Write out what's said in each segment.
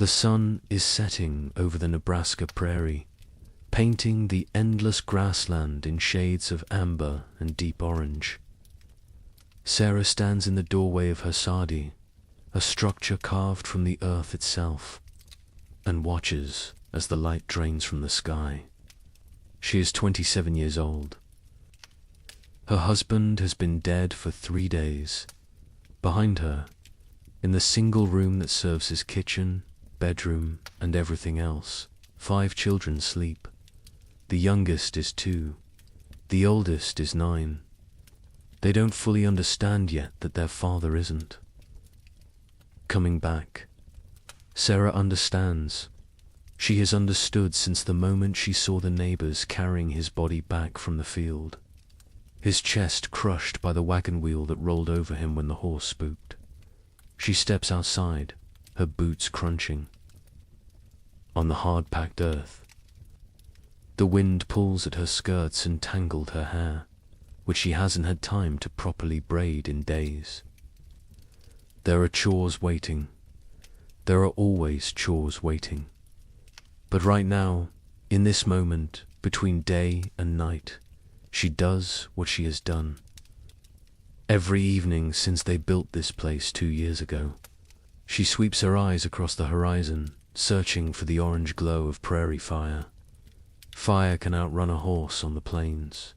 The sun is setting over the Nebraska prairie, painting the endless grassland in shades of amber and deep orange. Sarah stands in the doorway of her soddy, a structure carved from the earth itself, and watches as the light drains from the sky. She is 27 years old. Her husband has been dead for 3 days. Behind her, in the single room that serves as kitchen, bedroom, and everything else, 5 children sleep. The youngest is 2. The oldest is 9. They don't fully understand yet that their father isn't coming back. Sarah understands. She has understood since the moment she saw the neighbors carrying his body back from the field, his chest crushed by the wagon wheel that rolled over him when the horse spooked. She steps outside, her boots crunching on the hard-packed earth. The wind pulls at her skirts and tangled her hair, which she hasn't had time to properly braid in days. There are chores waiting. There are always chores waiting. But right now, in this moment, between day and night, she does what she has done every evening since they built this place 2 years ago. She sweeps her eyes across the horizon, searching for the orange glow of prairie fire. Fire can outrun a horse on the plains.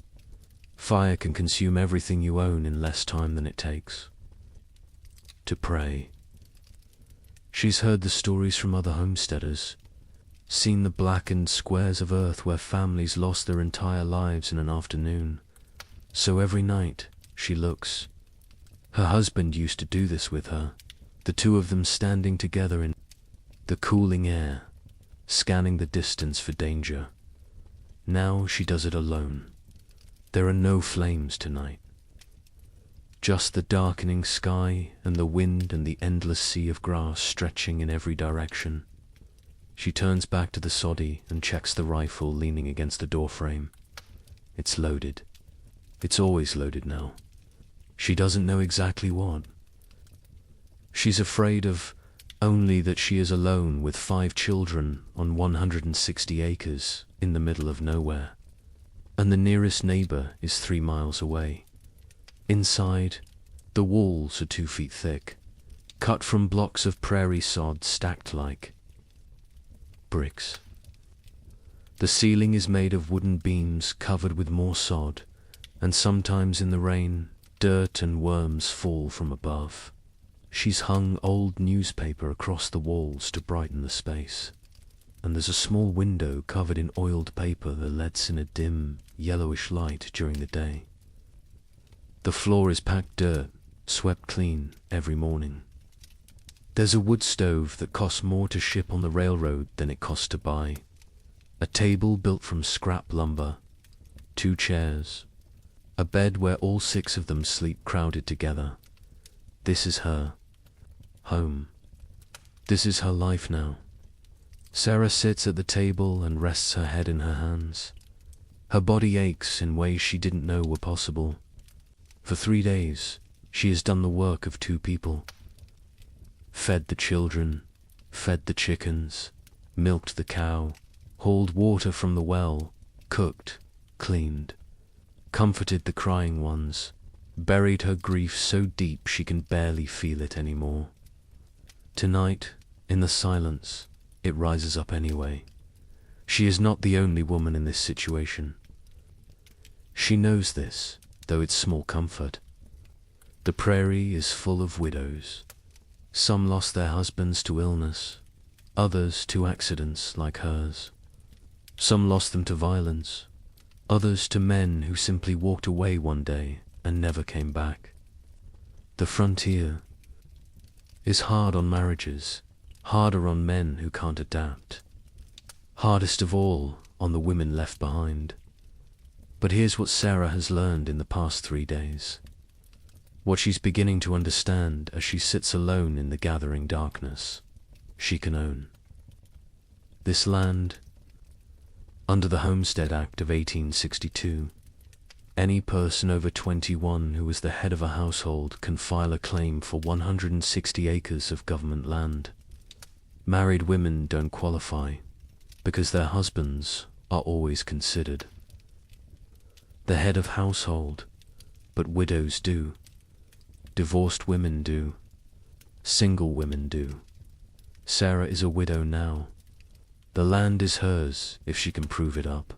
Fire can consume everything you own in less time than it takes to pray. She's heard the stories from other homesteaders, seen the blackened squares of earth where families lost their entire lives in an afternoon. So every night she looks. Her husband used to do this with her, the two of them standing together in the cooling air, scanning the distance for danger. Now she does it alone. There are no flames tonight. Just the darkening sky and the wind and the endless sea of grass stretching in every direction. She turns back to the soddy and checks the rifle leaning against the doorframe. It's loaded. It's always loaded now. She doesn't know exactly what. She's afraid of only that she is alone with 5 children on 160 acres in the middle of nowhere, and the nearest neighbor is 3 miles away. Inside, the walls are 2 feet thick, cut from blocks of prairie sod stacked like bricks. The ceiling is made of wooden beams covered with more sod, and sometimes in the rain, dirt and worms fall from above. She's hung old newspaper across the walls to brighten the space, and there's a small window covered in oiled paper that lets in a dim, yellowish light during the day. The floor is packed dirt, swept clean every morning. There's a wood stove that costs more to ship on the railroad than it costs to buy. A table built from scrap lumber, 2 chairs, a bed where all 6 of them sleep crowded together. This is her home. This is her life now. Sarah sits at the table and rests her head in her hands. Her body aches in ways she didn't know were possible. For 3 days, she has done the work of 2 people. Fed the children, fed the chickens, milked the cow, hauled water from the well, cooked, cleaned, comforted the crying ones, buried her grief so deep she can barely feel it anymore. Tonight, in the silence, it rises up anyway. She is not the only woman in this situation. She knows this, though it's small comfort. The prairie is full of widows. Some lost their husbands to illness, others to accidents like hers. Some lost them to violence, others to men who simply walked away one day and never came back. The frontier is hard on marriages, harder on men who can't adapt, hardest of all on the women left behind. But here's what Sarah has learned in the past 3 days, what she's beginning to understand as she sits alone in the gathering darkness. She can own this land. Under the Homestead Act of 1862, any person over 21 who is the head of a household can file a claim for 160 acres of government land. Married women don't qualify because their husbands are always considered the head of household, but widows do. Divorced women do. Single women do. Sarah is a widow now. The land is hers if she can prove it up.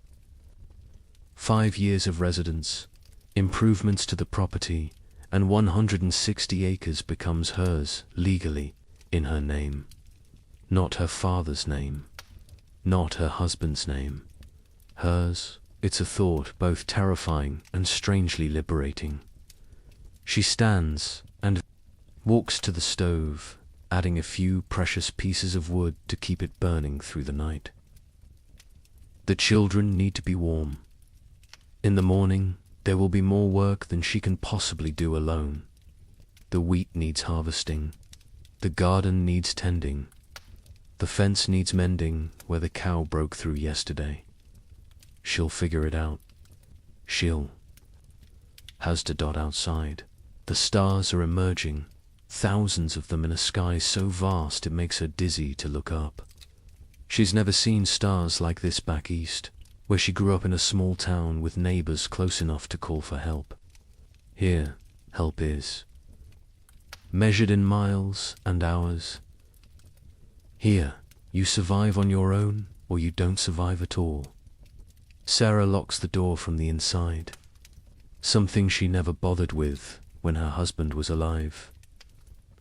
5 years of residence, improvements to the property, and 160 acres becomes hers legally in her name. Not her father's name. Not her husband's name. Hers. It's a thought both terrifying and strangely liberating. She stands and walks to the stove, adding a few precious pieces of wood to keep it burning through the night. The children need to be warm. In the morning, there will be more work than she can possibly do alone. The wheat needs harvesting. The garden needs tending. The fence needs mending where the cow broke through yesterday. She'll figure it out. She'll. Has to dot outside. The stars are emerging, thousands of them in a sky so vast it makes her dizzy to look up. She's never seen stars like this back east, where she grew up in a small town with neighbors close enough to call for help. Here, help is measured in miles and hours. Here, you survive on your own or you don't survive at all. Sarah locks the door from the inside, something she never bothered with when her husband was alive.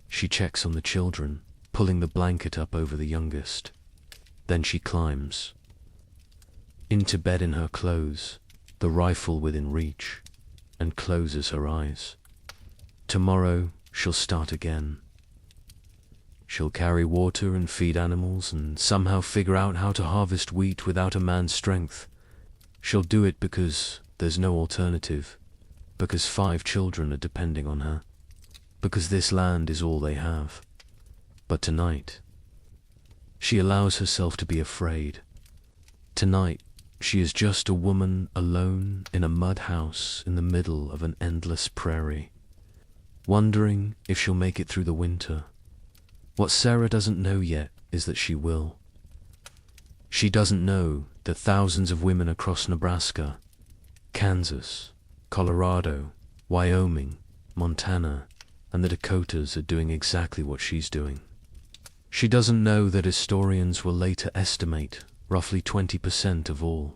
She checks on the children, pulling the blanket up over the youngest. Then she climbs into bed in her clothes, the rifle within reach, and closes her eyes. Tomorrow she'll start again. She'll carry water and feed animals and somehow figure out how to harvest wheat without a man's strength. She'll do it because there's no alternative, because 5 children are depending on her, because this land is all they have. But tonight, she allows herself to be afraid. Tonight, she is just a woman alone in a mud house in the middle of an endless prairie, wondering if she'll make it through the winter. What Sarah doesn't know yet is that she will. She doesn't know that thousands of women across Nebraska, Kansas, Colorado, Wyoming, Montana, and the Dakotas are doing exactly what she's doing. She doesn't know that historians will later estimate roughly 20% of all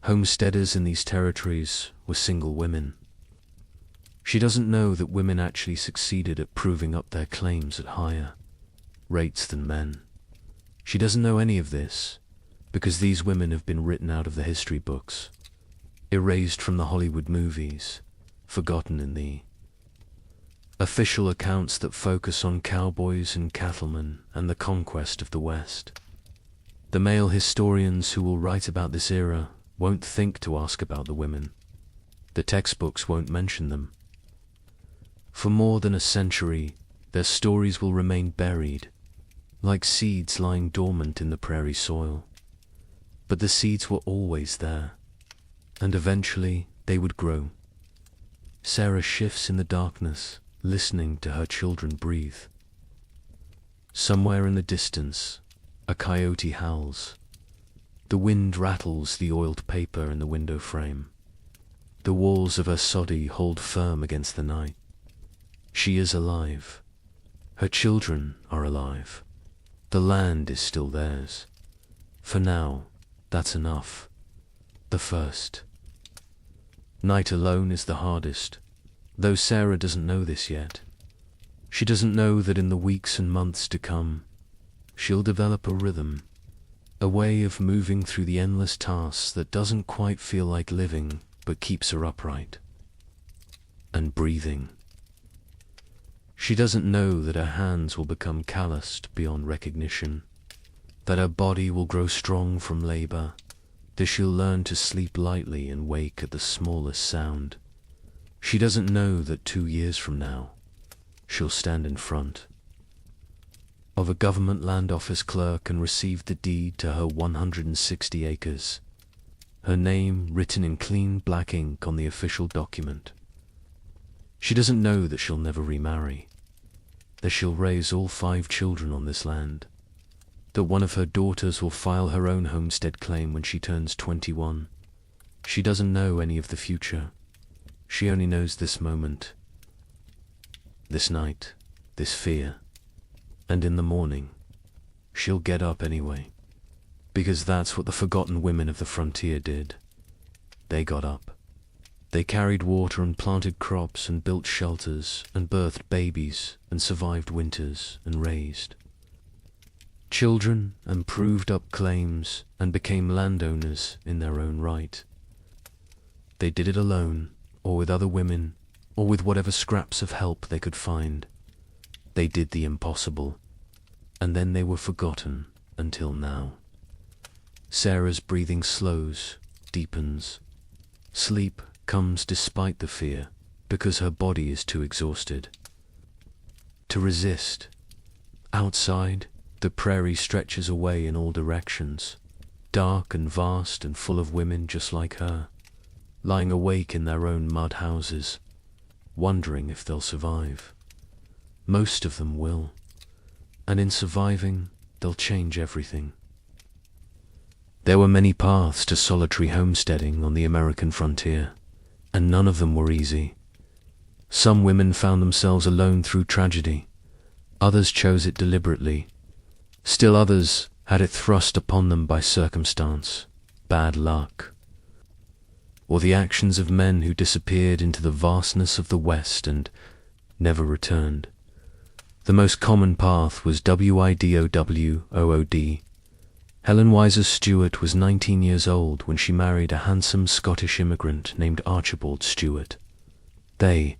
homesteaders in these territories were single women. She doesn't know that women actually succeeded at proving up their claims at higher rates than men. She doesn't know any of this because these women have been written out of the history books, erased from the Hollywood movies, forgotten in the official accounts that focus on cowboys and cattlemen and the conquest of the West. The male historians who will write about this era won't think to ask about the women. The textbooks won't mention them. For more than a century, their stories will remain buried, like seeds lying dormant in the prairie soil. But the seeds were always there, and eventually they would grow. Sarah shifts in the darkness, listening to her children breathe. Somewhere in the distance, a coyote howls. The wind rattles the oiled paper in the window frame. The walls of her soddy hold firm against the night. She is alive. Her children are alive. The land is still theirs. For now, that's enough. The first night alone is the hardest, though Sarah doesn't know this yet. She doesn't know that in the weeks and months to come, she'll develop a rhythm, a way of moving through the endless tasks that doesn't quite feel like living, but keeps her upright and breathing. She doesn't know that her hands will become calloused beyond recognition, that her body will grow strong from labor, that she'll learn to sleep lightly and wake at the smallest sound. She doesn't know that 2 years from now, she'll stand in front of a government land office clerk and receive the deed to her 160 acres, her name written in clean black ink on the official document. She doesn't know that she'll never remarry, that she'll raise all 5 children on this land, that one of her daughters will file her own homestead claim when she turns 21. She doesn't know any of the future. She only knows this moment, this night, this fear. And in the morning, she'll get up anyway. Because that's what the forgotten women of the frontier did. They got up. They carried water and planted crops and built shelters and birthed babies and survived winters and raised children and proved up claims and became landowners in their own right. They did it alone, or with other women, or with whatever scraps of help they could find. They did the impossible, and then they were forgotten until now. Sarah's breathing slows, deepens. Sleep comes despite the fear, because her body is too exhausted to resist. Outside, the prairie stretches away in all directions, dark and vast and full of women just like her, lying awake in their own mud houses, wondering if they'll survive. Most of them will, and in surviving, they'll change everything. There were many paths to solitary homesteading on the American frontier, and none of them were easy. Some women found themselves alone through tragedy. Others chose it deliberately. Still others had it thrust upon them by circumstance, bad luck, or the actions of men who disappeared into the vastness of the West and never returned. The most common path was WIDOWOOD. Helen Weiser Stewart was 19 years old when she married a handsome Scottish immigrant named Archibald Stewart. They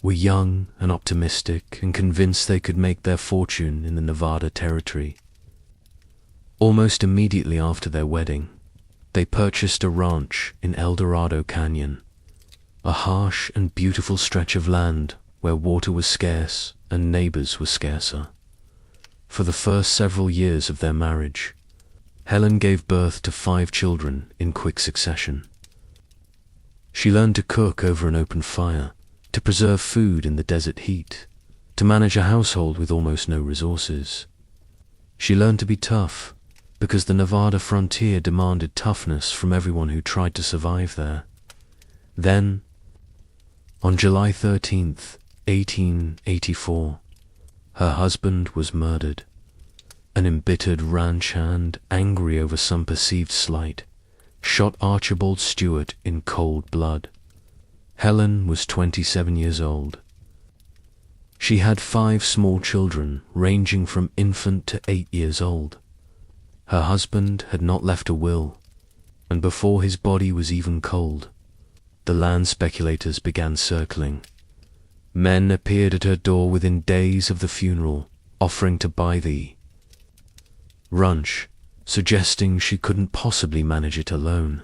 were young and optimistic and convinced they could make their fortune in the Nevada Territory. Almost immediately after their wedding, they purchased a ranch in El Dorado Canyon, a harsh and beautiful stretch of land where water was scarce and neighbors were scarcer. For the first several years of their marriage, Helen gave birth to 5 children in quick succession. She learned to cook over an open fire, to preserve food in the desert heat, to manage a household with almost no resources. She learned to be tough, because the Nevada frontier demanded toughness from everyone who tried to survive there. Then, on July 13th, 1884, her husband was murdered. An embittered ranch hand, angry over some perceived slight, shot Archibald Stewart in cold blood. Helen was 27 years old. She had 5 small children, ranging from infant to 8 years old. Her husband had not left a will, and before his body was even cold, the land speculators began circling. Men appeared at her door within days of the funeral, offering to buy the ranch, suggesting she couldn't possibly manage it alone,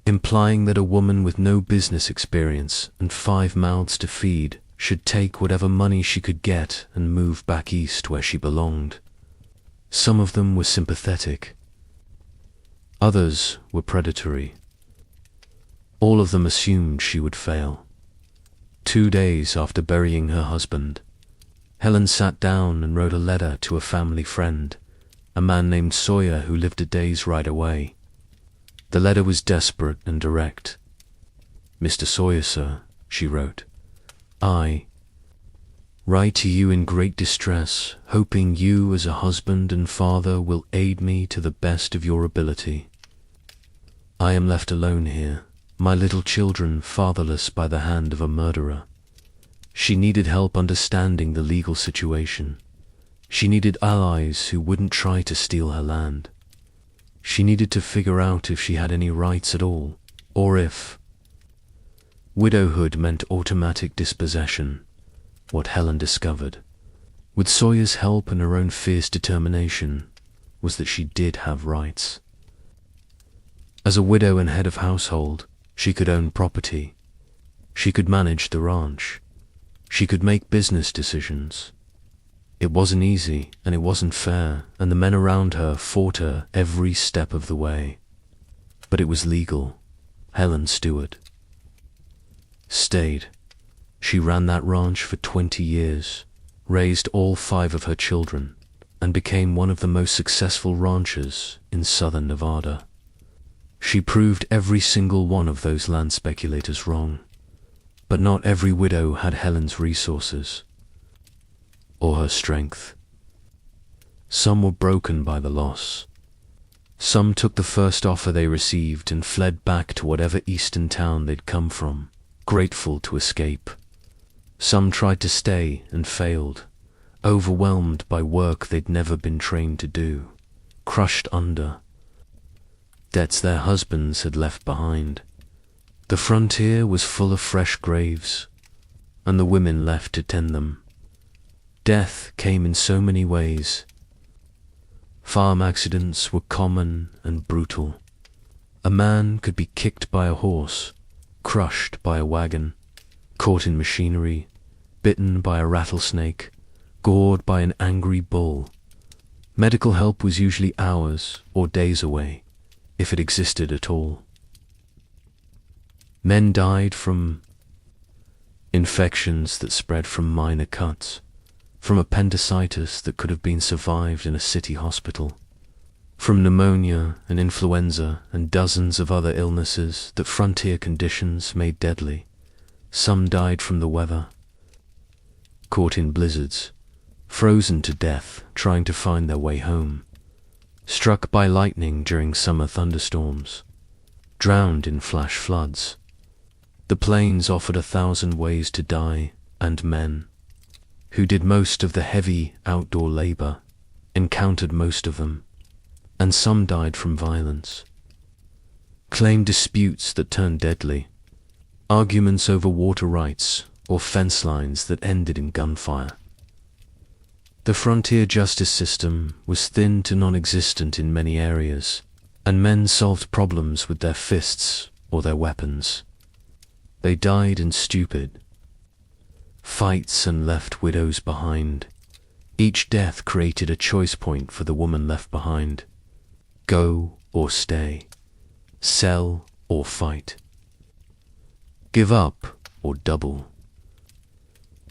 implying that a woman with no business experience and 5 mouths to feed should take whatever money she could get and move back east where she belonged. Some of them were sympathetic. Others were predatory. All of them assumed she would fail. 2 days after burying her husband, Helen sat down and wrote a letter to a family friend, a man named Sawyer who lived a day's ride away. The letter was desperate and direct. "Mr. Sawyer, sir," she wrote, "I write to you in great distress, hoping you as a husband and father will aid me to the best of your ability. I am left alone here, my little children fatherless by the hand of a murderer. She needed help understanding the legal situation. She needed allies who wouldn't try to steal her land. She needed to figure out if she had any rights at all, or if widowhood meant automatic dispossession, what Helen discovered, with Sawyer's help and her own fierce determination, was that she did have rights. As a widow and head of household, she could own property. She could manage the ranch. She could make business decisions. It wasn't easy, and it wasn't fair, and the men around her fought her every step of the way. But it was legal. Helen Stewart stayed. She ran that ranch for 20 years, raised all 5 of her children, and became one of the most successful ranchers in southern Nevada. She proved every single one of those land speculators wrong. But not every widow had Helen's resources or her strength. Some were broken by the loss. Some took the first offer they received and fled back to whatever eastern town they'd come from, grateful to escape. Some tried to stay and failed, overwhelmed by work they'd never been trained to do, crushed under debts their husbands had left behind. The frontier was full of fresh graves, and the women left to tend them. Death came in so many ways. Farm accidents were common and brutal. A man could be kicked by a horse, crushed by a wagon, caught in machinery, bitten by a rattlesnake, gored by an angry bull. Medical help was usually hours or days away, if it existed at all. Men died from infections that spread from minor cuts, from appendicitis that could have been survived in a city hospital, from pneumonia and influenza and dozens of other illnesses that frontier conditions made deadly. Some died from the weather, caught in blizzards, frozen to death trying to find their way home, struck by lightning during summer thunderstorms, drowned in flash floods. The plains offered 1,000 ways to die, and men, who did most of the heavy outdoor labor, encountered most of them, and some died from violence. Claim disputes that turned deadly, arguments over water rights or fence lines that ended in gunfire. The frontier justice system was thin to non-existent in many areas, and men solved problems with their fists or their weapons. They died in stupid fights and left widows behind. Each death created a choice point for the woman left behind. Go or stay. Sell or fight. Give up or double.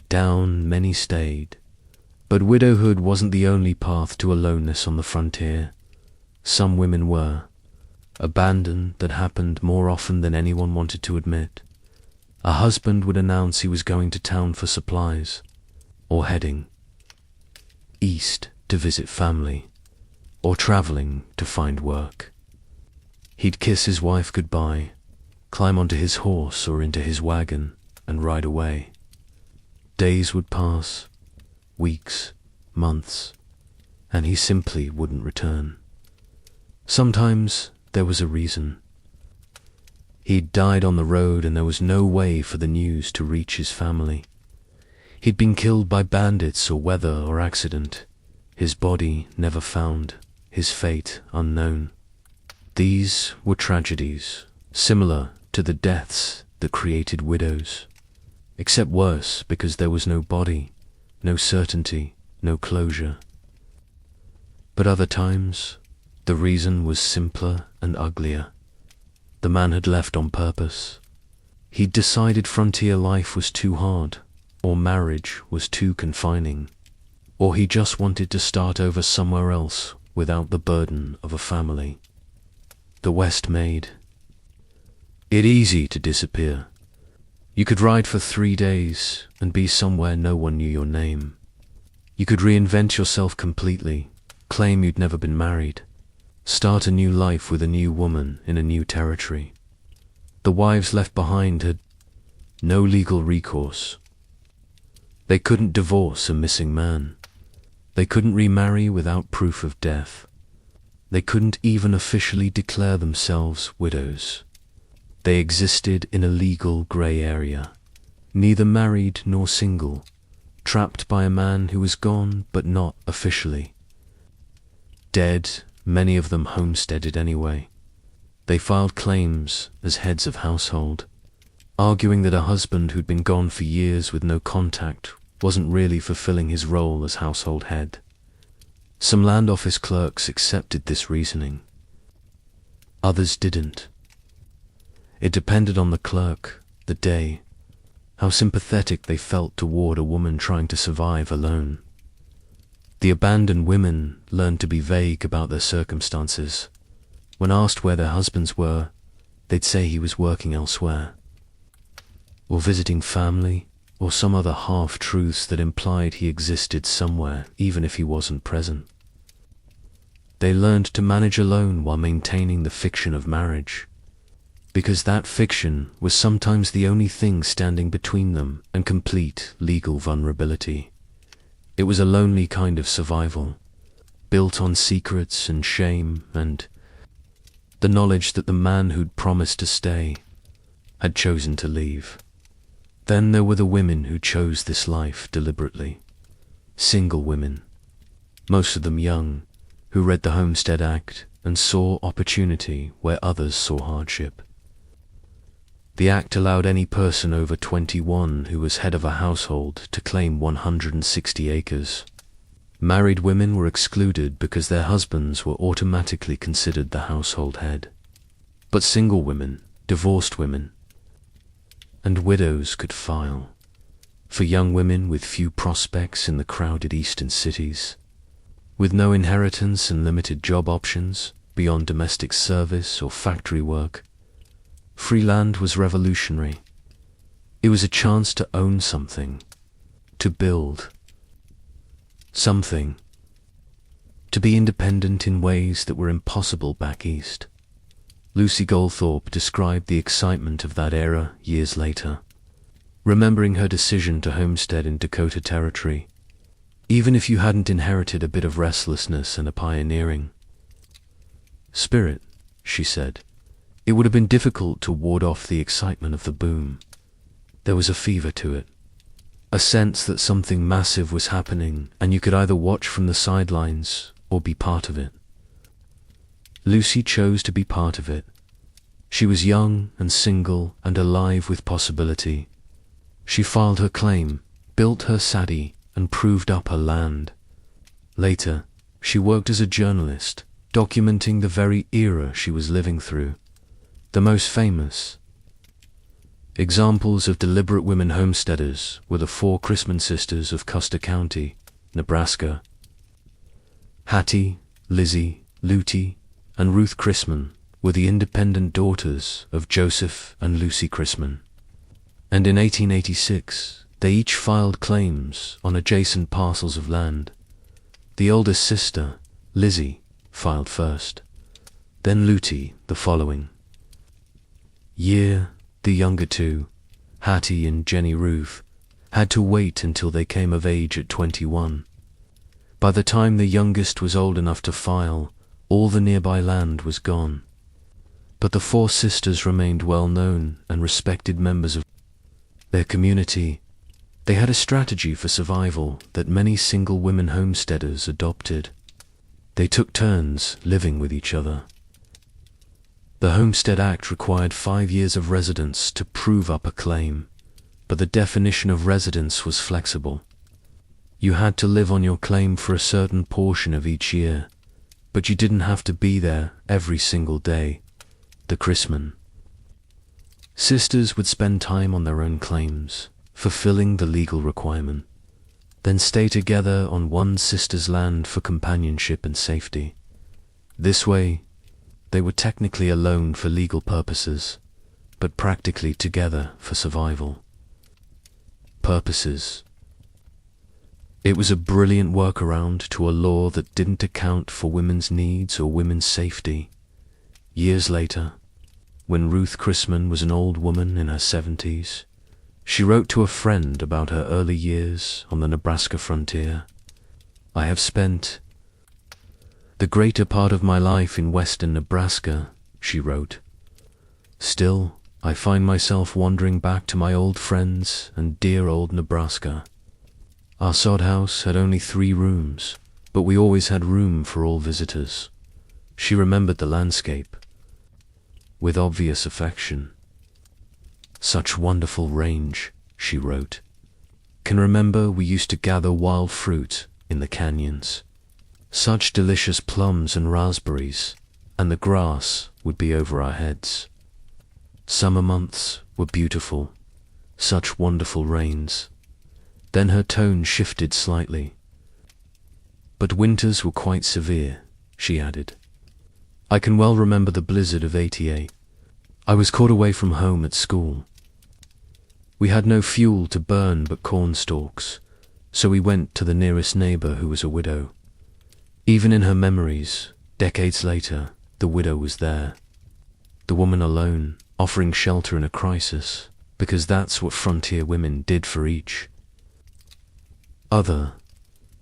Down many stayed. But widowhood wasn't the only path to aloneness on the frontier. Some women were. Abandon that happened more often than anyone wanted to admit. A husband would announce he was going to town for supplies, or heading east to visit family, or traveling to find work. He'd kiss his wife goodbye, climb onto his horse or into his wagon, and ride away. Days would pass, weeks, months, and he simply wouldn't return. Sometimes there was a reason. He'd died on the road and there was no way for the news to reach his family. He'd been killed by bandits or weather or accident. His body never found, his fate unknown. These were tragedies, similar to the deaths that created widows, except worse because there was no body, no certainty, no closure. But other times, the reason was simpler and uglier. The man had left on purpose. He'd decided frontier life was too hard, or marriage was too confining, or he just wanted to start over somewhere else without the burden of a family. The West made it easy to disappear. You could ride for 3 days and be somewhere no one knew your name. You could reinvent yourself completely, claim you'd never been married, start a new life with a new woman in a new territory. The wives left behind had no legal recourse. They couldn't divorce a missing man. They couldn't remarry without proof of death. They couldn't even officially declare themselves widows. They existed in a legal grey area, neither married nor single, trapped by a man who was gone but not officially. Dead, many of them homesteaded anyway. They filed claims as heads of household, arguing that a husband who'd been gone for years with no contact wasn't really fulfilling his role as household head. Some land office clerks accepted this reasoning. Others didn't. It depended on the clerk, the day, how sympathetic they felt toward a woman trying to survive alone. The abandoned women learned to be vague about their circumstances. When asked where their husbands were, they'd say he was working elsewhere, or visiting family, or some other half-truths that implied he existed somewhere, even if he wasn't present. They learned to manage alone while maintaining the fiction of marriage, because that fiction was sometimes the only thing standing between them and complete legal vulnerability. It was a lonely kind of survival, built on secrets and shame and the knowledge that the man who'd promised to stay had chosen to leave. Then there were the women who chose this life deliberately. Single women, most of them young, who read the Homestead Act and saw opportunity where others saw hardship. The act allowed any person over 21 who was head of a household to claim 160 acres. Married women were excluded because their husbands were automatically considered the household head. But single women, divorced women, and widows could file. For young women with few prospects in the crowded eastern cities, with no inheritance and limited job options beyond domestic service or factory work, free land was revolutionary. It was a chance to own something, to build something, to be independent in ways that were impossible back east. Lucy Goldthorpe described the excitement of that era years later, remembering her decision to homestead in Dakota Territory, even if you hadn't inherited a bit of restlessness and a pioneering spirit, she said. It would have been difficult to ward off the excitement of the boom. There was a fever to it, a sense that something massive was happening and you could either watch from the sidelines or be part of it. Lucy chose to be part of it. She was young and single and alive with possibility. She filed her claim, built her saddie, and proved up her land. Later, she worked as a journalist, documenting the very era she was living through. The most famous examples of deliberate women homesteaders were the 4 Chrisman sisters of Custer County, Nebraska. Hattie, Lizzie, Lutie, and Ruth Chrisman were the independent daughters of Joseph and Lucy Chrisman. And in 1886, they each filed claims on adjacent parcels of land. The oldest sister, Lizzie, filed first, then Lutie the following year. The younger two, Hattie and Jenny Ruth, had to wait until they came of age at 21. By the time the youngest was old enough to file, all the nearby land was gone. But the 4 sisters remained well-known and respected members of their community. They had a strategy for survival that many single women homesteaders adopted. They took turns living with each other. The Homestead Act required 5 years of residence to prove up a claim, but the definition of residence was flexible. You had to live on your claim for a certain portion of each year, but you didn't have to be there every single day. The Chrisman sisters would spend time on their own claims, fulfilling the legal requirement, then stay together on one sister's land for companionship and safety. This way, they were technically alone for legal purposes, but practically together for survival purposes. It was a brilliant workaround to a law that didn't account for women's needs or women's safety. Years later, when Ruth Chrisman was an old woman in her 70s, she wrote to a friend about her early years on the Nebraska frontier. "I have spent the greater part of my life in western Nebraska," she wrote. "Still, I find myself wandering back to my old friends and dear old Nebraska. Our sod house had only 3 rooms, but we always had room for all visitors." She remembered the landscape with obvious affection. "Such wonderful range," she wrote. "Can remember we used to gather wild fruit in the canyons. Such delicious plums and raspberries, and the grass would be over our heads. Summer months were beautiful, such wonderful rains." Then her tone shifted slightly. But winters were quite severe, she added. I can well remember the blizzard of '88. I was caught away from home at school. We had no fuel to burn but corn stalks, so we went to the nearest neighbor who was a widow. Even in her memories, decades later, the widow was there. The woman alone, offering shelter in a crisis, because that's what frontier women did for each other.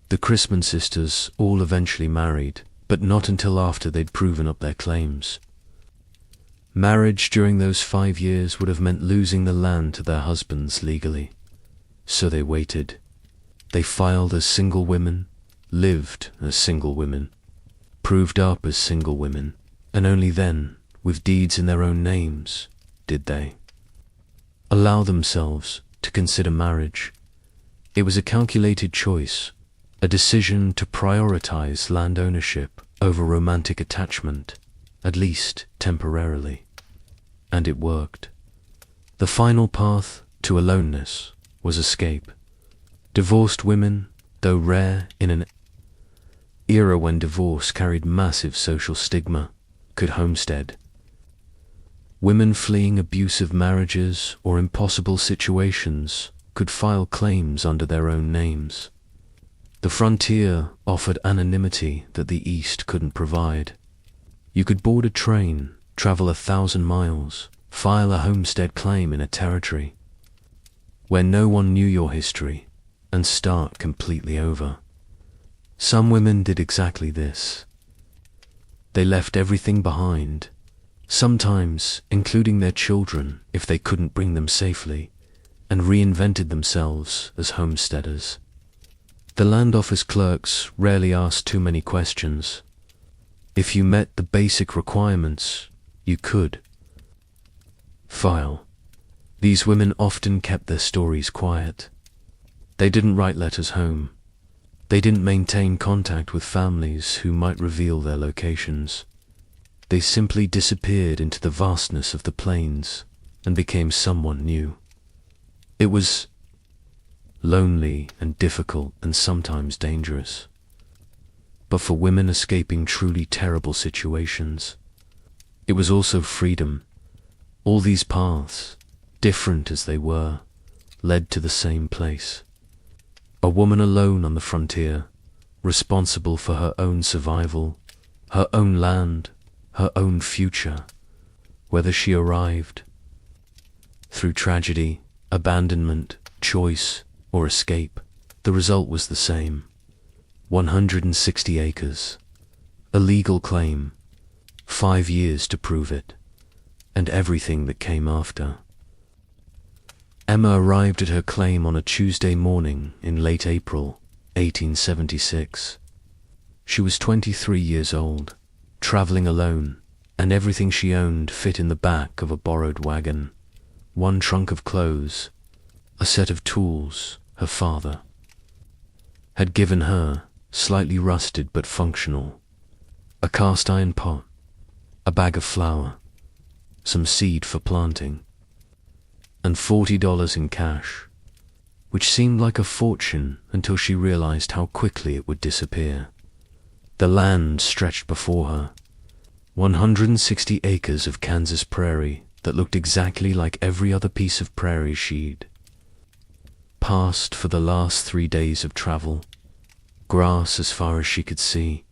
The Crispin sisters all eventually married, but not until after they'd proven up their claims. Marriage during those 5 years would have meant losing the land to their husbands legally. So they waited. They filed as single women, lived as single women, proved up as single women, and only then, with deeds in their own names, did they allow themselves to consider marriage. It was a calculated choice, a decision to prioritize land ownership over romantic attachment, at least temporarily. And it worked. The final path to aloneness was escape. Divorced women, though rare in an era when divorce carried massive social stigma, could homestead. Women fleeing abusive marriages or impossible situations could file claims under their own names. The frontier offered anonymity that the East couldn't provide. You could board a train, travel 1,000 miles, file a homestead claim in a territory where no one knew your history, and start completely over. Some women did exactly this. They left everything behind, sometimes including their children if they couldn't bring them safely, and reinvented themselves as homesteaders. The land office clerks rarely asked too many questions. If you met the basic requirements, you could file. These women often kept their stories quiet. They didn't write letters home. They didn't maintain contact with families who might reveal their locations. They simply disappeared into the vastness of the plains and became someone new. It was lonely and difficult and sometimes dangerous. But for women escaping truly terrible situations, it was also freedom. All these paths, different as they were, led to the same place. A woman alone on the frontier, responsible for her own survival, her own land, her own future, whether she arrived through tragedy, abandonment, choice, or escape. The result was the same. 160 acres, a legal claim, 5 years to prove it, and everything that came after. Emma arrived at her claim on a Tuesday morning in late April, 1876. She was 23 years old, traveling alone, and everything she owned fit in the back of a borrowed wagon. One trunk of clothes, a set of tools her father had given her, slightly rusted but functional, a cast iron pot, a bag of flour, some seed for planting, and $40 in cash, which seemed like a fortune until she realized how quickly it would disappear. The land stretched before her, 160 acres of Kansas prairie that looked exactly like every other piece of prairie she'd passed for the last 3 days of travel. Grass as far as she could see,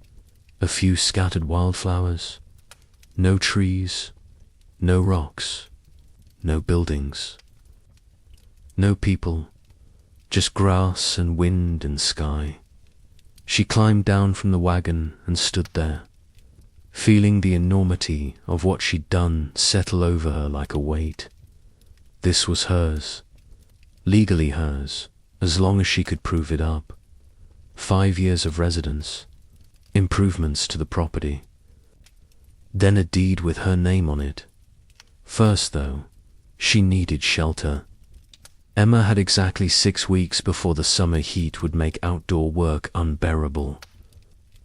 a few scattered wildflowers, no trees, no rocks, no buildings, no people, just grass and wind and sky. She climbed down from the wagon and stood there, feeling the enormity of what she'd done settle over her like a weight. This was hers, legally hers, as long as she could prove it up. 5 years of residence, improvements to the property, then a deed with her name on it. First, though, she needed shelter. Emma had exactly 6 weeks before the summer heat would make outdoor work unbearable,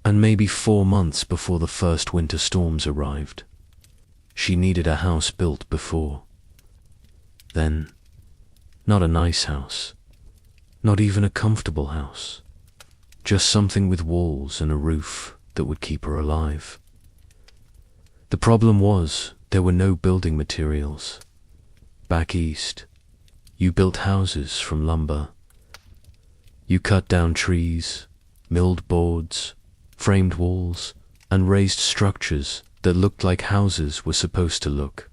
and maybe 4 months before the first winter storms arrived. She needed a house built before then. Not a nice house, not even a comfortable house, just something with walls and a roof that would keep her alive. The problem was there were no building materials. Back east, you built houses from lumber. You cut down trees, milled boards, framed walls, and raised structures that looked like houses were supposed to look.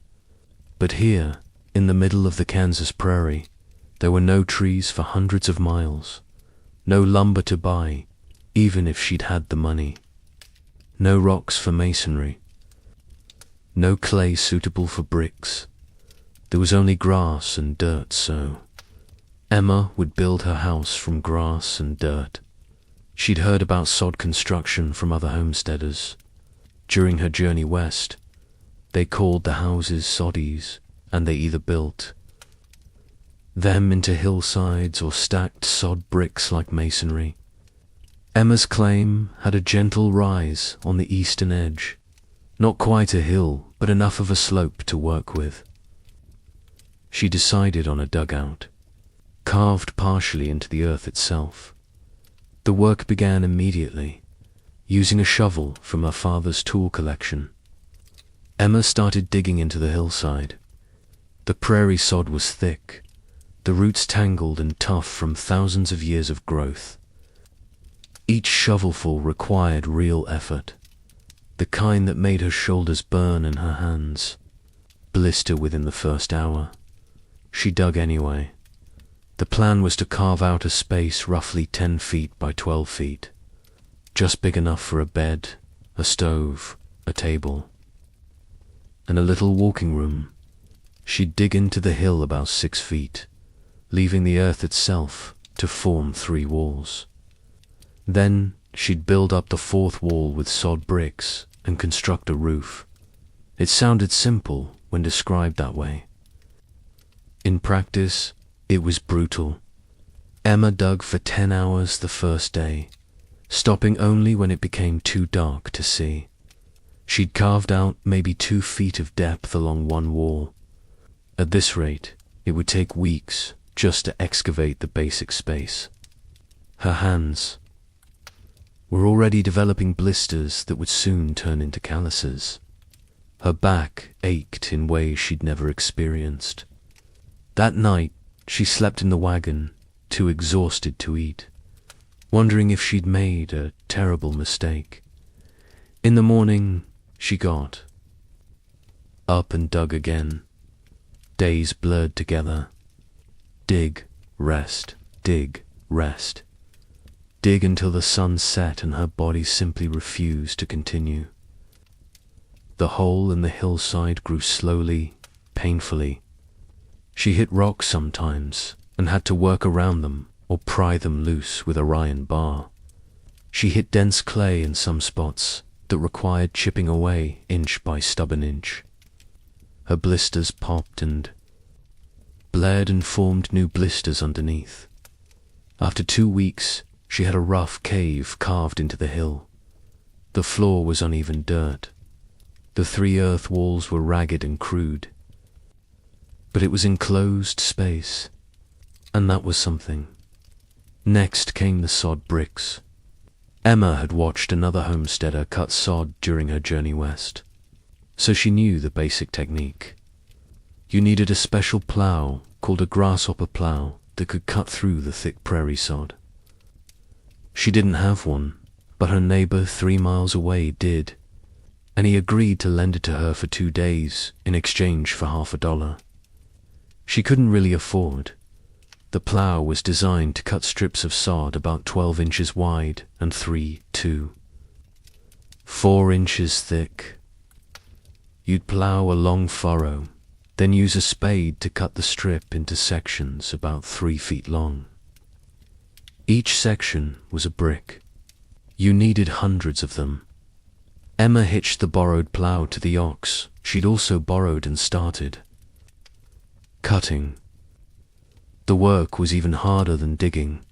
But here, in the middle of the Kansas prairie, there were no trees for hundreds of miles, no lumber to buy, even if she'd had the money, no rocks for masonry, no clay suitable for bricks. There was only grass and dirt, so Emma would build her house from grass and dirt. She'd heard about sod construction from other homesteaders. During her journey west, they called the houses soddies, and they either built them into hillsides or stacked sod bricks like masonry. Emma's claim had a gentle rise on the eastern edge, not quite a hill, but enough of a slope to work with. She decided on a dugout, carved partially into the earth itself. The work began immediately, using a shovel from her father's tool collection. Emma started digging into the hillside. The prairie sod was thick, the roots tangled and tough from thousands of years of growth. Each shovelful required real effort, the kind that made her shoulders burn and her hands blister within the first hour. She dug anyway. The plan was to carve out a space roughly 10 feet by 12 feet, just big enough for a bed, a stove, a table, and a little walking room. She'd dig into the hill about 6 feet, leaving the earth itself to form 3 walls. Then she'd build up the 4th wall with sod bricks and construct a roof. It sounded simple when described that way. In practice, it was brutal. Emma dug for 10 hours the first day, stopping only when it became too dark to see. She'd carved out maybe 2 feet of depth along one wall. At this rate, it would take weeks just to excavate the basic space. Her hands were already developing blisters that would soon turn into calluses. Her back ached in ways she'd never experienced. That night, she slept in the wagon, too exhausted to eat, wondering if she'd made a terrible mistake. In the morning, she got up and dug again. Days blurred together. Dig, rest, dig, rest. Dig until the sun set and her body simply refused to continue. The hole in the hillside grew slowly, painfully. She hit rocks sometimes and had to work around them or pry them loose with a iron bar. She hit dense clay in some spots that required chipping away inch by stubborn inch. Her blisters popped and bled and formed new blisters underneath. After 2 weeks, she had a rough cave carved into the hill. The floor was uneven dirt. The 3 earth walls were ragged and crude. But it was enclosed space, and that was something. Next came the sod bricks. Emma had watched another homesteader cut sod during her journey west, so she knew the basic technique. You needed a special plow called a grasshopper plow that could cut through the thick prairie sod. She didn't have one, but her neighbor 3 miles away did, and he agreed to lend it to her for 2 days in exchange for $50. She couldn't really afford. The plow was designed to cut strips of sod about 12 inches wide and 3 to 4 inches thick. You'd plow a long furrow, then use a spade to cut the strip into sections about 3 feet long. Each section was a brick. You needed hundreds of them. Emma hitched the borrowed plow to the ox she'd also borrowed and started cutting. The work was even harder than digging.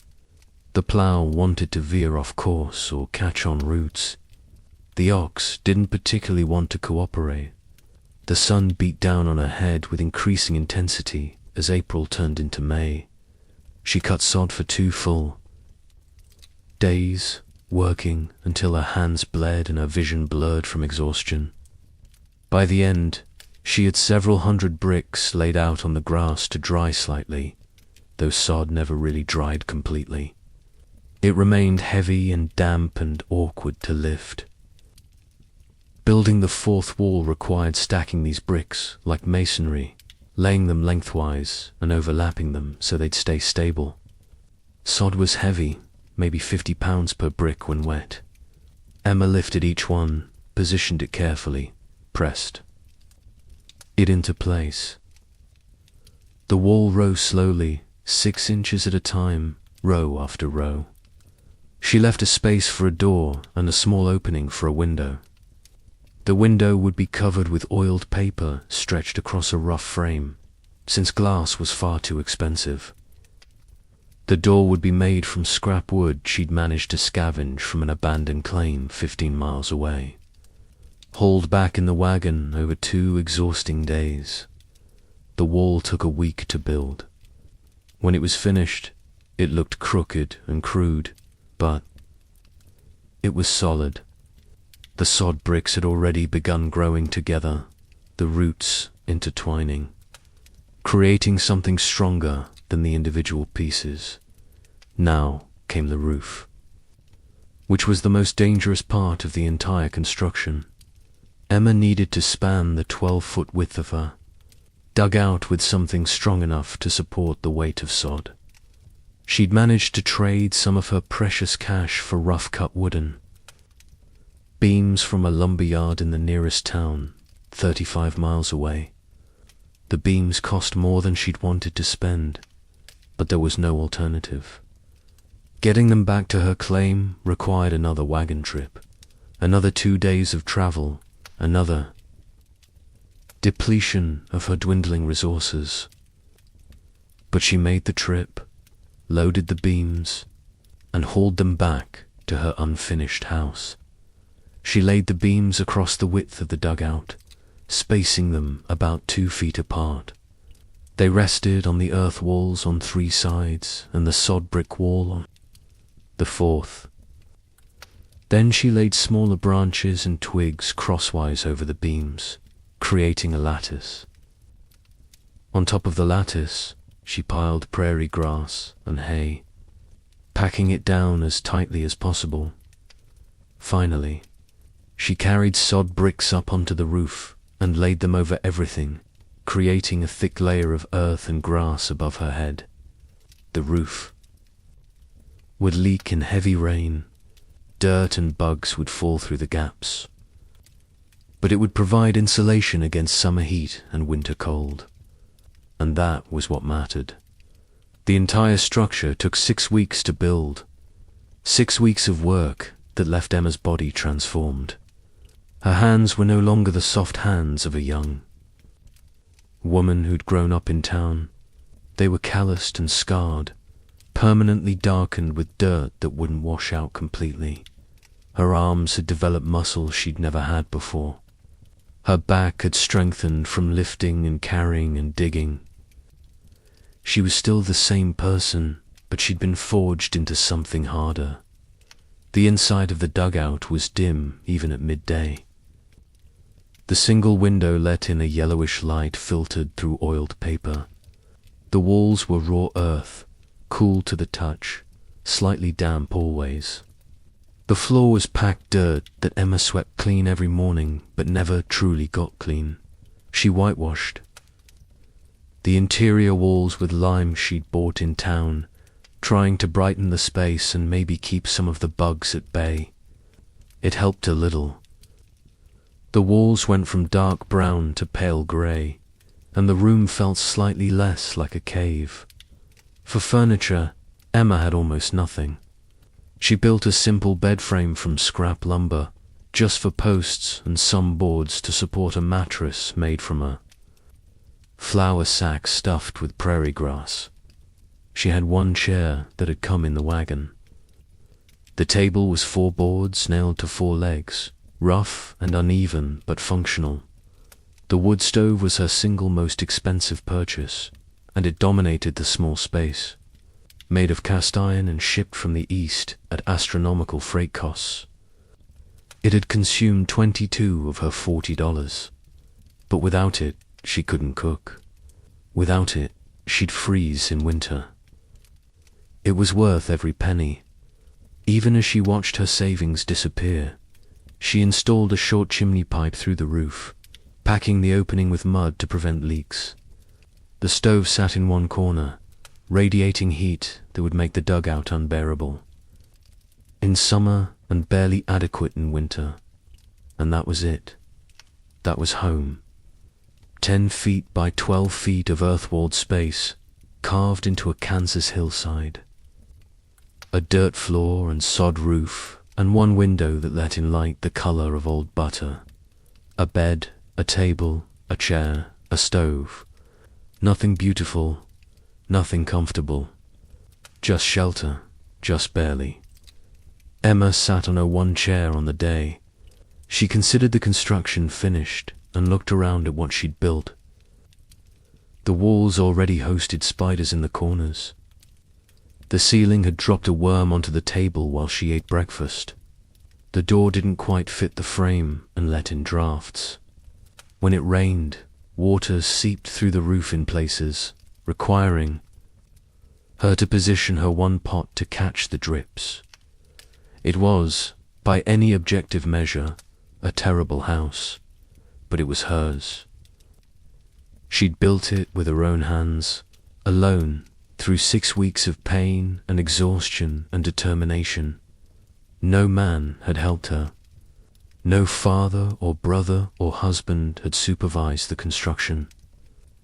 The plow wanted to veer off course or catch on roots. The ox didn't particularly want to cooperate. The sun beat down on her head with increasing intensity as April turned into May. She cut sod for 2 full days, working until her hands bled and her vision blurred from exhaustion. By the end, she had several hundred bricks laid out on the grass to dry slightly, though sod never really dried completely. It remained heavy and damp and awkward to lift. Building the fourth wall required stacking these bricks like masonry, laying them lengthwise and overlapping them so they'd stay stable. Sod was heavy, maybe 50 pounds per brick when wet. Emma lifted each one, positioned it carefully, pressed it into place. The wall rose slowly, 6 inches at a time, row after row. She left a space for a door and a small opening for a window. The window would be covered with oiled paper stretched across a rough frame, since glass was far too expensive. The door would be made from scrap wood she'd managed to scavenge from an abandoned claim 15 miles away, hauled back in the wagon over 2 exhausting days. The wall took a week to build. When it was finished, it looked crooked and crude, but it was solid. The sod bricks had already begun growing together, the roots intertwining, creating something stronger than the individual pieces. Now came the roof, which was the most dangerous part of the entire construction. Emma needed to span the 12-foot width of her dugout with something strong enough to support the weight of sod. She'd managed to trade some of her precious cash for rough-cut wooden beams from a lumber yard in the nearest town, 35 miles away. The beams cost more than she'd wanted to spend, but there was no alternative. Getting them back to her claim required another wagon trip, another 2 days of travel, another depletion of her dwindling resources. But she made the trip, loaded the beams, and hauled them back to her unfinished house. She laid the beams across the width of the dugout, spacing them about 2 feet apart. They rested on the earth walls on 3 sides and the sod brick wall on the 4th. Then she laid smaller branches and twigs crosswise over the beams, creating a lattice. On top of the lattice, she piled prairie grass and hay, packing it down as tightly as possible. Finally, she carried sod bricks up onto the roof and laid them over everything, creating a thick layer of earth and grass above her head. The roof would leak in heavy rain. Dirt and bugs would fall through the gaps, but it would provide insulation against summer heat and winter cold. And that was what mattered. The entire structure took 6 weeks to build, 6 weeks of work that left Emma's body transformed. Her hands were no longer the soft hands of a young woman who'd grown up in town. They were calloused and scarred, permanently darkened with dirt that wouldn't wash out completely. Her arms had developed muscles she'd never had before. Her back had strengthened from lifting and carrying and digging. She was still the same person, but she'd been forged into something harder. The inside of the dugout was dim even at midday. The single window let in a yellowish light filtered through oiled paper. The walls were raw earth, cool to the touch, slightly damp always. The floor was packed dirt that Emma swept clean every morning but never truly got clean. She whitewashed the interior walls with lime she'd bought in town, trying to brighten the space and maybe keep some of the bugs at bay. It helped a little. The walls went from dark brown to pale grey, and the room felt slightly less like a cave. For furniture, Emma had almost nothing. She built a simple bed frame from scrap lumber, just for posts and some boards to support a mattress made from a flour sack stuffed with prairie grass. She had one chair that had come in the wagon. The table was 4 boards nailed to 4 legs, rough and uneven but functional. The wood stove was her single most expensive purchase, and it dominated the small space. made of cast iron and shipped from the east at astronomical freight costs. It had consumed 22 of her $40, but without it, she couldn't cook. Without it, she'd freeze in winter. It was worth every penny. Even as she watched her savings disappear, she installed a short chimney pipe through the roof, packing the opening with mud to prevent leaks. The stove sat in one corner, radiating heat that would make the dugout unbearable. In summer and barely adequate in winter. And that was it. That was home. 10 feet by 12 feet of earth-walled space, carved into a Kansas hillside. A dirt floor and sod roof, and one window that let in light the color of old butter. A bed, a table, a chair, a stove. Nothing beautiful, nothing comfortable. Just shelter, just barely. Emma sat on her one chair on the day. She considered the construction finished and looked around at what she'd built. The walls already hosted spiders in the corners. The ceiling had dropped a worm onto the table while she ate breakfast. The door didn't quite fit the frame and let in drafts. When it rained, water seeped through the roof in places, requiring her to position her one pot to catch the drips. It was, by any objective measure, a terrible house, but it was hers. She'd built it with her own hands, alone, through 6 weeks of pain and exhaustion and determination. No man had helped her. No father or brother or husband had supervised the construction.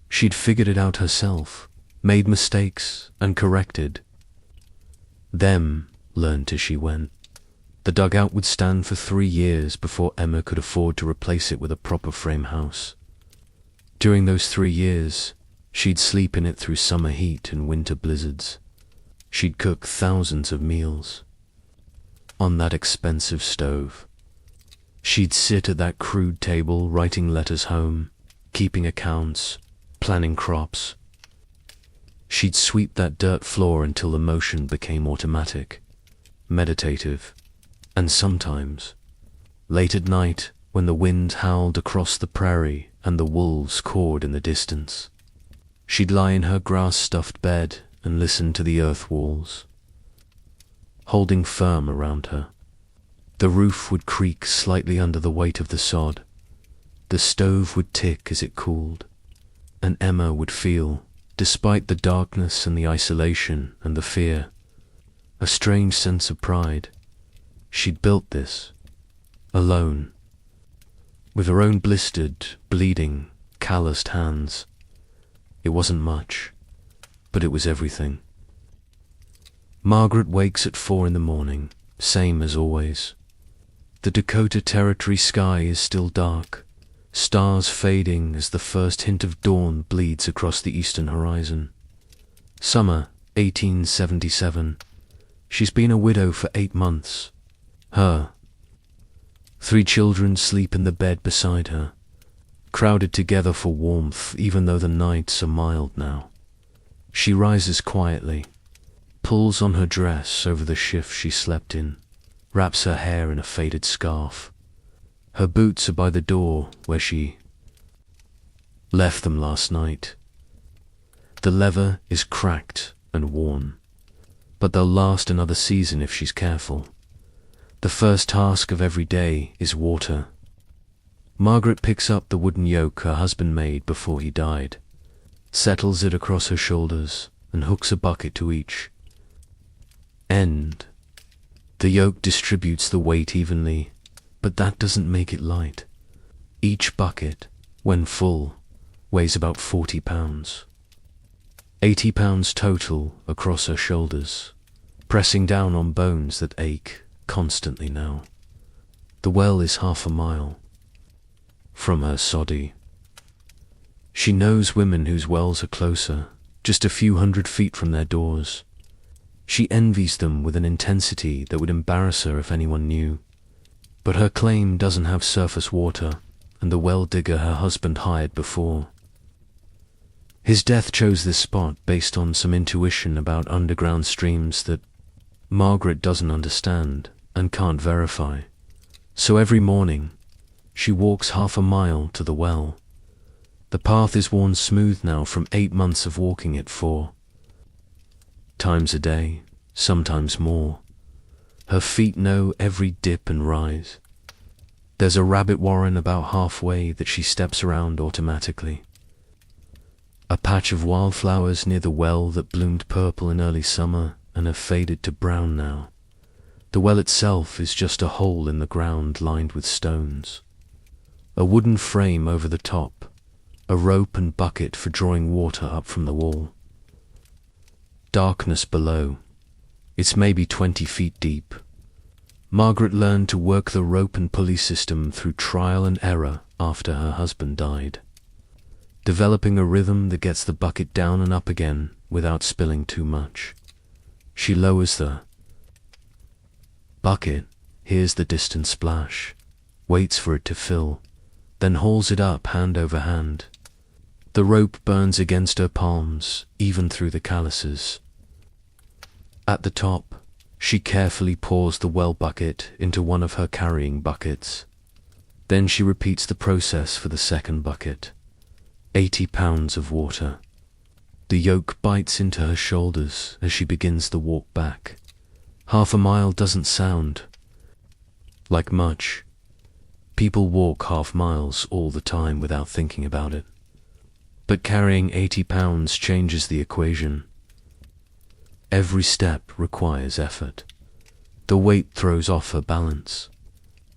She'd figured it out herself, made mistakes and corrected. Them learned as she went. The dugout would stand for 3 years before Emma could afford to replace it with a proper frame house. During those 3 years, she'd sleep in it through summer heat and winter blizzards. She'd cook thousands of meals on that expensive stove. She'd sit at that crude table writing letters home, keeping accounts, planning crops. She'd sweep that dirt floor until the motion became automatic, meditative, and sometimes, late at night, when the wind howled across the prairie and the wolves cawed in the distance, she'd lie in her grass-stuffed bed and listen to the earth walls, holding firm around her. The roof would creak slightly under the weight of the sod. The stove would tick as it cooled, and Emma would feel, despite the darkness and the isolation and the fear, a strange sense of pride. She'd built this, alone, with her own blistered, bleeding, calloused hands. It wasn't much, but it was everything. Margaret wakes at 4 in the morning, same as always. The Dakota Territory sky is still dark, stars fading as the first hint of dawn bleeds across the eastern horizon. Summer, 1877. She's been a widow for 8 months. Her 3 children sleep in the bed beside her, crowded together for warmth even though the nights are mild now. She rises quietly, pulls on her dress over the shift she slept in, wraps her hair in a faded scarf. Her boots are by the door where she left them last night. The leather is cracked and worn, but they'll last another season if she's careful. The first task of every day is water. Margaret picks up the wooden yoke her husband made before he died, settles it across her shoulders, and hooks a bucket to each end. The yoke distributes the weight evenly, but that doesn't make it light. Each bucket, when full, weighs about 40 pounds. 80 pounds total across her shoulders, pressing down on bones that ache constantly now. The well is half a mile from her soddie. She knows women whose wells are closer, just a few hundred feet from their doors. She envies them with an intensity that would embarrass her if anyone knew. But her claim doesn't have surface water, and the well digger her husband hired before His death chose this spot based on some intuition about underground streams that Margaret doesn't understand and can't verify. So every morning, she walks half a mile to the well. The path is worn smooth now from 8 months of walking it 4 times a day, sometimes more. Her feet know every dip and rise. There's a rabbit warren about halfway that she steps around automatically. A patch of wildflowers near the well that bloomed purple in early summer and have faded to brown now. The well itself is just a hole in the ground lined with stones. A wooden frame over the top, a rope and bucket for drawing water up from the wall. Darkness below. It's maybe 20 feet deep. Margaret learned to work the rope and pulley system through trial and error after her husband died, developing a rhythm that gets the bucket down and up again without spilling too much. She lowers the bucket, hears the distant splash, waits for it to fill, then hauls it up hand over hand. The rope burns against her palms, even through the calluses. At the top, she carefully pours the well bucket into one of her carrying buckets. Then she repeats the process for the second bucket. 80 pounds of water. The yoke bites into her shoulders as she begins the walk back. Half a mile doesn't sound like much. People walk half miles all the time without thinking about it. But carrying 80 pounds changes the equation. Every step requires effort. The weight throws off her balance.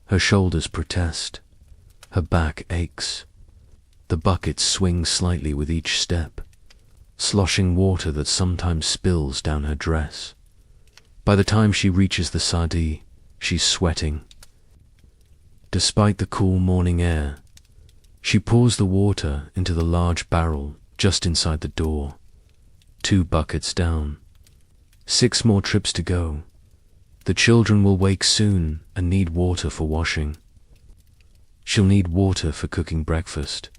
Her shoulders protest. Her back aches. The bucket swings slightly with each step, sloshing water that sometimes spills down her dress. By the time she reaches the soddie, she's sweating. Despite the cool morning air, she pours the water into the large barrel just inside the door. 2 buckets down. 6 more trips to go. The children will wake soon and need water for washing. She'll need water for cooking breakfast.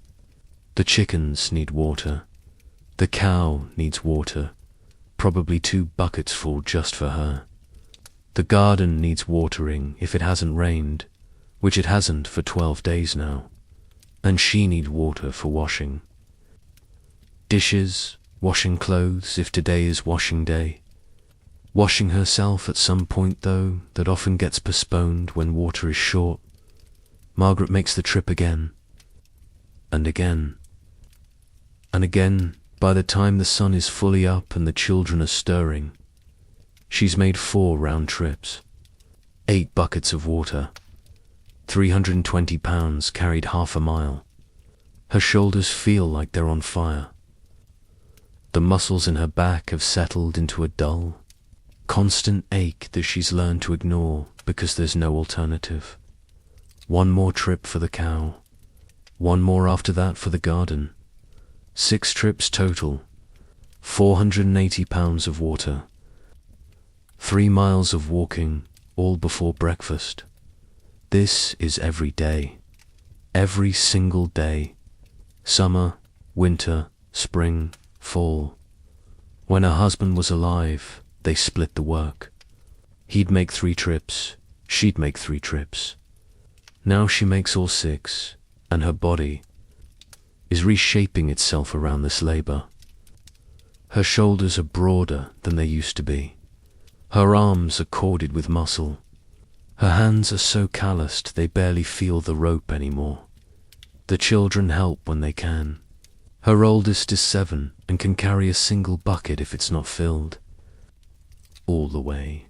The chickens need water. The cow needs water, probably 2 buckets full just for her. The garden needs watering if it hasn't rained, which it hasn't for 12 days now. And she needs water for washing. Dishes, washing clothes if today is washing day. Washing herself at some point, though, that often gets postponed when water is short. Margaret makes the trip again. And again. And again, by the time the sun is fully up and the children are stirring. She's made 4 round trips. 8 buckets of water. 320 pounds carried half a mile. Her shoulders feel like they're on fire. The muscles in her back have settled into a dull, constant ache that she's learned to ignore because there's no alternative. 1 more trip for the cow. 1 more after that for the garden. 6 trips total. 480 pounds of water. 3 miles of walking, all before breakfast. This is every day. Every single day. Summer, winter, spring, fall. When her husband was alive, they split the work. He'd make 3 trips, she'd make 3 trips. Now she makes all 6, and her body is reshaping itself around this labor. Her shoulders are broader than they used to be. Her arms are corded with muscle. Her hands are so calloused they barely feel the rope anymore. The children help when they can. Her oldest is 7 and can carry a single bucket if it's not filled. All the way.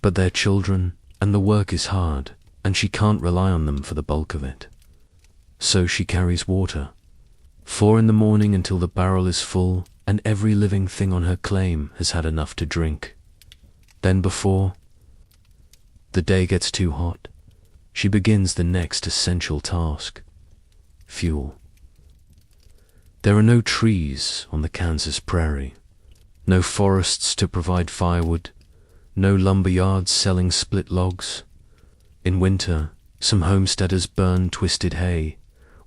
But they're children, and the work is hard, and she can't rely on them for the bulk of it. So she carries water. 4 in the morning until the barrel is full, and every living thing on her claim has had enough to drink. Then before the day gets too hot, she begins the next essential task. Fuel. There are no trees on the Kansas prairie, no forests to provide firewood, no lumber yards selling split logs. In winter, some homesteaders burn twisted hay,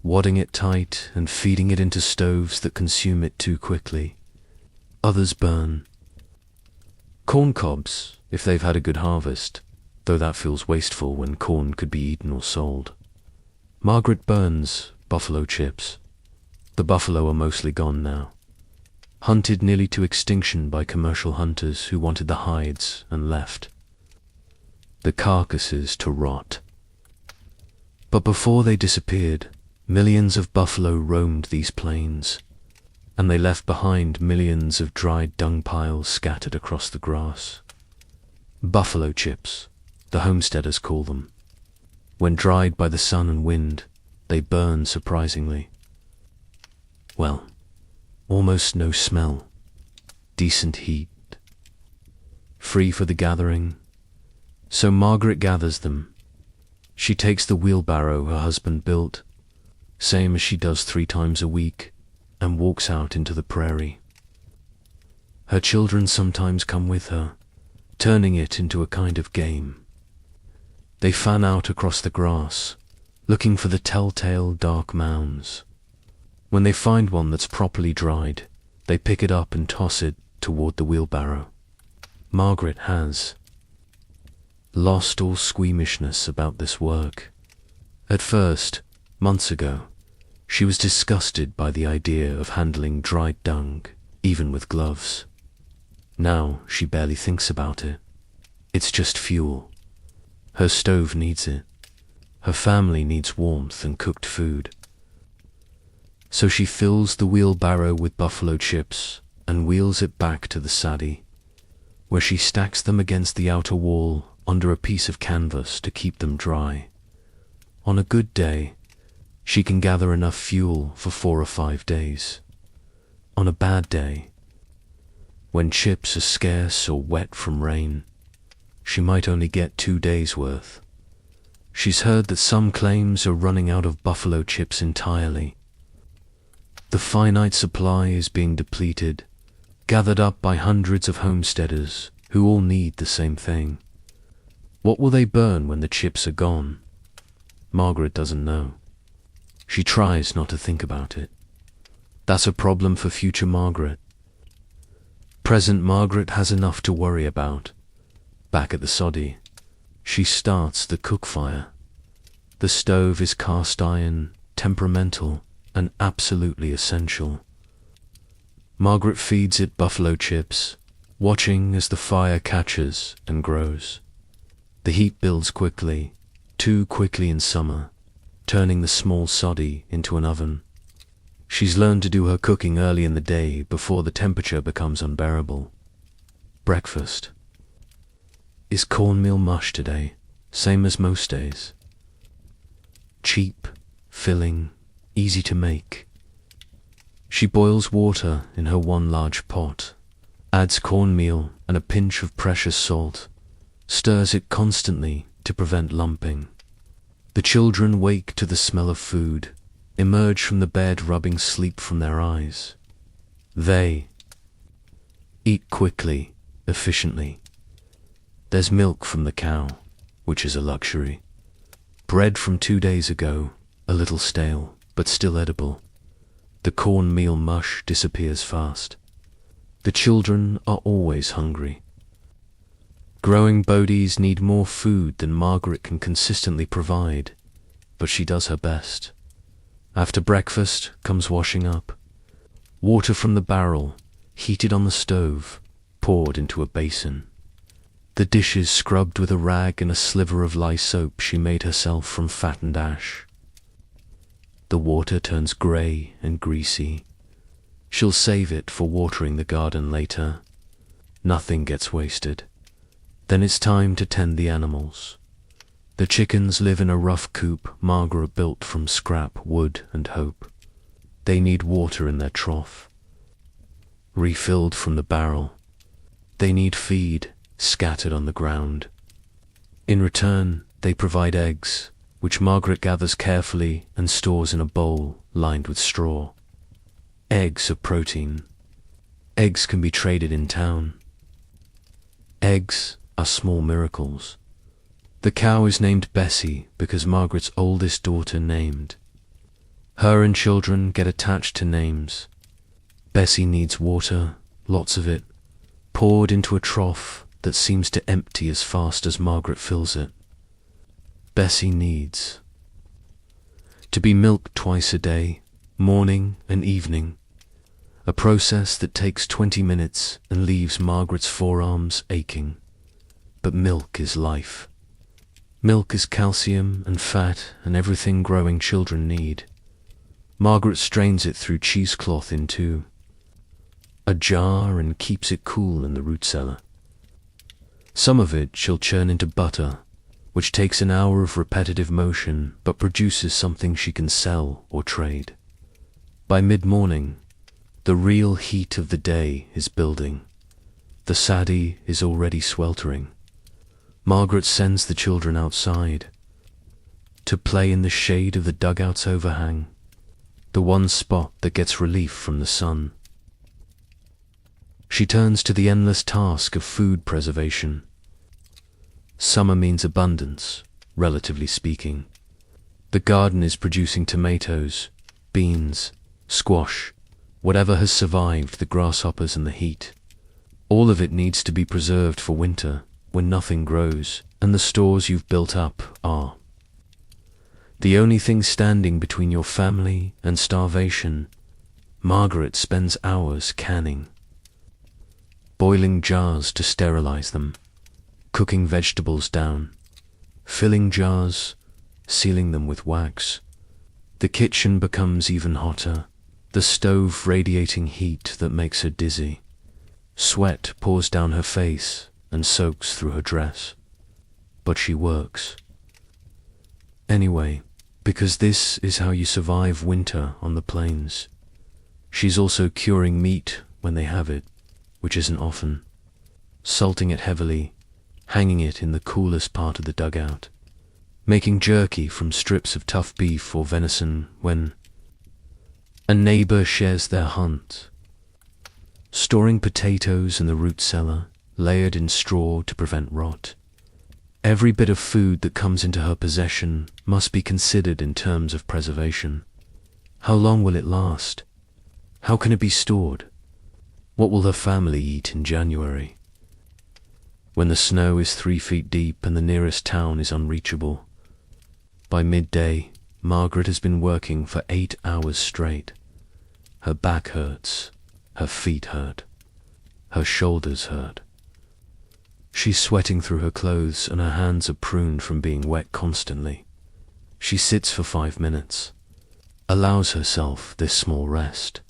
wadding it tight and feeding it into stoves that consume it too quickly. Others burn. Corn cobs, if they've had a good harvest, though that feels wasteful when corn could be eaten or sold. Margaret burns buffalo chips. The buffalo are mostly gone now, hunted nearly to extinction by commercial hunters who wanted the hides and left. The carcasses to rot. But before they disappeared, millions of buffalo roamed these plains, and they left behind millions of dried dung piles scattered across the grass. Buffalo chips, the homesteaders call them. When dried by the sun and wind, they burn surprisingly. Well, almost no smell, decent heat, free for the gathering. So Margaret gathers them. She takes the wheelbarrow her husband built, same as she does 3 times a week, and walks out into the prairie. Her children sometimes come with her, turning it into a kind of game. They fan out across the grass, looking for the telltale dark mounds. When they find one that's properly dried, they pick it up and toss it toward the wheelbarrow. Margaret has lost all squeamishness about this work. At first, months ago, she was disgusted by the idea of handling dried dung, even with gloves. Now she barely thinks about it. It's just fuel. Her stove needs it. Her family needs warmth and cooked food. So she fills the wheelbarrow with buffalo chips and wheels it back to the saddy, where she stacks them against the outer wall under a piece of canvas to keep them dry. On a good day, she can gather enough fuel for 4 or 5 days. On a bad day, when chips are scarce or wet from rain, she might only get 2 days' worth. She's heard that some claims are running out of buffalo chips entirely. The finite supply is being depleted, gathered up by hundreds of homesteaders who all need the same thing. What will they burn when the chips are gone? Margaret doesn't know. She tries not to think about it. That's a problem for future Margaret. Present Margaret has enough to worry about. Back at the soddy, she starts the cook fire. The stove is cast iron, temperamental, and absolutely essential. Margaret feeds it buffalo chips, watching as the fire catches and grows. The heat builds quickly, too quickly in summer, turning the small soddy into an oven. She's learned to do her cooking early in the day before the temperature becomes unbearable. Breakfast. Is cornmeal mush today, same as most days. Cheap, filling, easy to make. She boils water in her one large pot, adds cornmeal and a pinch of precious salt, stirs it constantly to prevent lumping. The children wake to the smell of food, emerge from the bed rubbing sleep from their eyes. They eat quickly, efficiently. There's milk from the cow, which is a luxury. Bread from 2 days ago, a little stale, but still edible. The cornmeal mush disappears fast. The children are always hungry. Growing Bodies need more food than Margaret can consistently provide, but she does her best. After breakfast comes washing up. Water from the barrel, heated on the stove, poured into a basin. The dishes scrubbed with a rag and a sliver of lye soap she made herself from fattened ash. The water turns grey and greasy. She'll save it for watering the garden later. Nothing gets wasted. Then it's time to tend the animals. The chickens live in a rough coop Margaret built from scrap wood and hope. They need water in their trough, refilled from the barrel. They need feed, scattered on the ground. In return, they provide eggs, which Margaret gathers carefully and stores in a bowl lined with straw. Eggs are protein. Eggs can be traded in town. Eggs are small miracles. The cow is named Bessie because Margaret's oldest daughter named. Her and children get attached to names. Bessie needs water, lots of it, poured into a trough that seems to empty as fast as Margaret fills it. Bessie needs to be milked twice a day, morning and evening, a process that takes 20 minutes and leaves Margaret's forearms aching. But milk is life. Milk is calcium and fat and everything growing children need. Margaret strains it through cheesecloth into a jar and keeps it cool in the root cellar. Some of it she'll churn into butter, which takes an hour of repetitive motion but produces something she can sell or trade. By mid-morning, the real heat of the day is building. The saddie is already sweltering. Margaret sends the children outside to play in the shade of the dugout's overhang, the one spot that gets relief from the sun. She turns to the endless task of food preservation. Summer means abundance, relatively speaking. The garden is producing tomatoes, beans, squash, whatever has survived the grasshoppers and the heat. All of it needs to be preserved for winter, when nothing grows, and the stores you've built up are the only thing standing between your family and starvation. Margaret spends hours canning, boiling jars to sterilize them, cooking vegetables down, filling jars, sealing them with wax. The kitchen becomes even hotter, the stove radiating heat that makes her dizzy. Sweat pours down her face and soaks through her dress. But she works. Anyway, because this is how you survive winter on the plains. She's also curing meat when they have it, which isn't often, salting it heavily, hanging it in the coolest part of the dugout, making jerky from strips of tough beef or venison when a neighbor shares their hunt, storing potatoes in the root cellar, layered in straw to prevent rot. Every bit of food that comes into her possession must be considered in terms of preservation. How long will it last? How can it be stored? What will her family eat in January, when the snow is 3 feet deep and the nearest town is unreachable? By midday, Margaret has been working for 8 hours straight. Her back hurts, her feet hurt, her shoulders hurt. She's sweating through her clothes and her hands are pruned from being wet constantly. She sits for 5 minutes, allows herself this small rest,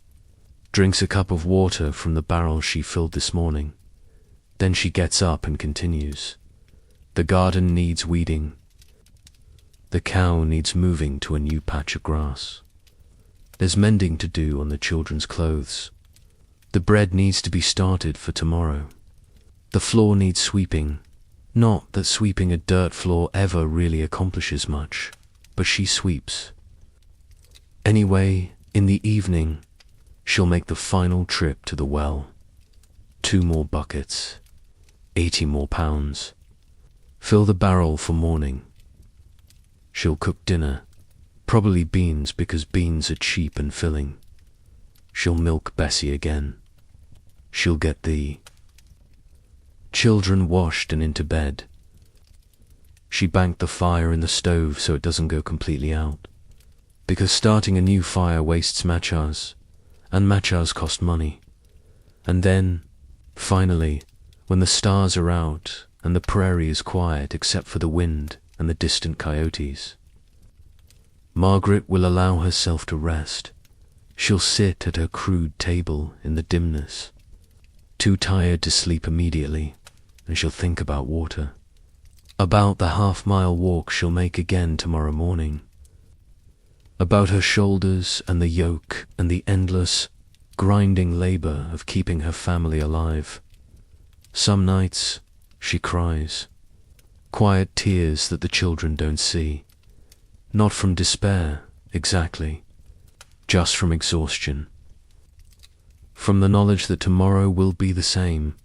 drinks a cup of water from the barrel she filled this morning. Then she gets up and continues. The garden needs weeding. The cow needs moving to a new patch of grass. There's mending to do on the children's clothes. The bread needs to be started for tomorrow. The floor needs sweeping. Not that sweeping a dirt floor ever really accomplishes much, but she sweeps. Anyway, in the evening, she'll make the final trip to the well. 2 more buckets, 80 more pounds. Fill the barrel for morning. She'll cook dinner, probably beans because beans are cheap and filling. She'll milk Bessie again. She'll get the children washed and into bed. She banked the fire in the stove so it doesn't go completely out, because starting a new fire wastes matchas, and matchas cost money. And then, finally, when the stars are out and the prairie is quiet except for the wind and the distant coyotes, Margaret will allow herself to rest. She'll sit at her crude table in the dimness, too tired to sleep immediately, and she'll think about water, about the half-mile walk she'll make again tomorrow morning, about her shoulders and the yoke and the endless, grinding labor of keeping her family alive. Some nights, she cries, quiet tears that the children don't see, not from despair, exactly, just from exhaustion, from the knowledge that tomorrow will be the same,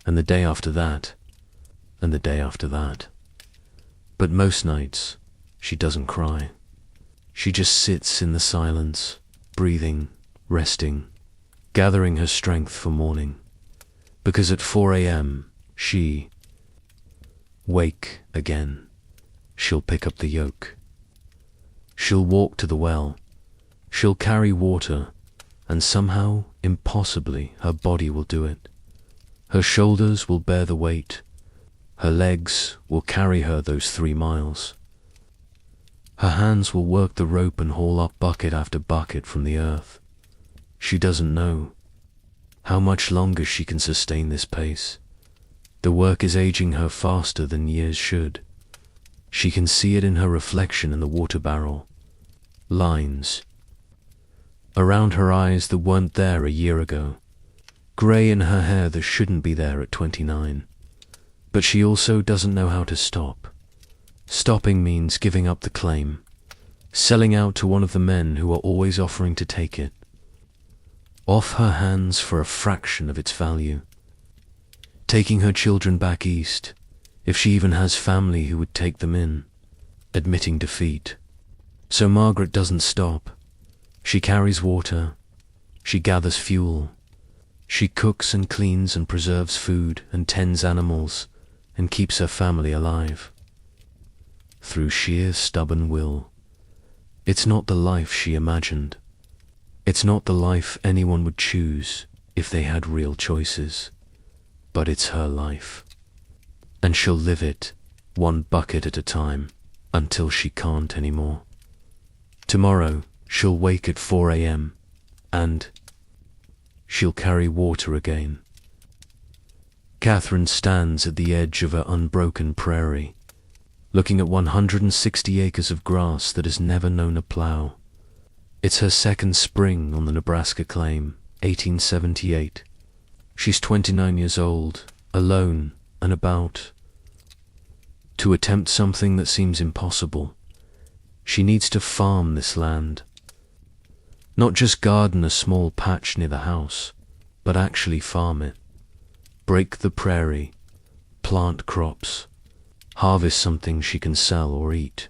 and the day after that, and the day after that. But most nights, she doesn't cry. She just sits in the silence, breathing, resting, gathering her strength for morning. Because at 4 a.m. she wake again. She'll pick up the yoke. She'll walk to the well. She'll carry water, and somehow, impossibly, her body will do it. Her shoulders will bear the weight. Her legs will carry her those 3 miles. Her hands will work the rope and haul up bucket after bucket from the earth. She doesn't know how much longer she can sustain this pace. The work is aging her faster than years should. She can see it in her reflection in the water barrel. Lines around her eyes that weren't there a year ago. Grey in her hair that shouldn't be there at 29. But she also doesn't know how to stop. Stopping means giving up the claim, selling out to one of the men who are always offering to take it. Off her hands for a fraction of its value. Taking her children back east, if she even has family who would take them in. Admitting defeat. So Margaret doesn't stop. She carries water. She gathers fuel. She cooks and cleans and preserves food and tends animals and keeps her family alive. Through sheer stubborn will. It's not the life she imagined. It's not the life anyone would choose if they had real choices. But it's her life. And she'll live it, 1 bucket at a time, until she can't anymore. Tomorrow, she'll wake at 4 a.m. and she'll carry water again. Catherine stands at the edge of her unbroken prairie, looking at 160 acres of grass that has never known a plow. It's her second spring on the Nebraska claim, 1878. She's 29 years old, alone, and about to attempt something that seems impossible. She needs to farm this land. Not just garden a small patch near the house, but actually farm it. Break the prairie, plant crops, harvest something she can sell or eat,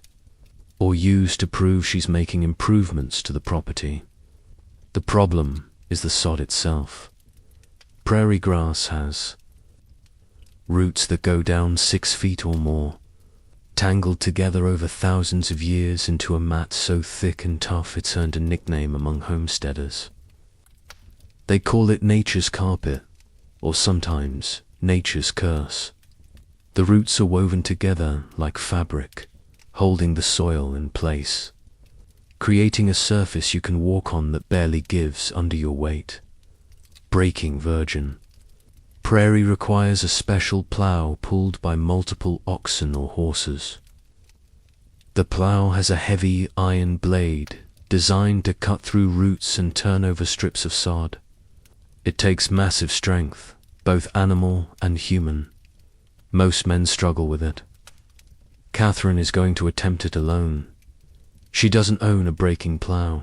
or use to prove she's making improvements to the property. The problem is the sod itself. Prairie grass has roots that go down 6 feet or more, tangled together over thousands of years into a mat so thick and tough it's earned a nickname among homesteaders. They call it nature's carpet, or sometimes nature's curse. The roots are woven together like fabric, holding the soil in place, creating a surface you can walk on that barely gives under your weight. Breaking virgin. Prairie requires a special plow pulled by multiple oxen or horses. The plow has a heavy iron blade designed to cut through roots and turn over strips of sod. It takes massive strength, both animal and human. Most men struggle with it. Catherine is going to attempt it alone. She doesn't own a breaking plow.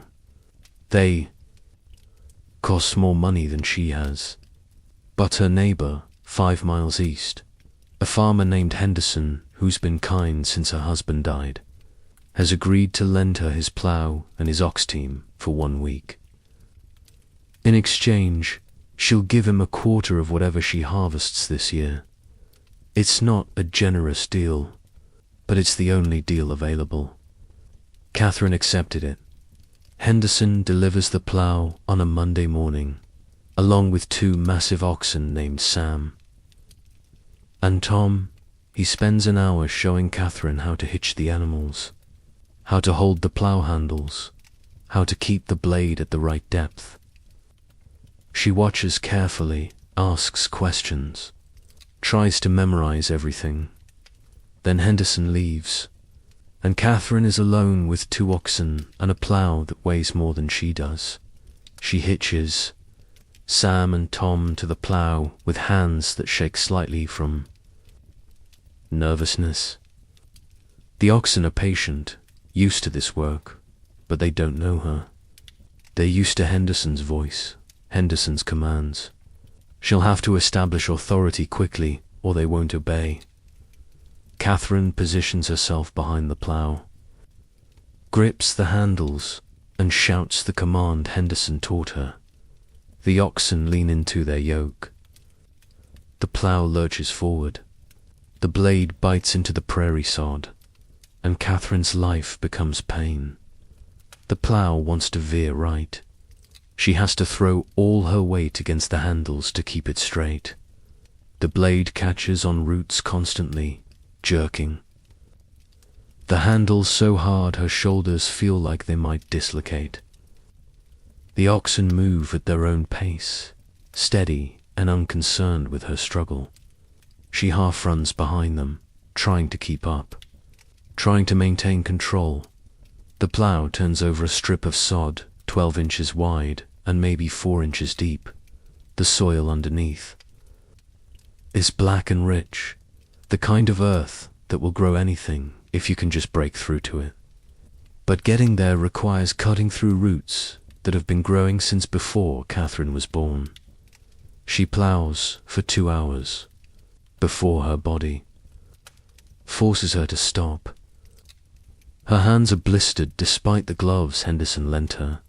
They cost more money than she has. But her neighbor, 5 miles east, a farmer named Henderson, who's been kind since her husband died, has agreed to lend her his plow and his ox team for 1 week. In exchange, she'll give him a quarter of whatever she harvests this year. It's not a generous deal, but it's the only deal available. Catherine accepted it. Henderson delivers the plow on a Monday morning, along with 2 massive oxen named Sam. And Tom, he spends an hour showing Catherine how to hitch the animals, how to hold the plow handles, how to keep the blade at the right depth. She watches carefully, asks questions, tries to memorize everything. Then Henderson leaves, and Catherine is alone with 2 oxen and a plow that weighs more than she does. She hitches Sam and Tom to the plow with hands that shake slightly from nervousness. The oxen are patient, used to this work, but they don't know her. They're used to Henderson's voice, Henderson's commands. She'll have to establish authority quickly, or they won't obey. Catherine positions herself behind the plow. grips the handles, and shouts the command Henderson taught her. The oxen lean into their yoke. The plow lurches forward. The blade bites into the prairie sod, and Catherine's life becomes pain. The plow wants to veer right. She has to throw all her weight against the handles to keep it straight. The blade catches on roots constantly, jerking. The handles so hard her shoulders feel like they might dislocate. The oxen move at their own pace, steady and unconcerned with her struggle. She half runs behind them, trying to keep up, trying to maintain control. The plow turns over a strip of sod 12 inches wide and maybe 4 inches deep. The soil underneath is black and rich, the kind of earth that will grow anything if you can just break through to it. But getting there requires cutting through roots that have been growing since before Catherine was born. She plows for 2 hours before her body forces her to stop. Her hands are blistered despite the gloves Henderson lent her.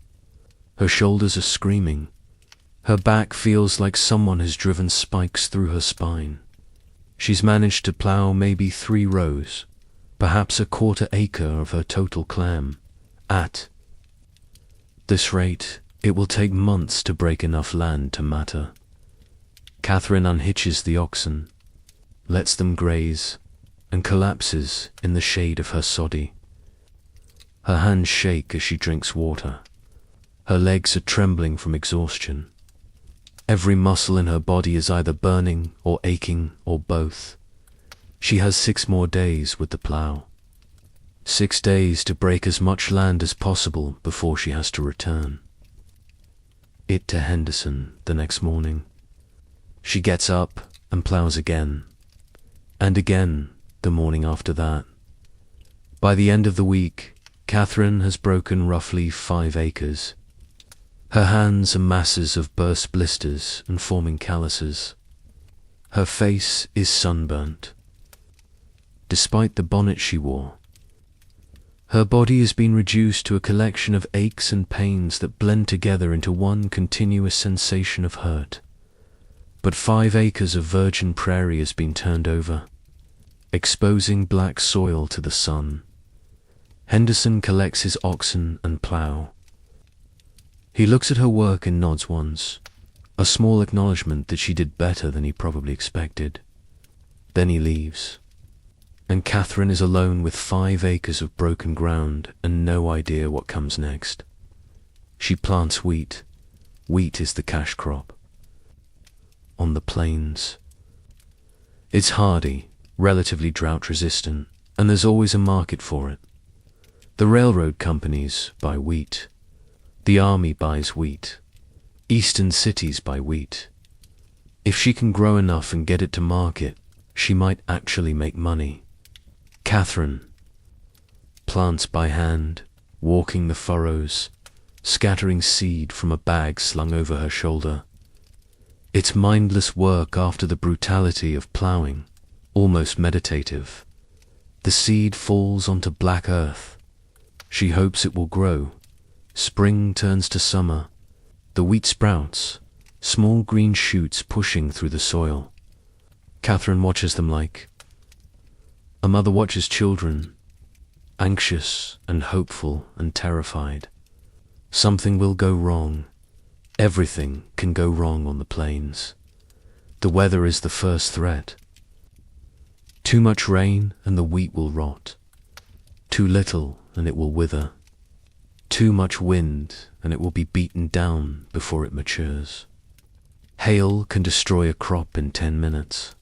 Her shoulders are screaming. Her back feels like someone has driven spikes through her spine. She's managed to plow maybe 3 rows, perhaps a 1/4 acre of her total clam. At this rate, it will take months to break enough land to matter. Catherine unhitches the oxen, lets them graze, and collapses in the shade of her soddy. Her hands shake as she drinks water. Her legs are trembling from exhaustion. Every muscle in her body is either burning or aching or both. She has 6 more days with the plow. 6 days to break as much land as possible before she has to return. It to Henderson the next morning. She gets up and plows again, and again the morning after that. By the end of the week, Catherine has broken roughly 5 acres. Her hands are masses of burst blisters and forming calluses. Her face is sunburnt. Despite the bonnet she wore, her body has been reduced to a collection of aches and pains that blend together into one continuous sensation of hurt. But 5 acres of virgin prairie has been turned over, exposing black soil to the sun. Henderson collects his oxen and plow. He looks at her work and nods once, a small acknowledgement that she did better than he probably expected. Then he leaves, and Catherine is alone with 5 acres of broken ground and no idea what comes next. She plants wheat. Wheat is the cash crop. On the plains. It's hardy, relatively drought-resistant, and there's always a market for it. The railroad companies buy wheat. The army buys wheat. Eastern cities buy wheat. If she can grow enough and get it to market, she might actually make money. Catherine plants by hand, walking the furrows, scattering seed from a bag slung over her shoulder. It's mindless work after the brutality of ploughing, almost meditative. The seed falls onto black earth. She hopes it will grow. Spring turns to summer. The wheat sprouts, small green shoots pushing through the soil. Catherine watches them like a mother watches children, anxious and hopeful and terrified. Something will go wrong. Everything can go wrong on the plains. The weather is the first threat. Too much rain and the wheat will rot. Too little and it will wither. Too much wind and it will be beaten down before it matures. Hail can destroy a crop in 10 minutes.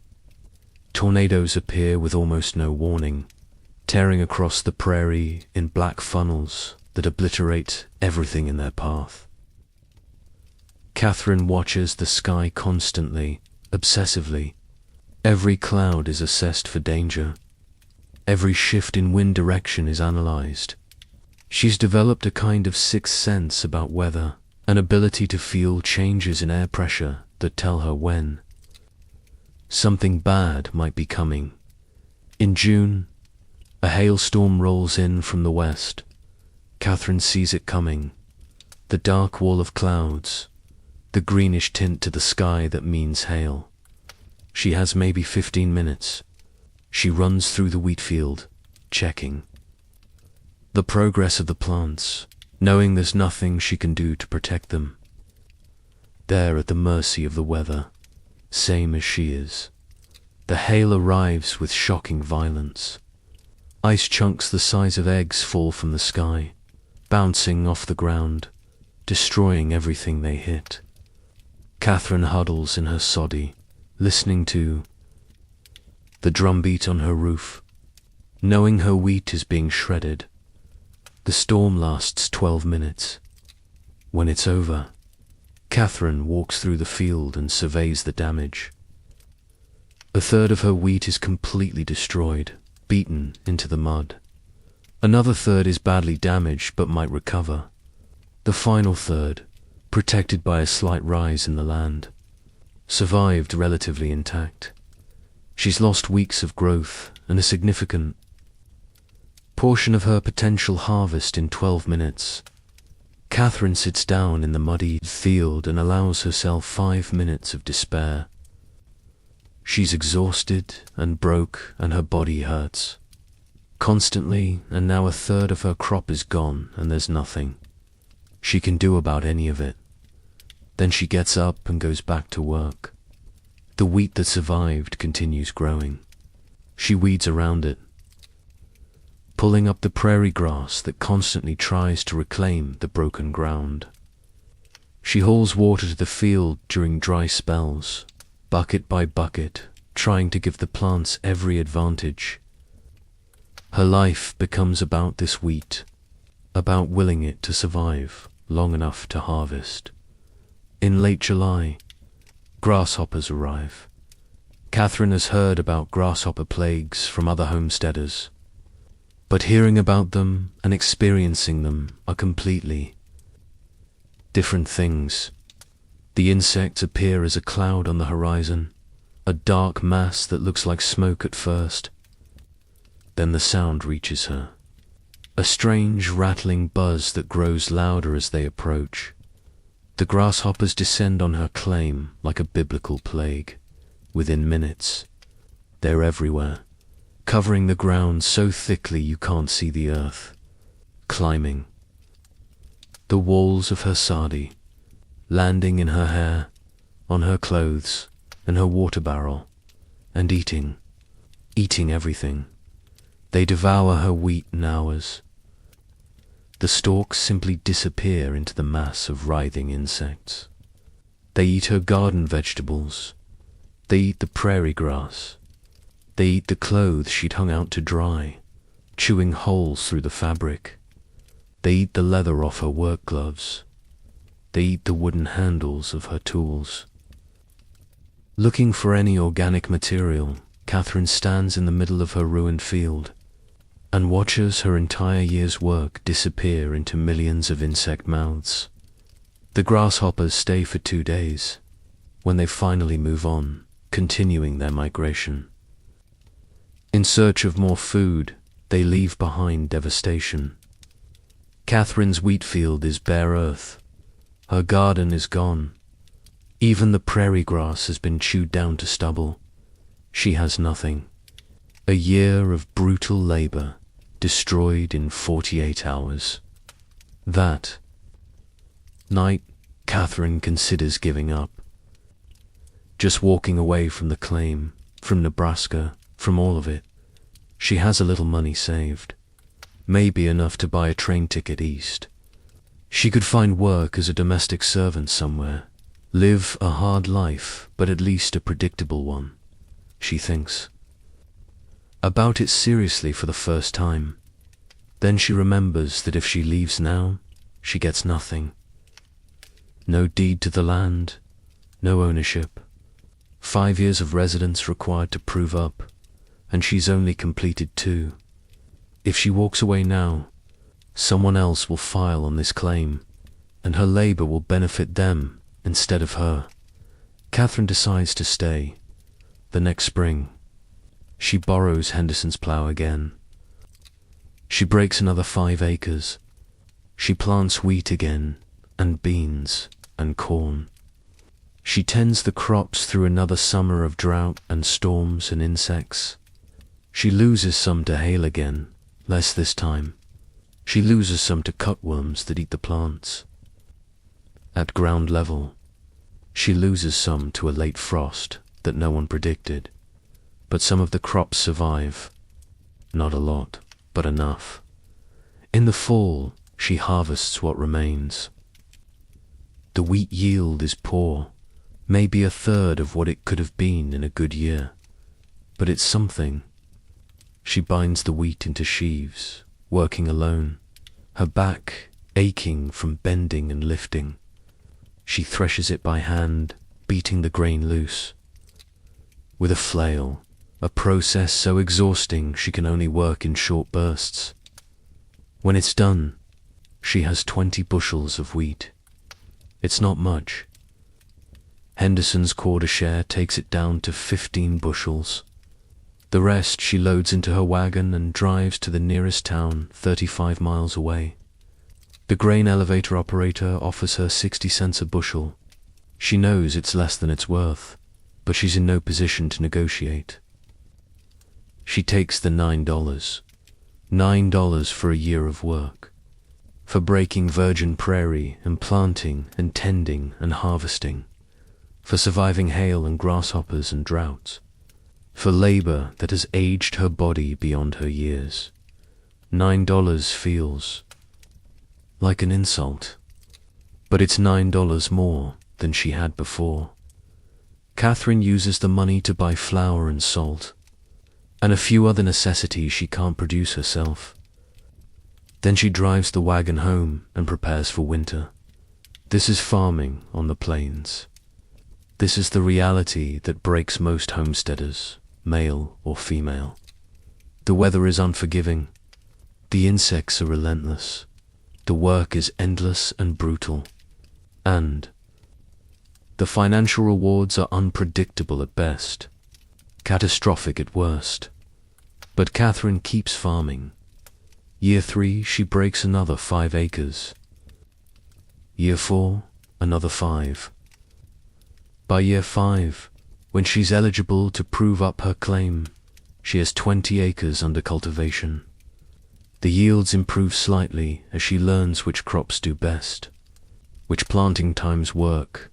Tornadoes appear with almost no warning, tearing across the prairie in black funnels that obliterate everything in their path. Catherine watches the sky constantly, obsessively. Every cloud is assessed for danger. Every shift in wind direction is analyzed. She's developed a kind of sixth sense about weather, an ability to feel changes in air pressure that tell her when something bad might be coming. In June, a hailstorm rolls in from the west. Catherine sees it coming. The dark wall of clouds, the greenish tint to the sky that means hail. She has maybe 15 minutes. She runs through the wheat field, checking the progress of the plants, knowing there's nothing she can do to protect them. They're at the mercy of the weather, same as she is. The hail arrives with shocking violence. Ice chunks the size of eggs fall from the sky, bouncing off the ground, destroying everything they hit. Catherine huddles in her soddy, listening to the drumbeat on her roof, knowing her wheat is being shredded. The storm lasts 12 minutes. When it's over, Catherine walks through the field and surveys the damage. A third of her wheat is completely destroyed, beaten into the mud. Another third is badly damaged but might recover. The final third, protected by a slight rise in the land, survived relatively intact. She's lost weeks of growth and a significant portion of her potential harvest in 12 minutes. Catherine sits down in the muddy field and allows herself 5 minutes of despair. She's exhausted and broke and her body hurts constantly, and now a third of her crop is gone and there's nothing she can do about any of it. Then she gets up and goes back to work. The wheat that survived continues growing. She weeds around it, pulling up the prairie grass that constantly tries to reclaim the broken ground. She hauls water to the field during dry spells, bucket by bucket, trying to give the plants every advantage. Her life becomes about this wheat, about willing it to survive long enough to harvest. In late July, grasshoppers arrive. Catherine has heard about grasshopper plagues from other homesteaders, but hearing about them and experiencing them are completely different things. The insects appear as a cloud on the horizon, a dark mass that looks like smoke at first. Then the sound reaches her, a strange rattling buzz that grows louder as they approach. The grasshoppers descend on her claim like a biblical plague. Within minutes, they're everywhere, covering the ground so thickly you can't see the earth, climbing the walls of her soddy, landing in her hair, on her clothes, and her water barrel, and eating everything. They devour her wheat in hours. The stalks simply disappear into the mass of writhing insects. They eat her garden vegetables. They eat the prairie grass. They eat the clothes she'd hung out to dry, chewing holes through the fabric. They eat the leather off her work gloves. They eat the wooden handles of her tools. Looking for any organic material, Catherine stands in the middle of her ruined field and watches her entire year's work disappear into millions of insect mouths. The grasshoppers stay for 2 days, when they finally move on, continuing their migration. In search of more food, they leave behind devastation. Catherine's wheat field is bare earth. Her garden is gone. Even the prairie grass has been chewed down to stubble. She has nothing. A year of brutal labor, destroyed in 48 hours. That night, Catherine considers giving up. Just walking away from the claim, from Nebraska, from all of it. She has a little money saved, maybe enough to buy a train ticket east. She could find work as a domestic servant somewhere, live a hard life, but at least a predictable one, she thinks about it seriously for the first time. Then she remembers that if she leaves now, she gets nothing. No deed to the land, no ownership, 5 years of residence required to prove up, and she's only completed 2. If she walks away now, someone else will file on this claim, and her labor will benefit them instead of her. Catherine decides to stay. The next spring, she borrows Henderson's plow again. She breaks another 5 acres, She plants wheat again, and beans, and corn. She tends the crops through another summer of drought and storms and insects. She loses some to hail again, less this time. She loses some to cutworms that eat the plants. At ground level, she loses some to a late frost that no one predicted. But some of the crops survive. Not a lot, but enough. In the fall, she harvests what remains. The wheat yield is poor, maybe a third of what it could have been in a good year. But it's something. She binds the wheat into sheaves, working alone, her back aching from bending and lifting. She threshes it by hand, beating the grain loose. With a flail, a process so exhausting she can only work in short bursts. When it's done, she has 20 bushels of wheat. It's not much. Henderson's quarter share takes it down to 15 bushels. The rest she loads into her wagon and drives to the nearest town 35 miles away. The grain elevator operator offers her 60 cents a bushel. She knows it's less than it's worth, but she's in no position to negotiate. She takes the $9. $9 for a year of work. For breaking virgin prairie and planting and tending and harvesting. For surviving hail and grasshoppers and droughts. For labor that has aged her body beyond her years. $9 feels like an insult, but it's $9 more than she had before. Catherine uses the money to buy flour and salt, and a few other necessities she can't produce herself. Then she drives the wagon home and prepares for winter. This is farming on the plains. This is the reality that breaks most homesteaders, male or female. The weather is unforgiving. The insects are relentless. The work is endless and brutal. And the financial rewards are unpredictable at best, catastrophic at worst. But Catherine keeps farming. Year 3, she breaks another 5 acres. Year 4, another 5. By year 5, when she's eligible to prove up her claim, she has 20 acres under cultivation. The yields improve slightly as she learns which crops do best, which planting times work,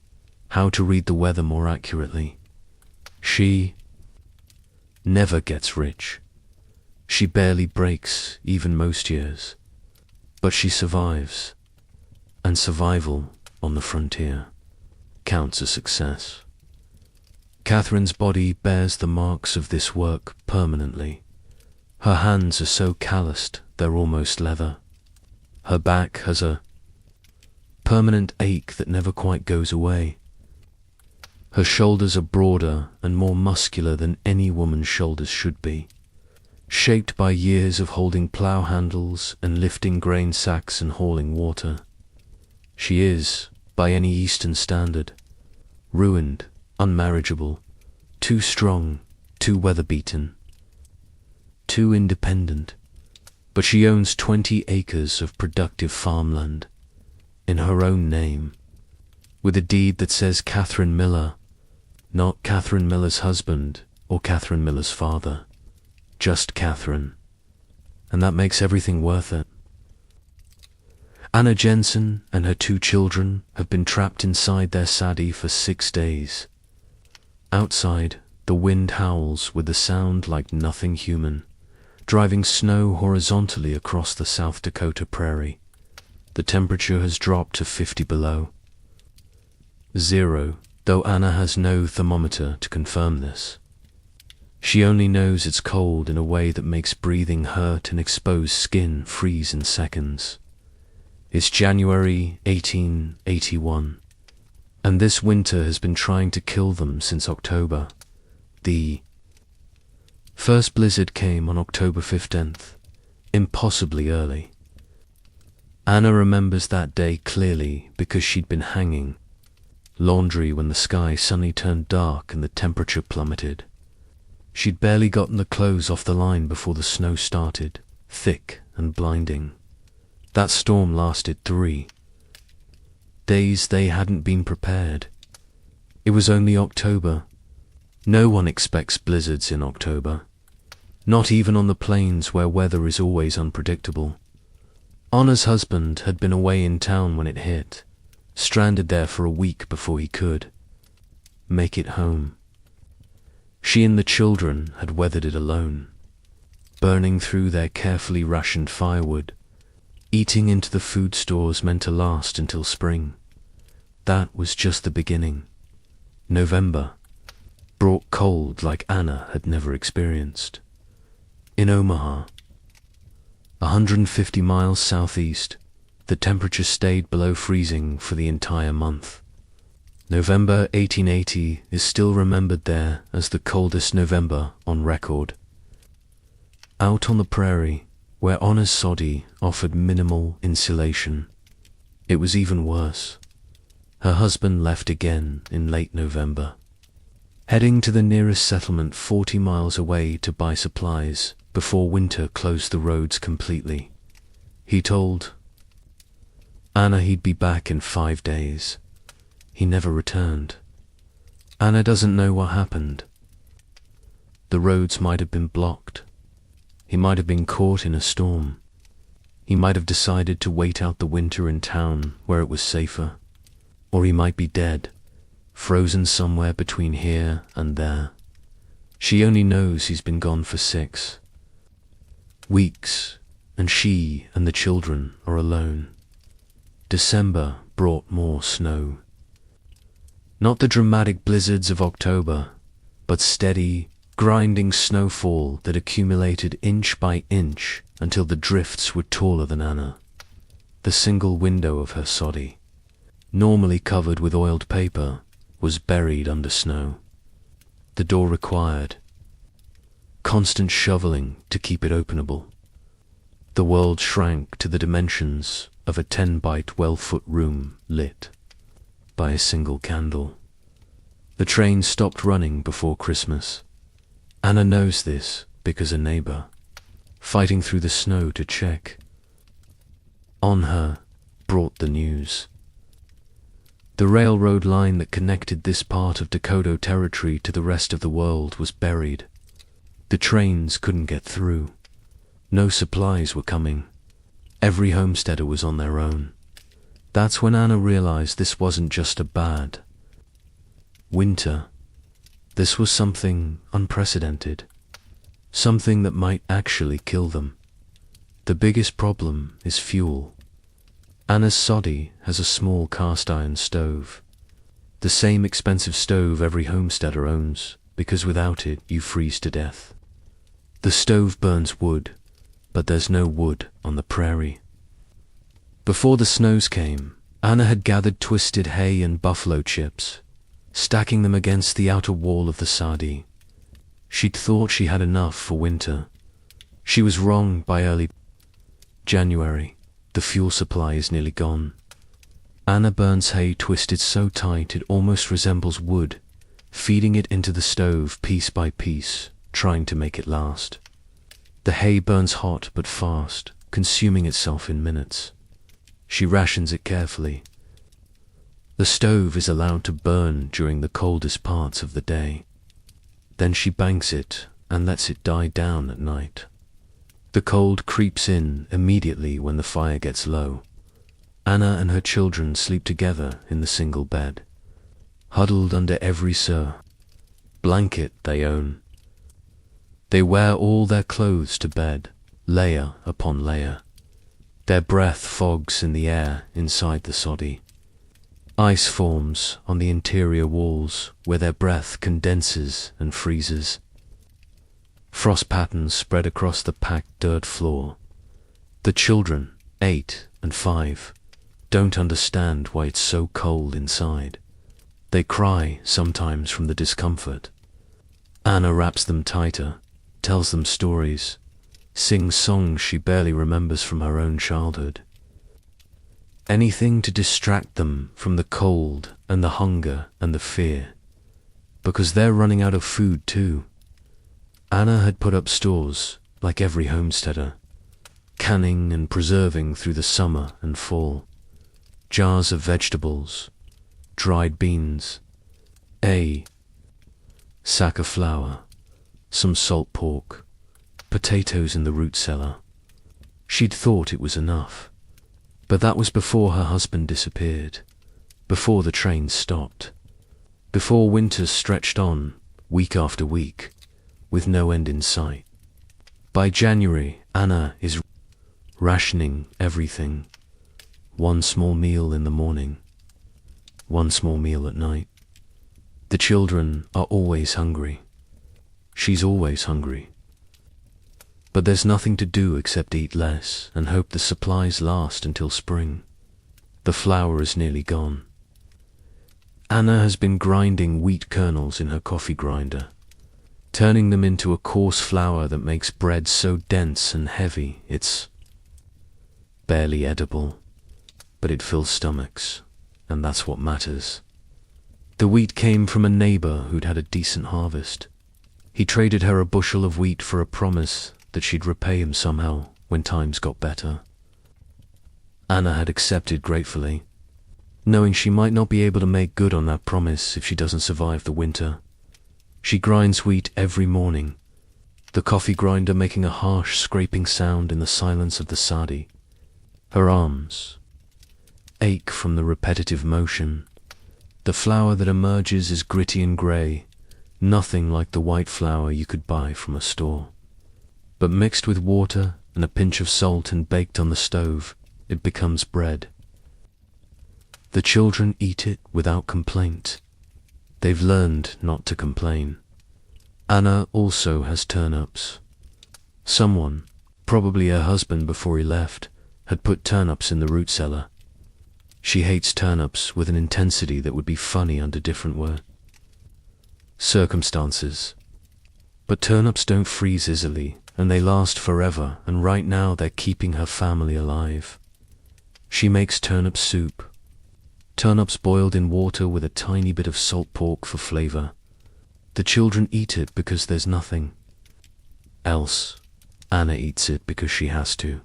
how to read the weather more accurately. She never gets rich. She barely breaks even most years, but she survives, and survival on the frontier counts as success. Catherine's body bears the marks of this work permanently. Her hands are so calloused they're almost leather. Her back has a permanent ache that never quite goes away. Her shoulders are broader and more muscular than any woman's shoulders should be, shaped by years of holding plow handles and lifting grain sacks and hauling water. She is, by any Eastern standard, ruined, unmarriageable, too strong, too weather-beaten, too independent. But she owns 20 acres of productive farmland, in her own name, with a deed that says Catherine Miller, not Catherine Miller's husband or Catherine Miller's father, just Catherine, and that makes everything worth it. Anna Jensen and her 2 children have been trapped inside their saddie for 6 days. Outside, the wind howls with a sound like nothing human, driving snow horizontally across the South Dakota prairie. The temperature has dropped to 50 below. 0, though Anna has no thermometer to confirm this. She only knows it's cold in a way that makes breathing hurt and exposed skin freeze in seconds. It's January 1881, and this winter has been trying to kill them since October. The first blizzard came on October 15th, impossibly early. Anna remembers that day clearly because she'd been hanging laundry when the sky suddenly turned dark and the temperature plummeted. She'd barely gotten the clothes off the line before the snow started, thick and blinding. That storm lasted 3 days. They hadn't been prepared. It was only October. No one expects blizzards in October. Not even on the plains where weather is always unpredictable. Anna's husband had been away in town when it hit, stranded there for a week before he could make it home. She and the children had weathered it alone, burning through their carefully rationed firewood, eating into the food stores meant to last until spring. That was just the beginning. November brought cold like Anna had never experienced. In Omaha, 150 miles southeast, the temperature stayed below freezing for the entire month. November 1880 is still remembered there as the coldest November on record. Out on the prairie, where Anna's soddy offered minimal insulation, it was even worse. Her husband left again in late November, heading to the nearest settlement 40 miles away to buy supplies before winter closed the roads completely. He told Anna he'd be back in 5 days. He never returned. Anna doesn't know what happened. The roads might have been blocked. He might have been caught in a storm. He might have decided to wait out the winter in town where it was safer. Or he might be dead, frozen somewhere between here and there. She only knows he's been gone for 6 weeks, and she and the children are alone. December brought more snow. Not the dramatic blizzards of October, but steady, grinding snowfall that accumulated inch by inch until the drifts were taller than Anna. The single window of her soddy, normally covered with oiled paper, was buried under snow. The door required constant shoveling to keep it openable. The world shrank to the dimensions of a 10 by 12-foot room lit by a single candle. The train stopped running before Christmas. Anna knows this because a neighbor, fighting through the snow to check on her, brought the news. The railroad line that connected this part of Dakota Territory to the rest of the world was buried. The trains couldn't get through. No supplies were coming. Every homesteader was on their own. That's when Anna realized this wasn't just a bad winter. This was something unprecedented. Something that might actually kill them. The biggest problem is fuel. Anna's soddy has a small cast iron stove. The same expensive stove every homesteader owns, because without it you freeze to death. The stove burns wood, but there's no wood on the prairie. Before the snows came, Anna had gathered twisted hay and buffalo chips, stacking them against the outer wall of the soddy. She'd thought she had enough for winter. She was wrong. By early January, the fuel supply is nearly gone. Anna burns hay twisted so tight it almost resembles wood, feeding it into the stove piece by piece, trying to make it last. The hay burns hot but fast, consuming itself in minutes. She rations it carefully. The stove is allowed to burn during the coldest parts of the day. Then she banks it and lets it die down at night. The cold creeps in immediately when the fire gets low. Anna and her children sleep together in the single bed, huddled under every blanket they own. They wear all their clothes to bed, layer upon layer. Their breath fogs in the air inside the soddy. Ice forms on the interior walls where their breath condenses and freezes. Frost patterns spread across the packed dirt floor. The children, 8 and 5, don't understand why it's so cold inside. They cry sometimes from the discomfort. Anna wraps them tighter, tells them stories, sings songs she barely remembers from her own childhood. Anything to distract them from the cold and the hunger and the fear, because they're running out of food too. Anna had put up stores, like every homesteader. canning and preserving through the summer and fall. Jars of vegetables, dried beans, a sack of flour, some salt pork, potatoes in the root cellar. She'd thought it was enough, but that was before her husband disappeared, before the train stopped, before winters stretched on, week after week, with no end in sight. By January, Anna is rationing everything. One small meal in the morning, one small meal at night. The children are always hungry. She's always hungry. But there's nothing to do except eat less and hope the supplies last until spring. The flour is nearly gone. Anna has been grinding wheat kernels in her coffee grinder, turning them into a coarse flour that makes bread so dense and heavy it's barely edible, but it fills stomachs, and that's what matters. The wheat came from a neighbor who'd had a decent harvest. He traded her a bushel of wheat for a promise that she'd repay him somehow when times got better. Anna had accepted gratefully, knowing she might not be able to make good on that promise if she doesn't survive the winter. She grinds wheat every morning, the coffee grinder making a harsh scraping sound in the silence of the soddy. Her arms ache from the repetitive motion. The flour that emerges is gritty and grey, nothing like the white flour you could buy from a store. But mixed with water and a pinch of salt and baked on the stove, it becomes bread. The children eat it without complaint. They've learned not to complain. Anna also has turnips. Someone, probably her husband before he left, had put turnips in the root cellar. She hates turnips with an intensity that would be funny under different circumstances. But turnips don't freeze easily, and they last forever, and right now they're keeping her family alive. She makes turnip soup. Turnips boiled in water with a tiny bit of salt pork for flavor. The children eat it because there's nothing else. Anna eats it because she has to.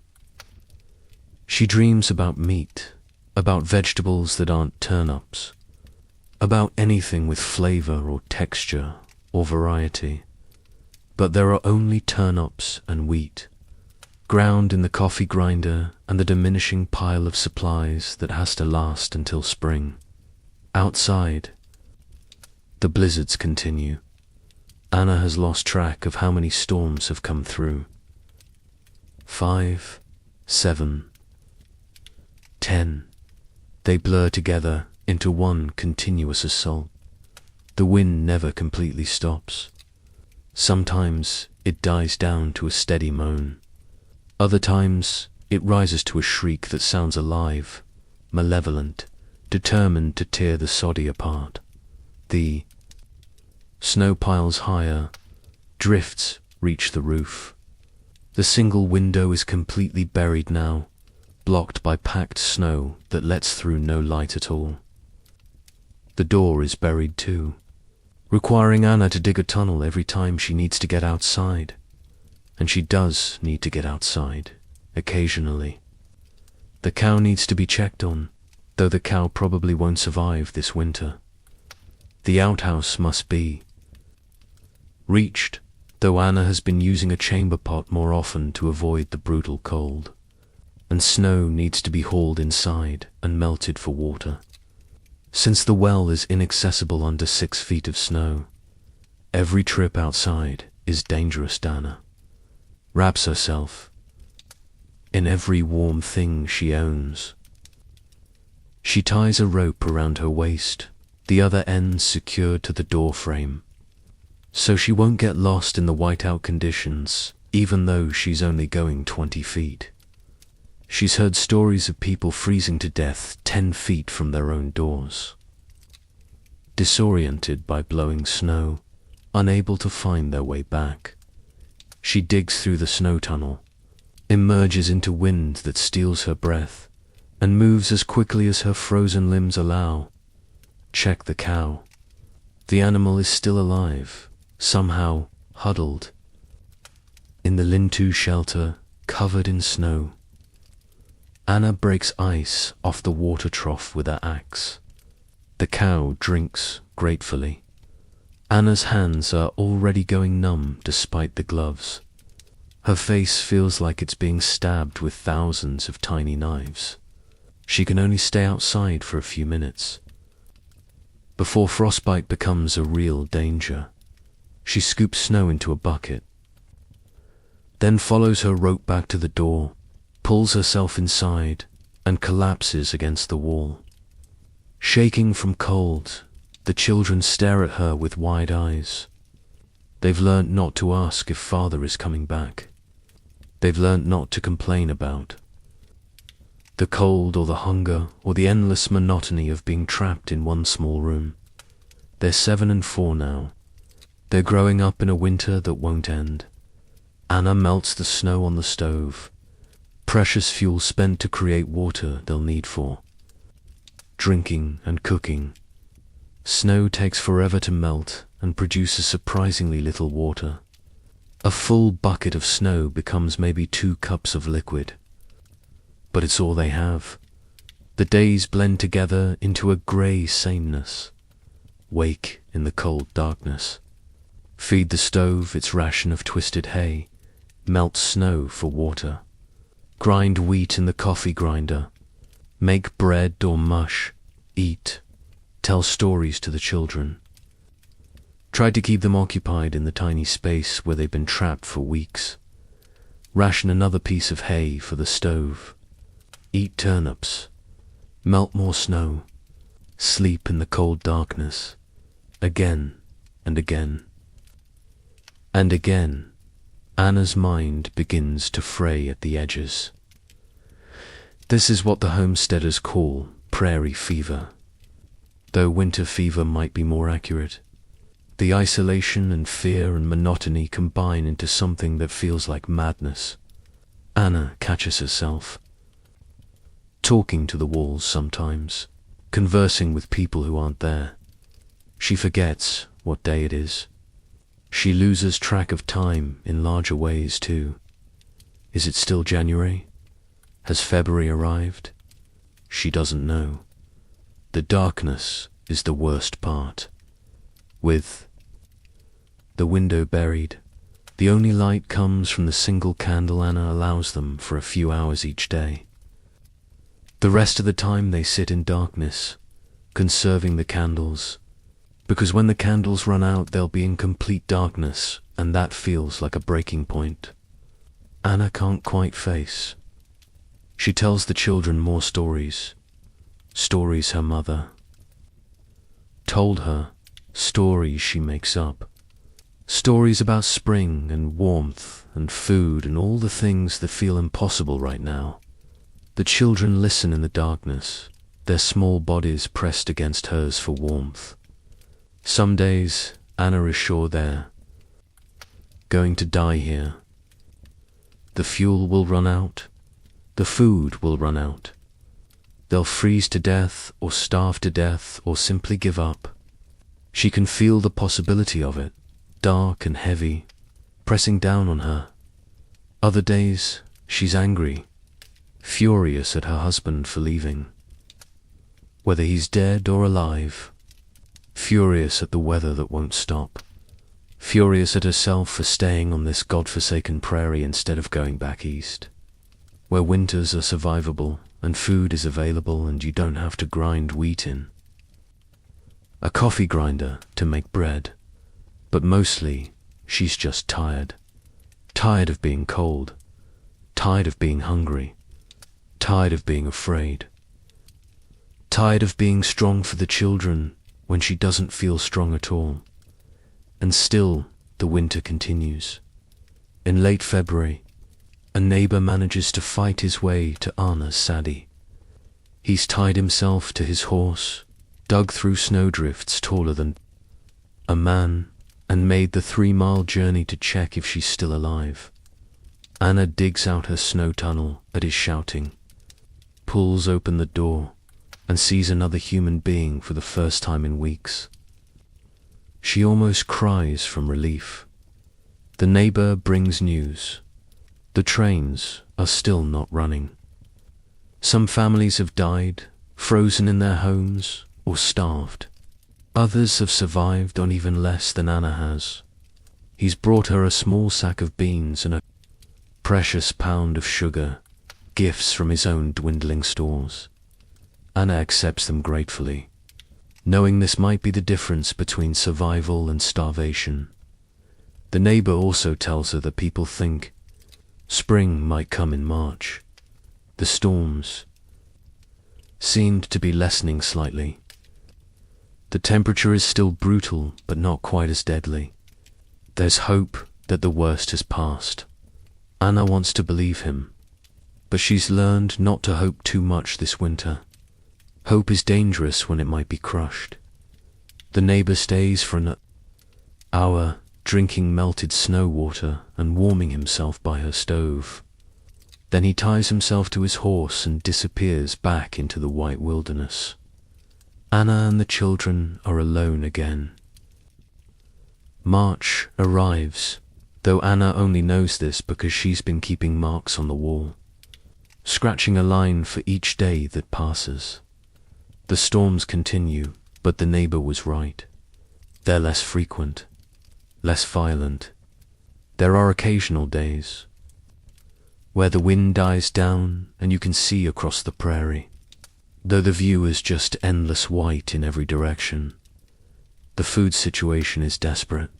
She dreams about meat, about vegetables that aren't turnips, about anything with flavor or texture or variety. But there are only turnips and wheat, ground in the coffee grinder, and the diminishing pile of supplies that has to last until spring. Outside, the blizzards continue. Anna has lost track of how many storms have come through. 5, 7, 10. They blur together into one continuous assault. The wind never completely stops. Sometimes it dies down to a steady moan. Other times it rises to a shriek that sounds alive, malevolent, determined to tear the soddy apart. The snow piles higher, drifts reach the roof. The single window is completely buried now, blocked by packed snow that lets through no light at all. The door is buried too, requiring Anna to dig a tunnel every time she needs to get outside. And she does need to get outside, occasionally. The cow needs to be checked on, though the cow probably won't survive this winter. The outhouse must be reached, though Anna has been using a chamber pot more often to avoid the brutal cold. And snow needs to be hauled inside and melted for water. Since the well is inaccessible under 6 feet of snow, every trip outside is dangerous. Anna wraps herself in every warm thing she owns. She ties a rope around her waist, the other end secured to the door frame, so she won't get lost in the whiteout conditions, even though she's only going 20 feet. She's heard stories of people freezing to death 10 feet from their own doors. Disoriented by blowing snow, unable to find their way back, she digs through the snow tunnel, emerges into wind that steals her breath, and moves as quickly as her frozen limbs allow. Check the cow. The animal is still alive, somehow huddled in the lean-to shelter covered in snow. Anna breaks ice off the water trough with her axe. The cow drinks gratefully. Anna's hands are already going numb despite the gloves. Her face feels like it's being stabbed with thousands of tiny knives. She can only stay outside for a few minutes before frostbite becomes a real danger. She scoops snow into a bucket, then follows her rope back to the door, pulls herself inside, and collapses against the wall. Shaking from cold, the children stare at her with wide eyes. They've learnt not to ask if father is coming back. They've learnt not to complain about the cold or the hunger or the endless monotony of being trapped in one small room. They're 7 and 4 now. They're growing up in a winter that won't end. Anna melts the snow on the stove, precious fuel spent to create water they'll need for drinking and cooking. Snow takes forever to melt and produces surprisingly little water. A full bucket of snow becomes maybe 2 cups of liquid. But it's all they have. The days blend together into a grey sameness. Wake in the cold darkness. Feed the stove its ration of twisted hay. Melt snow for water. Grind wheat in the coffee grinder. Make bread or mush. Eat. Tell stories to the children. Try to keep them occupied in the tiny space where they've been trapped for weeks. Ration another piece of hay for the stove. Eat turnips. Melt more snow. Sleep in the cold darkness. Again and again. And again, Anna's mind begins to fray at the edges. This is what the homesteaders call prairie fever, though winter fever might be more accurate. The isolation and fear and monotony combine into something that feels like madness. Anna catches herself talking to the walls sometimes, conversing with people who aren't there. She forgets what day it is. She loses track of time in larger ways too. Is it still January? Has February arrived? She doesn't know. The darkness is the worst part. With the window buried, the only light comes from the single candle Anna allows them for a few hours each day. The rest of the time they sit in darkness, conserving the candles, because when the candles run out they'll be in complete darkness, and that feels like a breaking point Anna can't quite face. She tells the children more stories, stories her mother told her, stories she makes up, stories about spring and warmth and food and all the things that feel impossible right now. The children listen in the darkness, their small bodies pressed against hers for warmth. Some days, Anna is sure they're going to die here. The fuel will run out. The food will run out. They'll freeze to death or starve to death or simply give up. She can feel the possibility of it, dark and heavy, pressing down on her. Other days, she's angry, furious at her husband for leaving, whether he's dead or alive, furious at the weather that won't stop, furious at herself for staying on this godforsaken prairie instead of going back east, where winters are survivable and food is available and you don't have to grind wheat in a coffee grinder to make bread. But mostly, she's just tired. Tired of being cold. Tired of being hungry. Tired of being afraid. Tired of being strong for the children when she doesn't feel strong at all. And still, the winter continues. In late February, a neighbor manages to fight his way to Anna's saddy. He's tied himself to his horse, dug through snowdrifts taller than a man, and made the 3-mile journey to check if she's still alive. Anna digs out her snow tunnel at his shouting, pulls open the door, and sees another human being for the first time in weeks. She almost cries from relief. The neighbor brings news. The trains are still not running. Some families have died, frozen in their homes, or starved. Others have survived on even less than Anna has. He's brought her a small sack of beans and a precious pound of sugar, gifts from his own dwindling stores. Anna accepts them gratefully, knowing this might be the difference between survival and starvation. The neighbor also tells her that people think spring might come in March. The storms seemed to be lessening slightly. The temperature is still brutal, but not quite as deadly. There's hope that the worst has passed. Anna wants to believe him, but she's learned not to hope too much this winter. Hope is dangerous when it might be crushed. The neighbor stays for an hour, drinking melted snow water and warming himself by her stove. Then he ties himself to his horse and disappears back into the white wilderness. Anna and the children are alone again. March arrives, though Anna only knows this because she's been keeping marks on the wall, scratching a line for each day that passes. The storms continue, but the neighbor was right. They're less frequent, less violent. There are occasional days where the wind dies down and you can see across the prairie, though the view is just endless white in every direction. The food situation is desperate.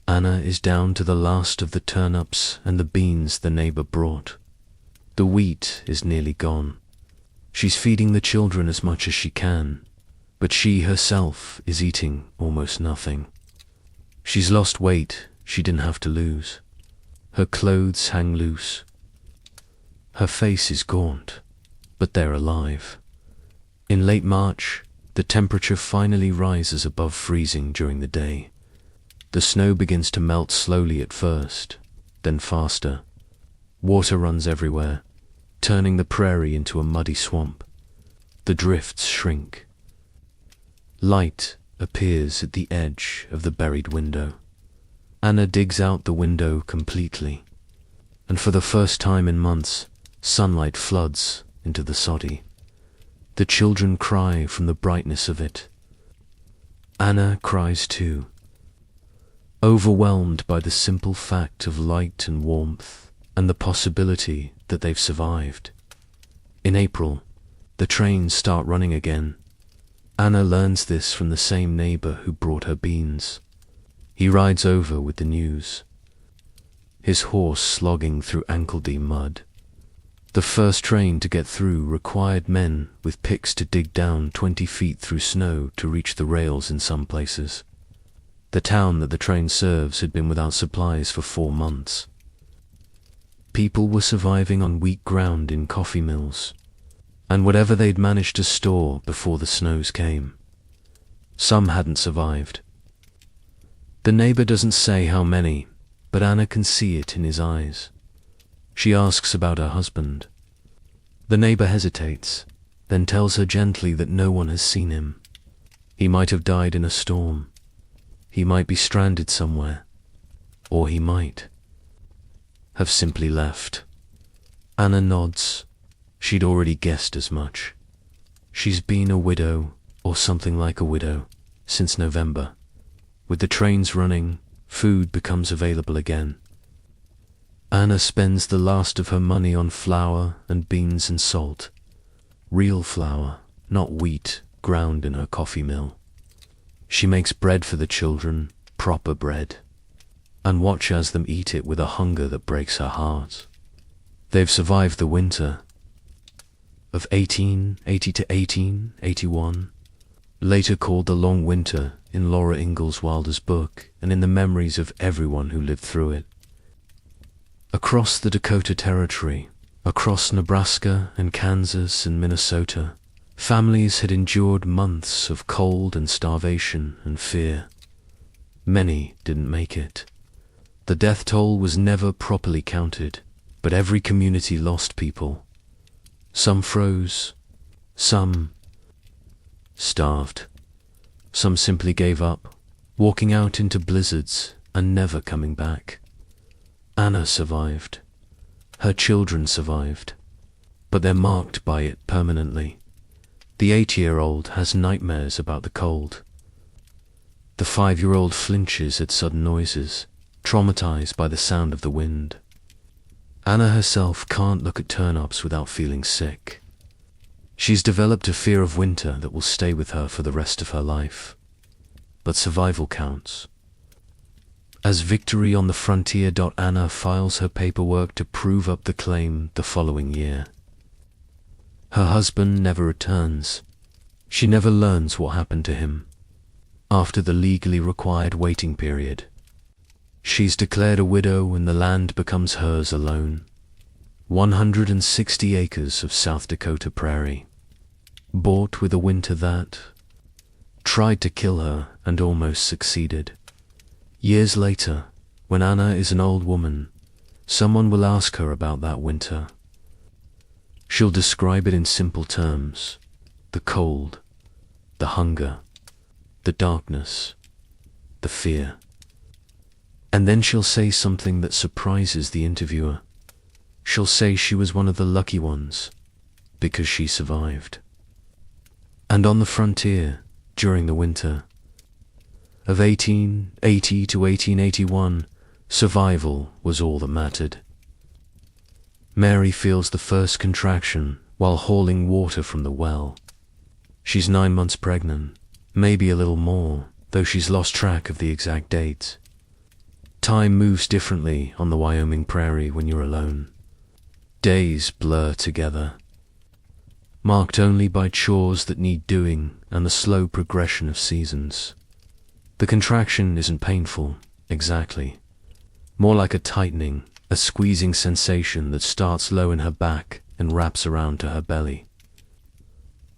Anna is down to the last of the turnips and the beans the neighbor brought. The wheat is nearly gone. She's feeding the children as much as she can, but she herself is eating almost nothing. She's lost weight she didn't have to lose. Her clothes hang loose. Her face is gaunt, but they're alive. In late March, the temperature finally rises above freezing during the day. The snow begins to melt slowly at first, then faster. Water runs everywhere, turning the prairie into a muddy swamp. The drifts shrink. Light appears at the edge of the buried window. Anna digs out the window completely, and for the first time in months, sunlight floods into the soddy. The children cry from the brightness of it. Anna cries too, overwhelmed by the simple fact of light and warmth and the possibility that they've survived. In April, the trains start running again. Anna learns this from the same neighbor who brought her beans. He rides over with the news, his horse slogging through ankle-deep mud. The first train to get through required men with picks to dig down 20 feet through snow to reach the rails in some places. The town that the train serves had been without supplies for 4 months. People were surviving on wheat ground in coffee mills, and whatever they'd managed to store before the snows came. Some hadn't survived. The neighbor doesn't say how many, but Anna can see it in his eyes. She asks about her husband. The neighbor hesitates, then tells her gently that no one has seen him. He might have died in a storm. He might be stranded somewhere, or he might have simply left. Anna nods. She'd already guessed as much. She's been a widow, or something like a widow, since November. With the trains running, food becomes available again. Anna spends the last of her money on flour and beans and salt. Real flour, not wheat ground in her coffee mill. She makes bread for the children, proper bread, and watches them eat it with a hunger that breaks her heart. They've survived the winter of 1880 to 1881, later called the Long Winter in Laura Ingalls Wilder's book and in the memories of everyone who lived through it. Across the Dakota Territory, across Nebraska and Kansas and Minnesota, families had endured months of cold and starvation and fear. Many didn't make it. The death toll was never properly counted, but every community lost people. Some froze, some starved. Some simply gave up, walking out into blizzards and never coming back. Anna survived. Her children survived. But they're marked by it permanently. The 8-year-old has nightmares about the cold. The 5-year-old flinches at sudden noises, traumatized by the sound of the wind. Anna herself can't look at turnips without feeling sick. She's developed a fear of winter that will stay with her for the rest of her life. But survival counts. As Victory on the Frontier. Anna files her paperwork to prove up the claim the following year. Her husband never returns. She never learns what happened to him. After the legally required waiting period, she's declared a widow and the land becomes hers alone. 160 acres of South Dakota prairie. Bought with a winter that tried to kill her and almost succeeded. Years later, when Anna is an old woman, someone will ask her about that winter. She'll describe it in simple terms: the cold, the hunger, the darkness, the fear. And then she'll say something that surprises the interviewer. She'll say she was one of the lucky ones, because she survived. And on the frontier, during the winter of 1880 to 1881, survival was all that mattered. Mary feels the first contraction while hauling water from the well. She's 9 months pregnant, maybe a little more, though she's lost track of the exact date. Time moves differently on the Wyoming prairie when you're alone. Days blur together, marked only by chores that need doing and the slow progression of seasons. The contraction isn't painful, exactly. More like a tightening, a squeezing sensation that starts low in her back and wraps around to her belly.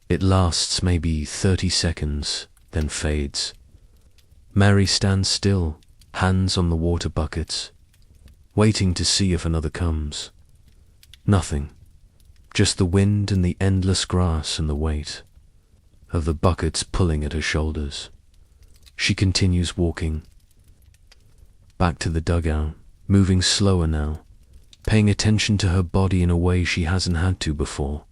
It lasts maybe 30 seconds, then fades. Mary stands still, hands on the water buckets, waiting to see if another comes. Nothing. Just the wind and the endless grass and the weight of the buckets pulling at her shoulders. She continues walking. Back to the dugout, moving slower now, paying attention to her body in a way she hasn't had to before.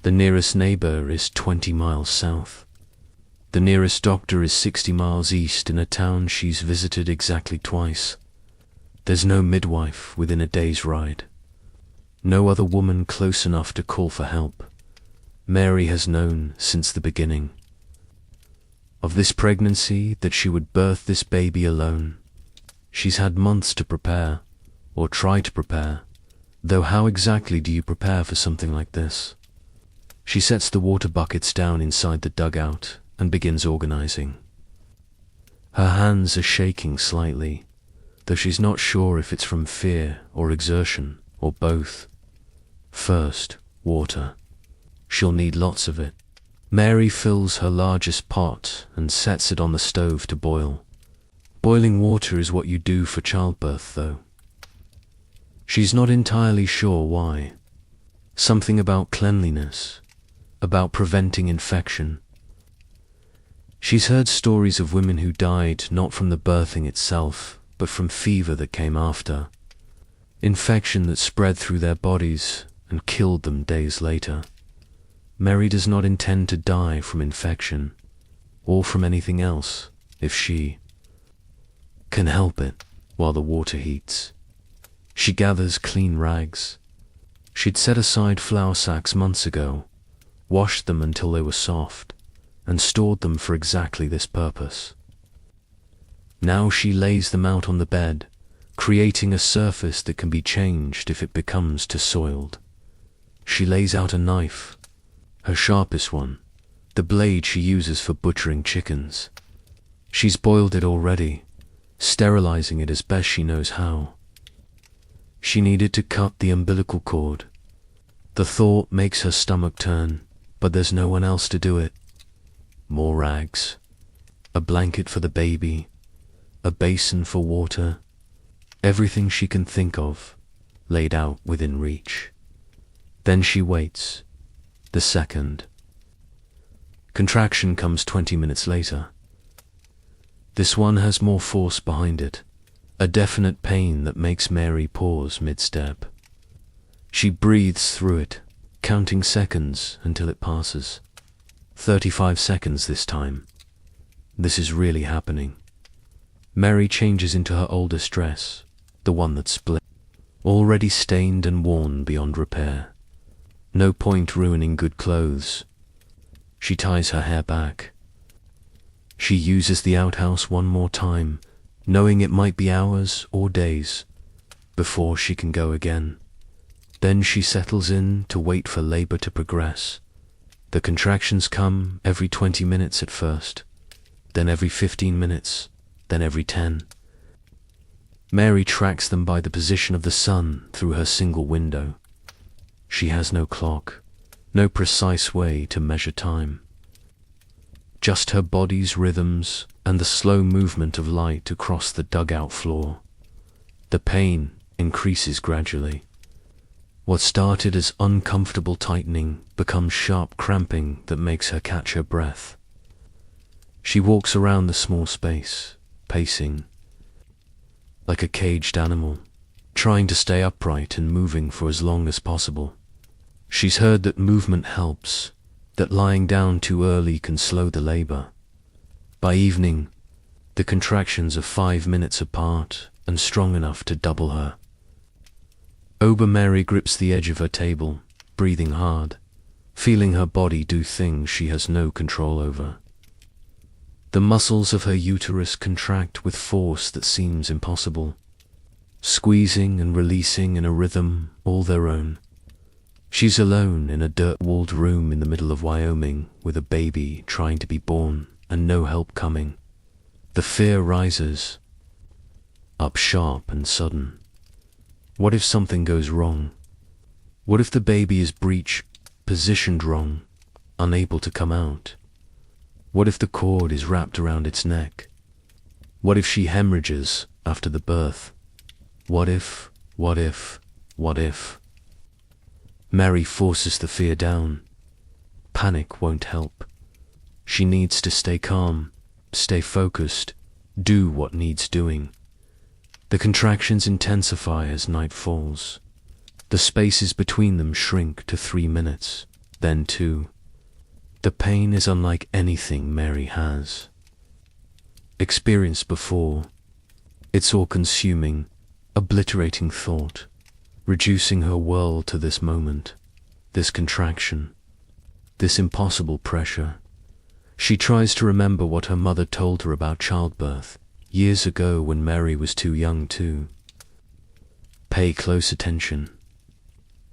The nearest neighbor is 20 miles south. The nearest doctor is 60 miles east in a town she's visited exactly twice. There's no midwife within a day's ride. No other woman close enough to call for help. Mary has known since the beginning of this pregnancy that she would birth this baby alone. She's had months to prepare, or try to prepare, though how exactly do you prepare for something like this? She sets the water buckets down inside the dugout and begins organizing. Her hands are shaking slightly, though she's not sure if it's from fear or exertion, or both. First, water. She'll need lots of it. Mary fills her largest pot and sets it on the stove to boil. Boiling water is what you do for childbirth, though. She's not entirely sure why. Something about cleanliness, about preventing infection. She's heard stories of women who died not from the birthing itself, but from fever that came after. Infection that spread through their bodies and killed them days later. Mary does not intend to die from infection, or from anything else, if she can help it while the water heats. She gathers clean rags. She'd set aside flour sacks months ago, washed them until they were soft, and stored them for exactly this purpose. Now she lays them out on the bed, creating a surface that can be changed if it becomes too soiled. She lays out a knife, her sharpest one, the blade she uses for butchering chickens. She's boiled it already, sterilizing it as best she knows how. She needed to cut the umbilical cord. The thought makes her stomach turn, but there's no one else to do it. More rags, a blanket for the baby, a basin for water, everything she can think of, laid out within reach. Then she waits. The second. Contraction comes 20 minutes later. This one has more force behind it, a definite pain that makes Mary pause mid-step. She breathes through it, counting seconds until it passes. 35 seconds this time. This is really happening. Mary changes into her oldest dress, the one that's split, already stained and worn beyond repair. No point ruining good clothes. She ties her hair back. She uses the outhouse one more time, knowing it might be hours or days before she can go again. Then she settles in to wait for labor to progress. The contractions come every 20 minutes at first, then every 15 minutes, then every 10. Mary tracks them by the position of the sun through her single window. She has no clock, no precise way to measure time. Just her body's rhythms and the slow movement of light across the dugout floor. The pain increases gradually. What started as uncomfortable tightening becomes sharp cramping that makes her catch her breath. She walks around the small space, pacing, like a caged animal, trying to stay upright and moving for as long as possible. She's heard that movement helps, that lying down too early can slow the labor. By evening, the contractions are 5 minutes apart and strong enough to double her. Mary grips the edge of her table, breathing hard, feeling her body do things she has no control over. The muscles of her uterus contract with force that seems impossible, squeezing and releasing in a rhythm all their own. She's alone in a dirt-walled room in the middle of Wyoming with a baby trying to be born and no help coming. The fear rises, up sharp and sudden. What if something goes wrong? What if the baby is positioned wrong, unable to come out? What if the cord is wrapped around its neck? What if she hemorrhages after the birth? What if? Mary forces the fear down. Panic won't help. She needs to stay calm, stay focused, do what needs doing. The contractions intensify as night falls. The spaces between them shrink to 3 minutes, then 2. The pain is unlike anything Mary has experienced before. It's all-consuming, obliterating thought, reducing her world to this moment, this contraction, this impossible pressure. She tries to remember what her mother told her about childbirth, years ago when Mary was too young to pay close attention.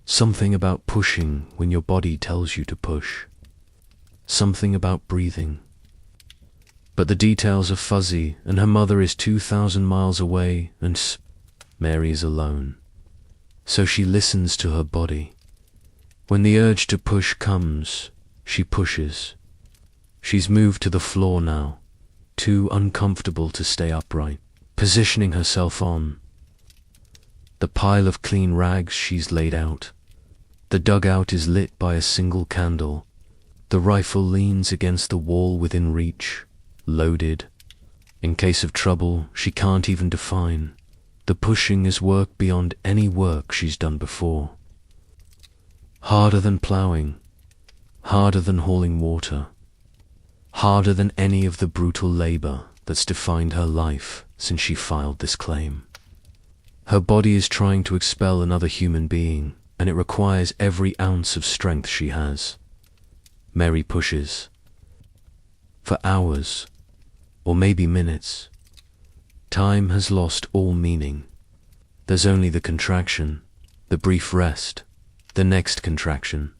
Something about pushing when your body tells you to push. Something about breathing. But the details are fuzzy, and her mother is 2,000 miles away, and Mary is alone. So she listens to her body. When the urge to push comes, she pushes. She's moved to the floor now, too uncomfortable to stay upright, positioning herself on the pile of clean rags she's laid out. The dugout is lit by a single candle. The rifle leans against the wall within reach, loaded. In case of trouble, she can't even define. The pushing is work beyond any work she's done before. Harder than plowing, harder than hauling water, harder than any of the brutal labor that's defined her life since she filed this claim. Her body is trying to expel another human being, and it requires every ounce of strength she has. Mary pushes. For hours, or maybe minutes. Time has lost all meaning. There's only the contraction, the brief rest, the next contraction,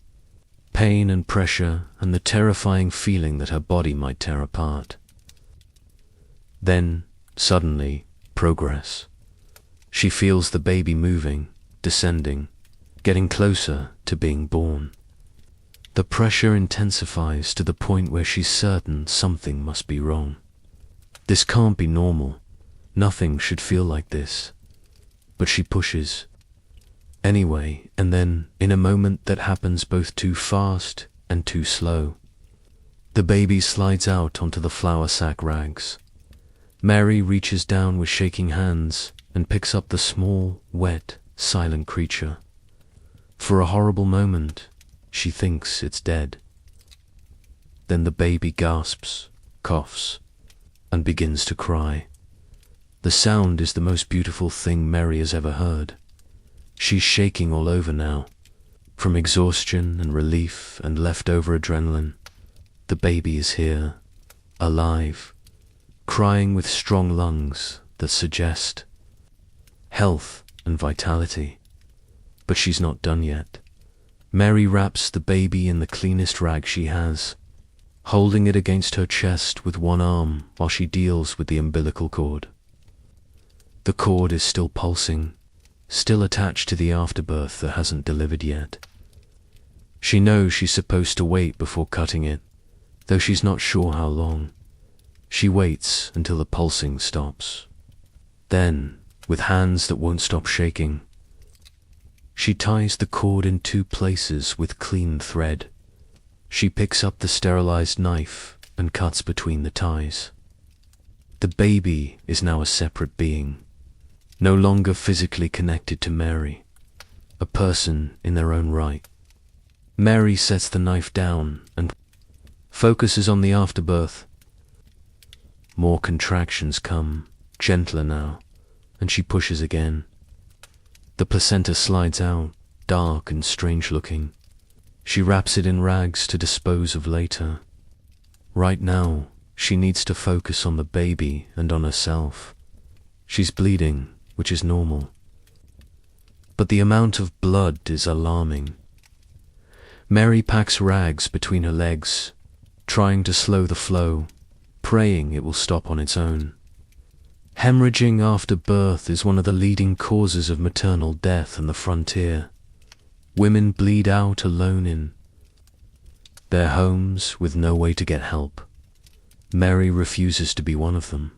pain and pressure, and the terrifying feeling that her body might tear apart. Then, suddenly, progress. She feels the baby moving, descending, getting closer to being born. The pressure intensifies to the point where she's certain something must be wrong. This can't be normal. Nothing should feel like this. But she pushes. Anyway, and then, in a moment that happens both too fast and too slow, the baby slides out onto the flour sack rags. Mary reaches down with shaking hands, and picks up the small, wet, silent creature. For a horrible moment, she thinks it's dead. Then the baby gasps, coughs, and begins to cry. The sound is the most beautiful thing Mary has ever heard. She's shaking all over now, from exhaustion and relief and leftover adrenaline. The baby is here, alive, crying with strong lungs that suggest health and vitality. But she's not done yet. Mary wraps the baby in the cleanest rag she has, holding it against her chest with one arm while she deals with the umbilical cord. The cord is still pulsing, still attached to the afterbirth that hasn't delivered yet. She knows she's supposed to wait before cutting it, though she's not sure how long. She waits until the pulsing stops. Then, with hands that won't stop shaking, she ties the cord in 2 places with clean thread. She picks up the sterilized knife and cuts between the ties. The baby is now a separate being, no longer physically connected to Mary, a person in their own right. Mary sets the knife down and focuses on the afterbirth. More contractions come, gentler now, and she pushes again. The placenta slides out, dark and strange looking. She wraps it in rags to dispose of later. Right now, she needs to focus on the baby and on herself. She's bleeding, which is normal. But the amount of blood is alarming. Mary packs rags between her legs, trying to slow the flow, praying it will stop on its own. Hemorrhaging after birth is one of the leading causes of maternal death on the frontier. Women bleed out alone in their homes with no way to get help. Mary refuses to be one of them.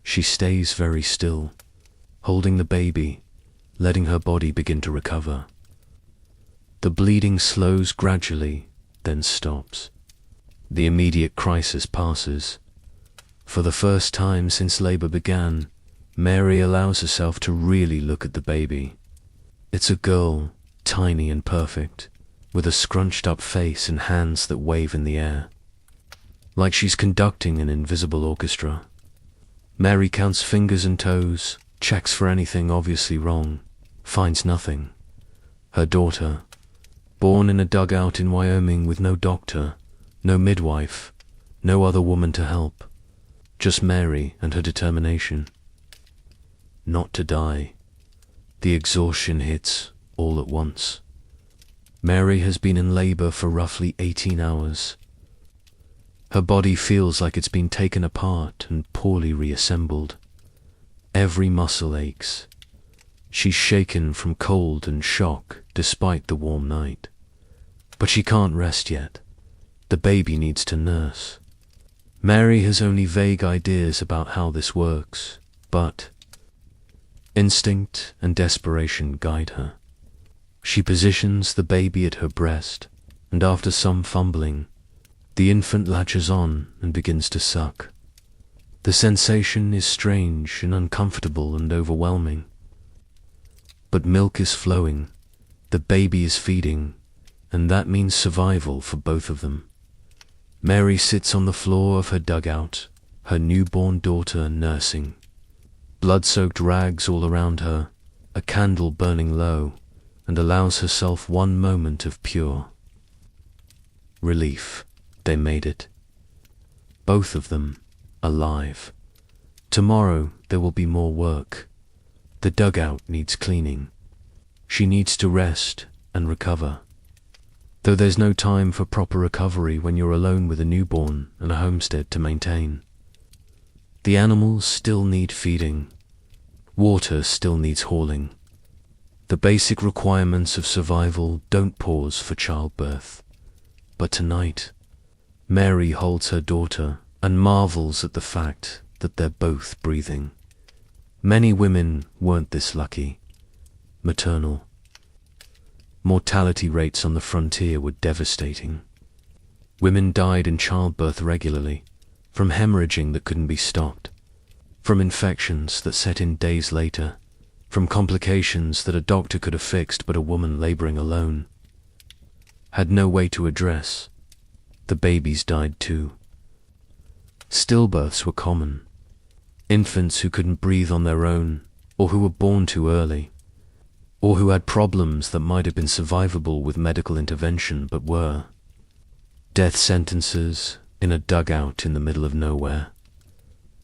She stays very still, holding the baby, letting her body begin to recover. The bleeding slows gradually, then stops. The immediate crisis passes. For the first time since labor began, Mary allows herself to really look at the baby. It's a girl, tiny and perfect, with a scrunched up face and hands that wave in the air, like she's conducting an invisible orchestra. Mary counts fingers and toes, checks for anything obviously wrong, finds nothing. Her daughter, born in a dugout in Wyoming with no doctor, no midwife, no other woman to help, just Mary and her determination. Not to die. The exhaustion hits all at once. Mary has been in labor for roughly 18 hours. Her body feels like it's been taken apart and poorly reassembled. Every muscle aches. She's shaken from cold and shock despite the warm night. But she can't rest yet. The baby needs to nurse. Mary has only vague ideas about how this works, but instinct and desperation guide her. She positions the baby at her breast, and after some fumbling, the infant latches on and begins to suck. The sensation is strange and uncomfortable and overwhelming. But milk is flowing, the baby is feeding, and that means survival for both of them. Mary sits on the floor of her dugout, her newborn daughter nursing. Blood-soaked rags all around her, a candle burning low, and allows herself one moment of pure relief. They made it. Both of them alive. Tomorrow there will be more work. The dugout needs cleaning. She needs to rest and recover. Though there's no time for proper recovery when you're alone with a newborn and a homestead to maintain. The animals still need feeding. Water still needs hauling. The basic requirements of survival don't pause for childbirth. But tonight, Mary holds her daughter and marvels at the fact that they're both breathing. Many women weren't this lucky. Maternal. Mortality rates on the frontier were devastating. Women died in childbirth regularly, from hemorrhaging that couldn't be stopped, from infections that set in days later, from complications that a doctor could have fixed but a woman laboring alone had no way to address. The babies died too. Stillbirths were common. Infants who couldn't breathe on their own, or who were born too early, or who had problems that might have been survivable with medical intervention but were. Death sentences in a dugout in the middle of nowhere.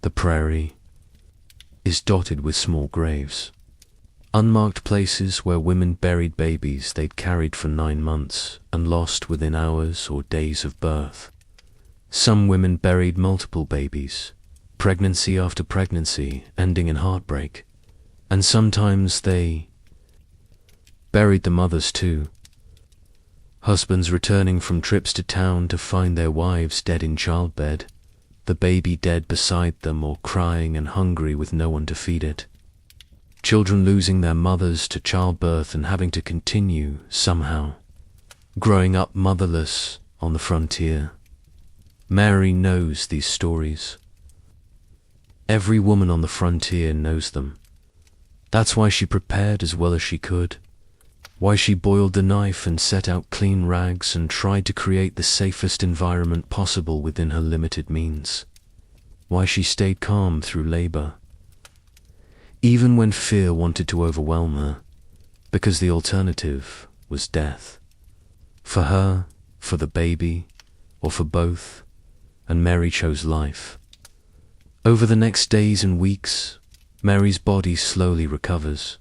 The prairie is dotted with small graves. Unmarked places where women buried babies they'd carried for 9 months and lost within hours or days of birth. Some women buried multiple babies, pregnancy after pregnancy ending in heartbreak, and sometimes they buried the mothers too. Husbands returning from trips to town to find their wives dead in childbed, the baby dead beside them or crying and hungry with no one to feed it. Children losing their mothers to childbirth and having to continue, somehow, growing up motherless on the frontier. Mary knows these stories. Every woman on the frontier knows them. That's why she prepared as well as she could, why she boiled the knife and set out clean rags and tried to create the safest environment possible within her limited means, why she stayed calm through labor, even when fear wanted to overwhelm her, because the alternative was death. For her, for the baby, or for both, and Mary chose life. Over the next days and weeks, Mary's body slowly recovers.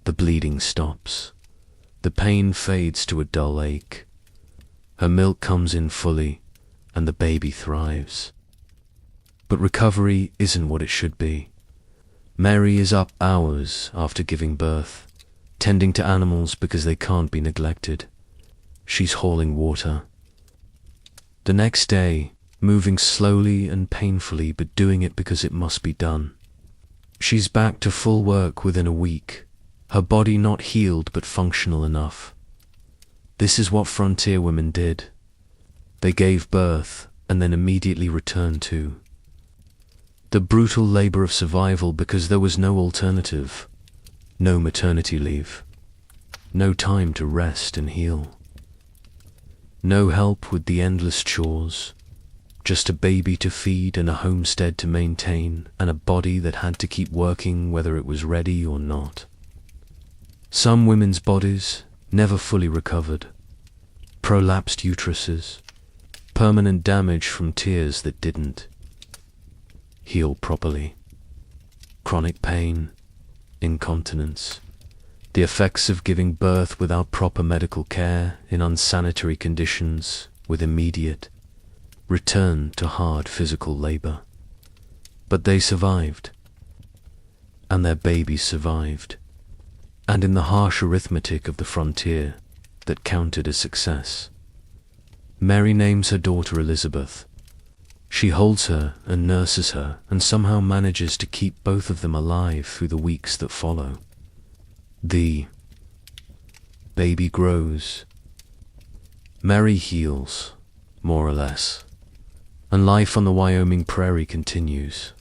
The bleeding stops. The pain fades to a dull ache. Her milk comes in fully, and the baby thrives. But recovery isn't what it should be. Mary is up hours after giving birth, tending to animals because they can't be neglected. She's hauling water. The next day, moving slowly and painfully, but doing it because it must be done. She's back to full work within a week, her body not healed but functional enough. This is what frontier women did. They gave birth and then immediately returned to the brutal labor of survival because there was no alternative, no maternity leave, no time to rest and heal, no help with the endless chores, just a baby to feed and a homestead to maintain and a body that had to keep working whether it was ready or not. Some women's bodies never fully recovered, prolapsed uteruses, permanent damage from tears that didn't heal properly, chronic pain, incontinence, the effects of giving birth without proper medical care in unsanitary conditions with immediate return to hard physical labor. But they survived, and their babies survived, and in the harsh arithmetic of the frontier that counted as success. Mary names her daughter Elizabeth. She holds her and nurses her and somehow manages to keep both of them alive through the weeks that follow. The baby grows. Mary heals, more or less, and life on the Wyoming prairie continues.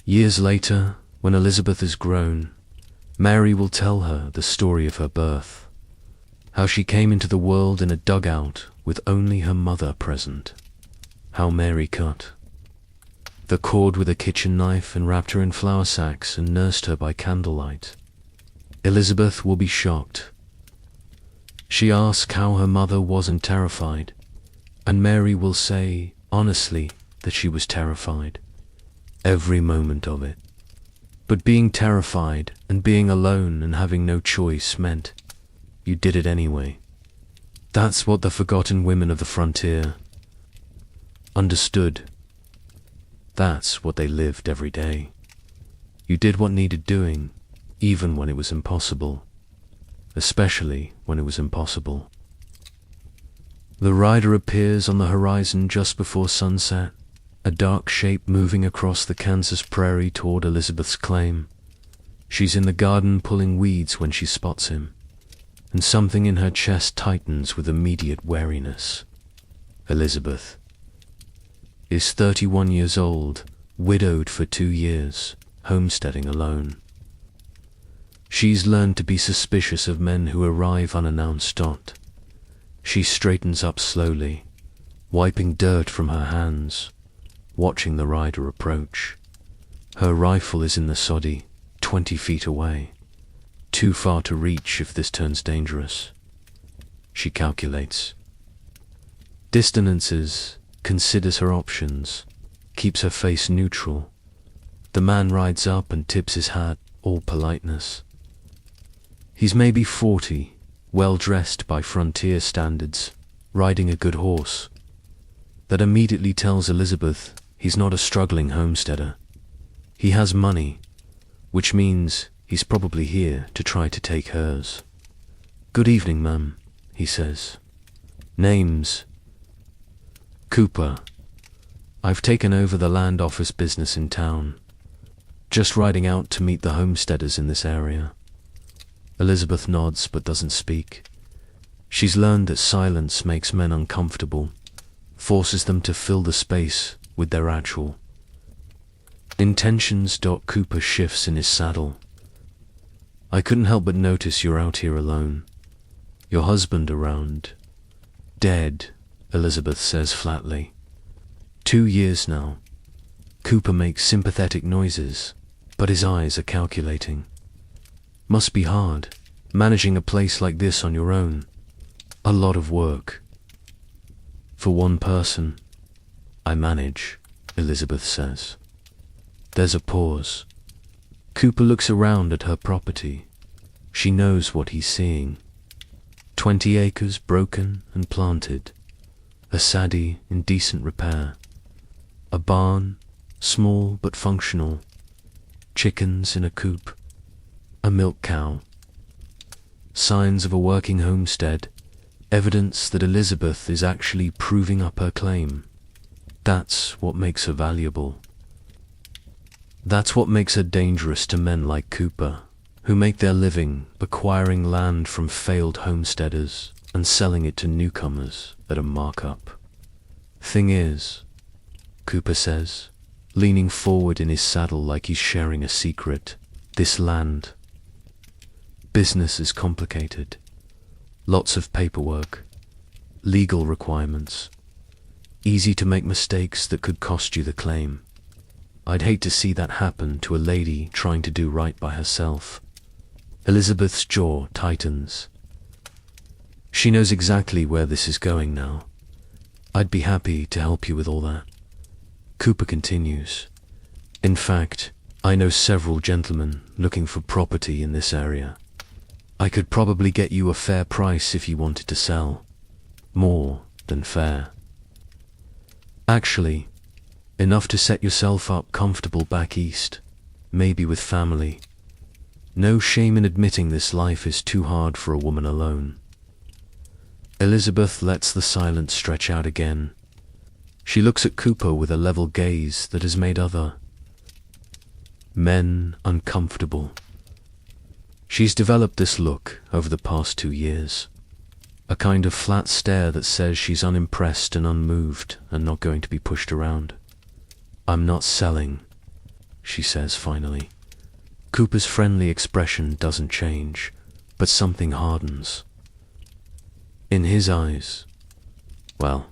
Years later, when Elizabeth is grown, Mary will tell her the story of her birth, how she came into the world in a dugout with only her mother present, how Mary cut the cord with a kitchen knife and wrapped her in flour sacks and nursed her by candlelight. Elizabeth will be shocked. She asks how her mother wasn't terrified, and Mary will say, honestly, that she was terrified, every moment of it. But being terrified and being alone and having no choice meant you did it anyway. That's what the forgotten women of the frontier understood. That's what they lived every day. You did what needed doing, even when it was impossible, especially when it was impossible. The rider appears on the horizon just before sunset, a dark shape moving across the Kansas prairie toward Elizabeth's claim. She's in the garden pulling weeds when she spots him, and something in her chest tightens with immediate wariness. Elizabeth is 31 years old, widowed for 2 years, homesteading alone. She's learned to be suspicious of men who arrive unannounced. She straightens up slowly, wiping dirt from her hands, watching the rider approach. Her rifle is in the soddy, 20 feet away, too far to reach if this turns dangerous. She calculates distances, considers her options, keeps her face neutral. The man rides up and tips his hat, all politeness. He's maybe 40, well-dressed by frontier standards, riding a good horse. That immediately tells Elizabeth he's not a struggling homesteader. He has money, which means he's probably here to try to take hers. "Good evening, ma'am," he says. "Name's Cooper. I've taken over the land office business in town. Just riding out to meet the homesteaders in this area." Elizabeth nods but doesn't speak. She's learned that silence makes men uncomfortable, forces them to fill the space with their actual intentions. Cooper shifts in his saddle. "I couldn't help but notice you're out here alone. Your husband around?" "Dead," Elizabeth says flatly. 2 years now." Cooper makes sympathetic noises, but his eyes are calculating. "Must be hard, managing a place like this on your own. A lot of work." "For one person, I manage," Elizabeth says. There's a pause. Cooper looks around at her property. She knows what he's seeing. 20 acres broken and planted. A soddy in decent repair. A barn, small but functional. Chickens in a coop. A milk cow. Signs of a working homestead. Evidence that Elizabeth is actually proving up her claim. That's what makes her valuable. That's what makes her dangerous to men like Cooper, who make their living acquiring land from failed homesteaders and selling it to newcomers at a markup. "Thing is," Cooper says, leaning forward in his saddle like he's sharing a secret, "this land. Business is complicated. Lots of paperwork, legal requirements. Easy to make mistakes that could cost you the claim. I'd hate to see that happen to a lady trying to do right by herself." Elizabeth's jaw tightens. She knows exactly where this is going now. "I'd be happy to help you with all that." Cooper continues. "In fact, I know several gentlemen looking for property in this area. I could probably get you a fair price if you wanted to sell. More than fair. Actually, enough to set yourself up comfortable back east, maybe with family. No shame in admitting this life is too hard for a woman alone." Elizabeth lets the silence stretch out again. She looks at Cooper with a level gaze that has made other men uncomfortable. She's developed this look over the past 2 years. A kind of flat stare that says she's unimpressed and unmoved and not going to be pushed around. "I'm not selling," she says finally. Cooper's friendly expression doesn't change, but something hardens. In his eyes, well,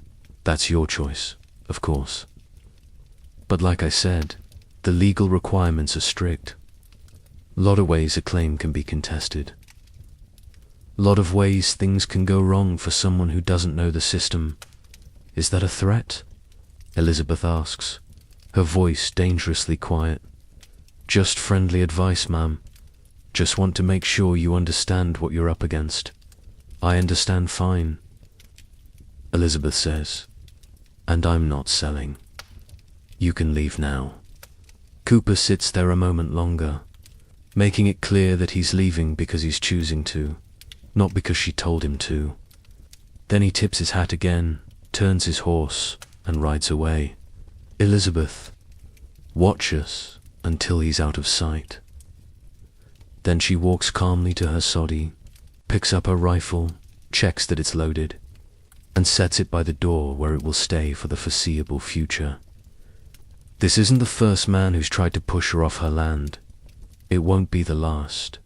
that's your choice, of course. But like I said, the legal requirements are strict. Lot of ways a claim can be contested. Lot of ways things can go wrong for someone who doesn't know the system. "Is that a threat?" Elizabeth asks, her voice dangerously quiet. "Just friendly advice, ma'am. Just want to make sure you understand what you're up against." "I understand fine," Elizabeth says, "and I'm not selling. You can leave now." Cooper sits there a moment longer, making it clear that he's leaving because he's choosing to, not because she told him to. Then he tips his hat again, turns his horse, and rides away. Elizabeth watches until he's out of sight. Then she walks calmly to her soddy, picks up her rifle, checks that it's loaded, and sets it by the door where it will stay for the foreseeable future. This isn't the first man who's tried to push her off her land. It won't be the last.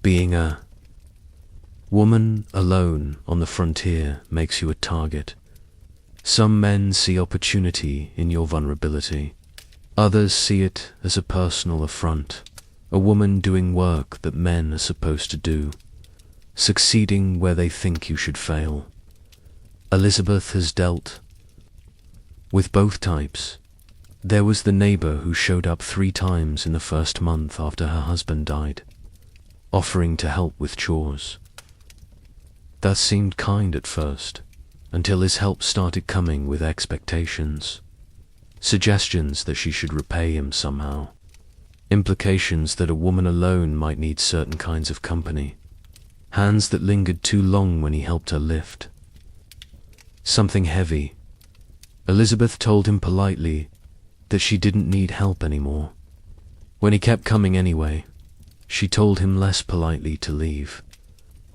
Being a woman alone on the frontier makes you a target. Some men see opportunity in your vulnerability. Others see it as a personal affront. A woman doing work that men are supposed to do, succeeding where they think you should fail. Elizabeth has dealt with both types. There was the neighbor who showed up 3 times in the first month after her husband died, offering to help with chores. That seemed kind at first, until his help started coming with expectations, suggestions that she should repay him somehow, implications that a woman alone might need certain kinds of company, hands that lingered too long when he helped her lift something heavy. Elizabeth told him politely that she didn't need help anymore. When he kept coming anyway, she told him less politely to leave.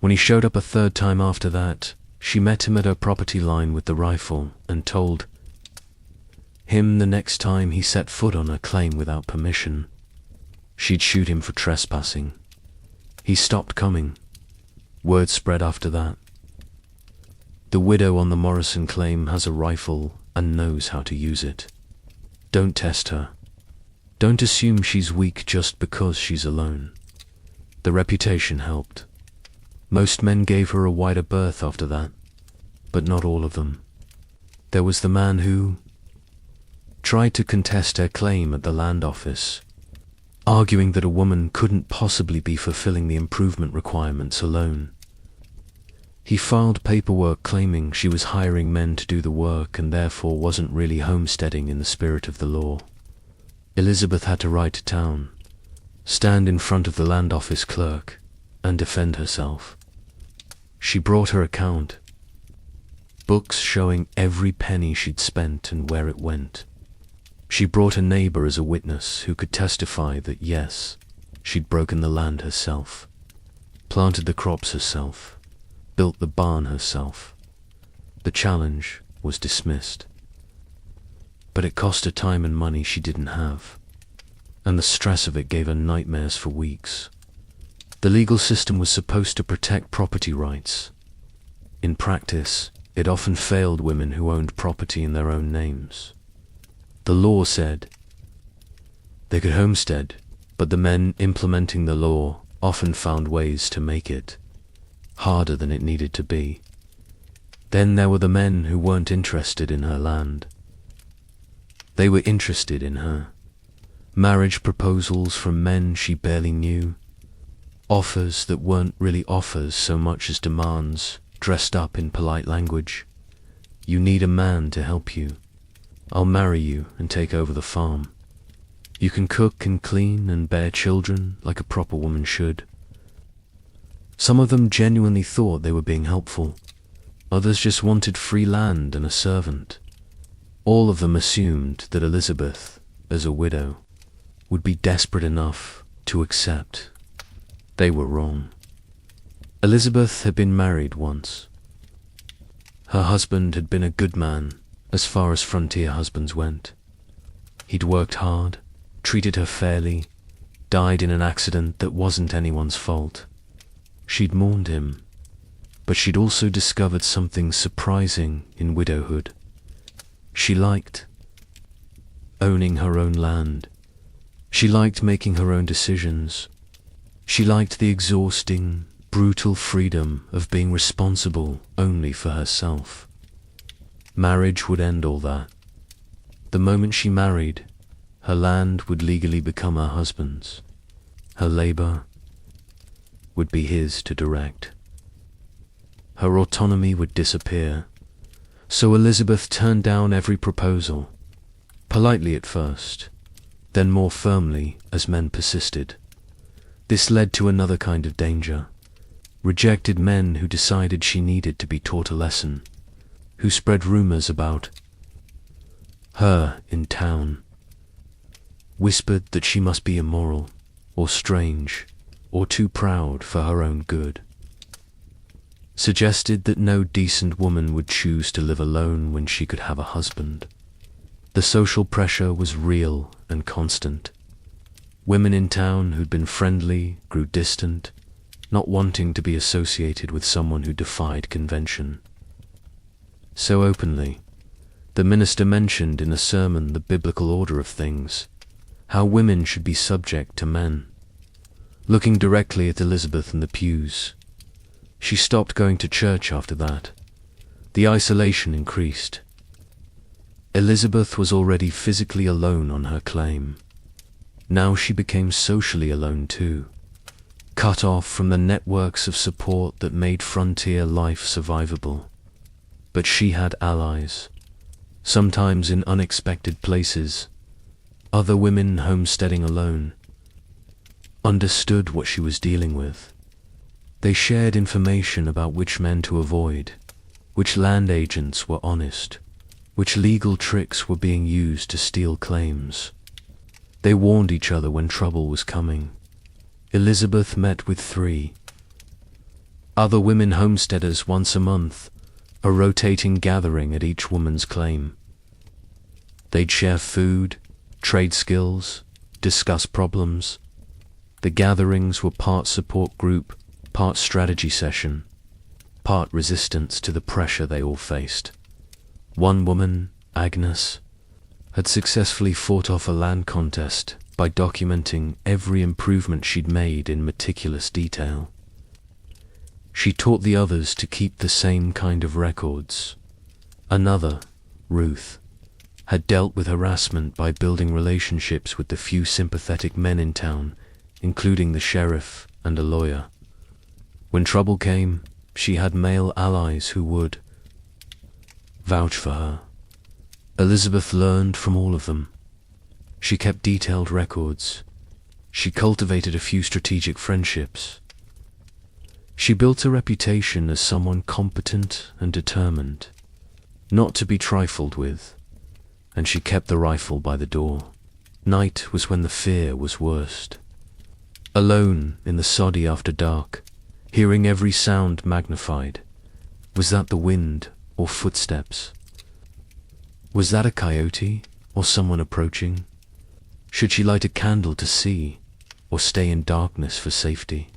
When he showed up a 3rd time after that, she met him at her property line with the rifle and told him the next time he set foot on her claim without permission, she'd shoot him for trespassing. He stopped coming. Word spread after that. The widow on the Morrison claim has a rifle and knows how to use it. Don't test her. Don't assume she's weak just because she's alone. The reputation helped. Most men gave her a wider berth after that, but not all of them. There was the man who tried to contest her claim at the land office, arguing that a woman couldn't possibly be fulfilling the improvement requirements alone. He filed paperwork claiming she was hiring men to do the work and therefore wasn't really homesteading in the spirit of the law. Elizabeth had to ride to town, stand in front of the land office clerk, and defend herself. She brought her account, books showing every penny she'd spent and where it went. She brought a neighbor as a witness who could testify that yes, she'd broken the land herself, planted the crops herself, built the barn herself. The challenge was dismissed. But it cost her time and money she didn't have, and the stress of it gave her nightmares for weeks. The legal system was supposed to protect property rights. In practice, it often failed women who owned property in their own names. The law said they could homestead, but the men implementing the law often found ways to make it harder than it needed to be. Then there were the men who weren't interested in her land. They were interested in her. Marriage proposals from men she barely knew. Offers that weren't really offers so much as demands, dressed up in polite language. You need a man to help you. I'll marry you and take over the farm. You can cook and clean and bear children like a proper woman should. Some of them genuinely thought they were being helpful. Others just wanted free land and a servant. All of them assumed that Elizabeth, as a widow, would be desperate enough to accept. They were wrong. Elizabeth had been married once. Her husband had been a good man, as far as frontier husbands went. He'd worked hard, treated her fairly, died in an accident that wasn't anyone's fault. She'd mourned him, but she'd also discovered something surprising in widowhood. She liked owning her own land. She liked making her own decisions. She liked the exhausting, brutal freedom of being responsible only for herself. Marriage would end all that. The moment she married, her land would legally become her husband's. Her labor would be his to direct. Her autonomy would disappear. So Elizabeth turned down every proposal, politely at first, then more firmly as men persisted. This led to another kind of danger. Rejected men who decided she needed to be taught a lesson, who spread rumors about her in town, whispered that she must be immoral, or strange, or too proud for her own good. Suggested that no decent woman would choose to live alone when she could have a husband. The social pressure was real and constant. Women in town who'd been friendly grew distant, not wanting to be associated with someone who defied convention. So openly, the minister mentioned in a sermon the biblical order of things, how women should be subject to men. Looking directly at Elizabeth in the pews, she stopped going to church after that. The isolation increased. Elizabeth was already physically alone on her claim. Now she became socially alone too, cut off from the networks of support that made frontier life survivable. But she had allies, sometimes in unexpected places. Other women homesteading alone understood what she was dealing with. They shared information about which men to avoid, which land agents were honest, which legal tricks were being used to steal claims. They warned each other when trouble was coming. Elizabeth met with 3 other women homesteaders once a month, a rotating gathering at each woman's claim. They'd share food, trade skills, discuss problems. The gatherings were part support group, part strategy session, part resistance to the pressure they all faced. One woman, Agnes, had successfully fought off a land contest by documenting every improvement she'd made in meticulous detail. She taught the others to keep the same kind of records. Another, Ruth, had dealt with harassment by building relationships with the few sympathetic men in town, including the sheriff and a lawyer. When trouble came, she had male allies who would vouch for her. Elizabeth learned from all of them. She kept detailed records. She cultivated a few strategic friendships. She built a reputation as someone competent and determined, not to be trifled with, and she kept the rifle by the door. Night was when the fear was worst. Alone in the soddy after dark, hearing every sound magnified. Was that the wind or footsteps? Was that a coyote or someone approaching? Should she light a candle to see or stay in darkness for safety?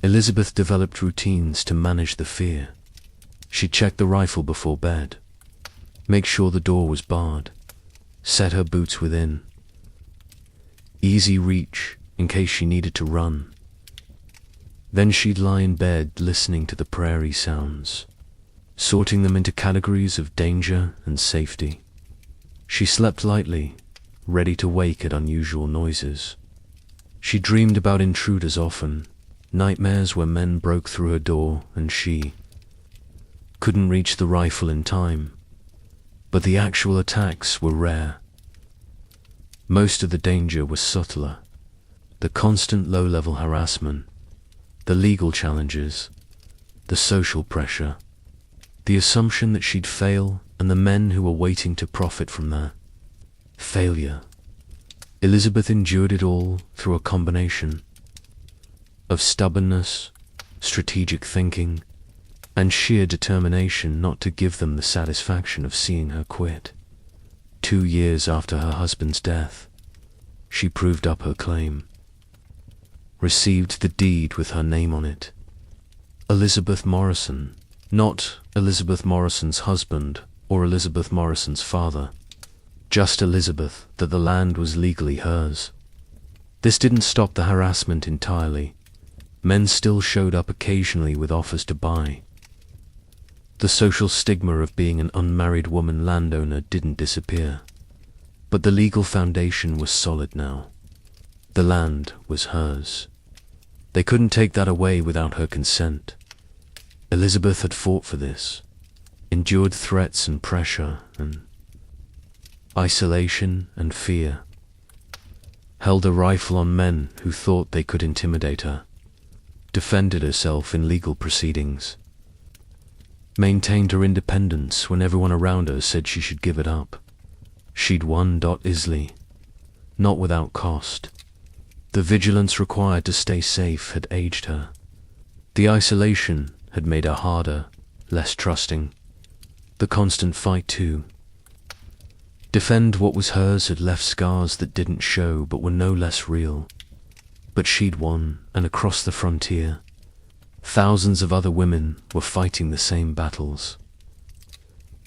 Elizabeth developed routines to manage the fear. She'd check the rifle before bed, make sure the door was barred, set her boots within. Easy reach in case she needed to run. Then she'd lie in bed listening to the prairie sounds, sorting them into categories of danger and safety. She slept lightly, ready to wake at unusual noises. She dreamed about intruders often, nightmares where men broke through her door and she couldn't reach the rifle in time. But the actual attacks were rare. Most of the danger was subtler. The constant low-level harassment, the legal challenges, the social pressure, the assumption that she'd fail, and the men who were waiting to profit from that. Failure. Elizabeth endured it all through a combination of stubbornness, strategic thinking, and sheer determination not to give them the satisfaction of seeing her quit. 2 years after her husband's death, she proved up her claim, received the deed with her name on it. Elizabeth Morrison, not Elizabeth Morrison's husband or Elizabeth Morrison's father, just Elizabeth, that the land was legally hers. This didn't stop the harassment entirely. Men still showed up occasionally with offers to buy. The social stigma of being an unmarried woman landowner didn't disappear, but the legal foundation was solid now. The land was hers. They couldn't take that away without her consent. Elizabeth had fought for this, endured threats and pressure and isolation and fear, held a rifle on men who thought they could intimidate her, defended herself in legal proceedings, maintained her independence when everyone around her said she should give it up. She'd won easily, not without cost. The vigilance required to stay safe had aged her. The isolation had made her harder, less trusting. The constant fight too. Defend what was hers had left scars that didn't show but were no less real. But she'd won, and across the frontier, thousands of other women were fighting the same battles,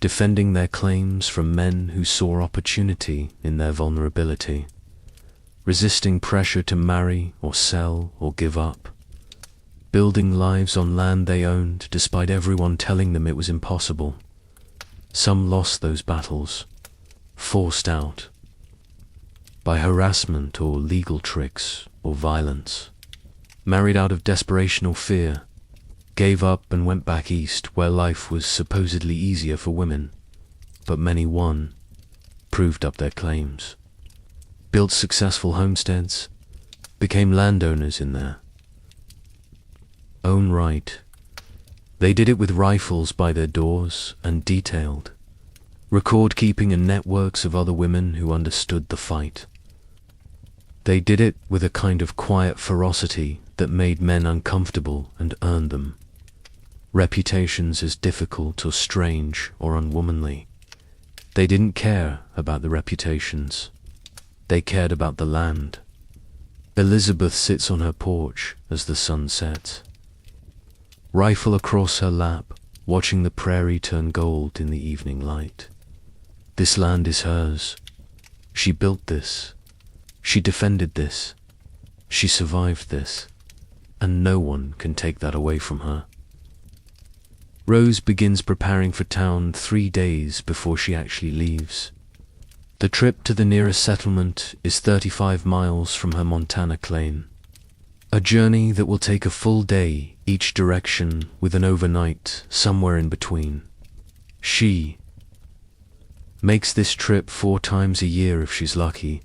defending their claims from men who saw opportunity in their vulnerability, resisting pressure to marry or sell or give up, building lives on land they owned despite everyone telling them it was impossible. Some lost those battles, forced out by harassment or legal tricks or violence, married out of desperation or fear, gave up and went back east where life was supposedly easier for women. But many won, proved up their claims, built successful homesteads, became landowners in their own right. They did it with rifles by their doors and detailed, record-keeping and networks of other women who understood the fight. They did it with a kind of quiet ferocity that made men uncomfortable and earned them reputations as difficult or strange or unwomanly. They didn't care about the reputations. They cared about the land. Elizabeth sits on her porch as the sun sets, rifle across her lap, watching the prairie turn gold in the evening light. This land is hers. She built this. She defended this. She survived this. And no one can take that away from her. Rose begins preparing for town 3 days before she actually leaves. The trip to the nearest settlement is 35 miles from her Montana claim. A journey that will take a full day each direction with an overnight somewhere in between. She makes this trip 4 times a year if she's lucky,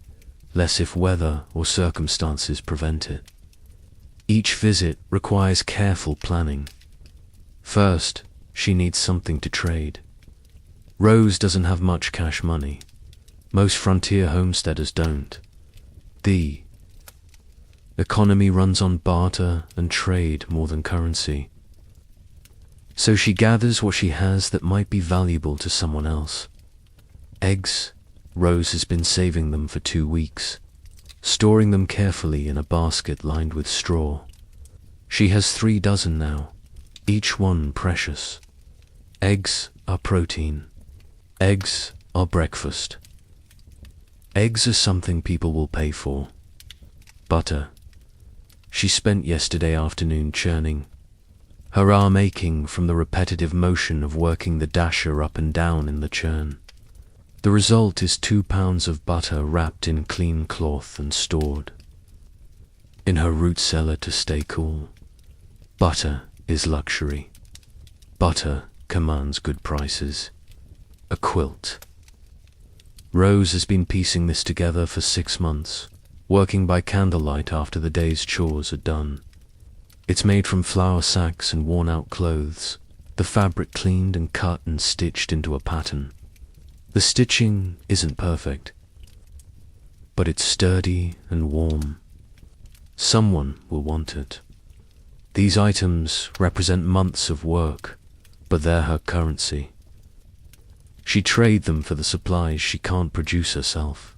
less if weather or circumstances prevent it. Each visit requires careful planning. First, she needs something to trade. Rose doesn't have much cash money. Most frontier homesteaders don't. The economy runs on barter and trade more than currency. So she gathers what she has that might be valuable to someone else. Eggs. Rose has been saving them for 2 weeks, storing them carefully in a basket lined with straw. She has 3 dozen now, each one precious. Eggs are protein. Eggs are breakfast. Eggs are something people will pay for. Butter. She spent yesterday afternoon churning, her arm aching from the repetitive motion of working the dasher up and down in the churn. The result is 2 pounds of butter wrapped in clean cloth and stored in her root cellar to stay cool. Butter is luxury. Butter commands good prices. A quilt. Rose has been piecing this together for 6 months, working by candlelight after the day's chores are done. It's made from flour sacks and worn-out clothes, the fabric cleaned and cut and stitched into a pattern. The stitching isn't perfect, but it's sturdy and warm. Someone will want it. These items represent months of work, but they're her currency. She trades them for the supplies she can't produce herself.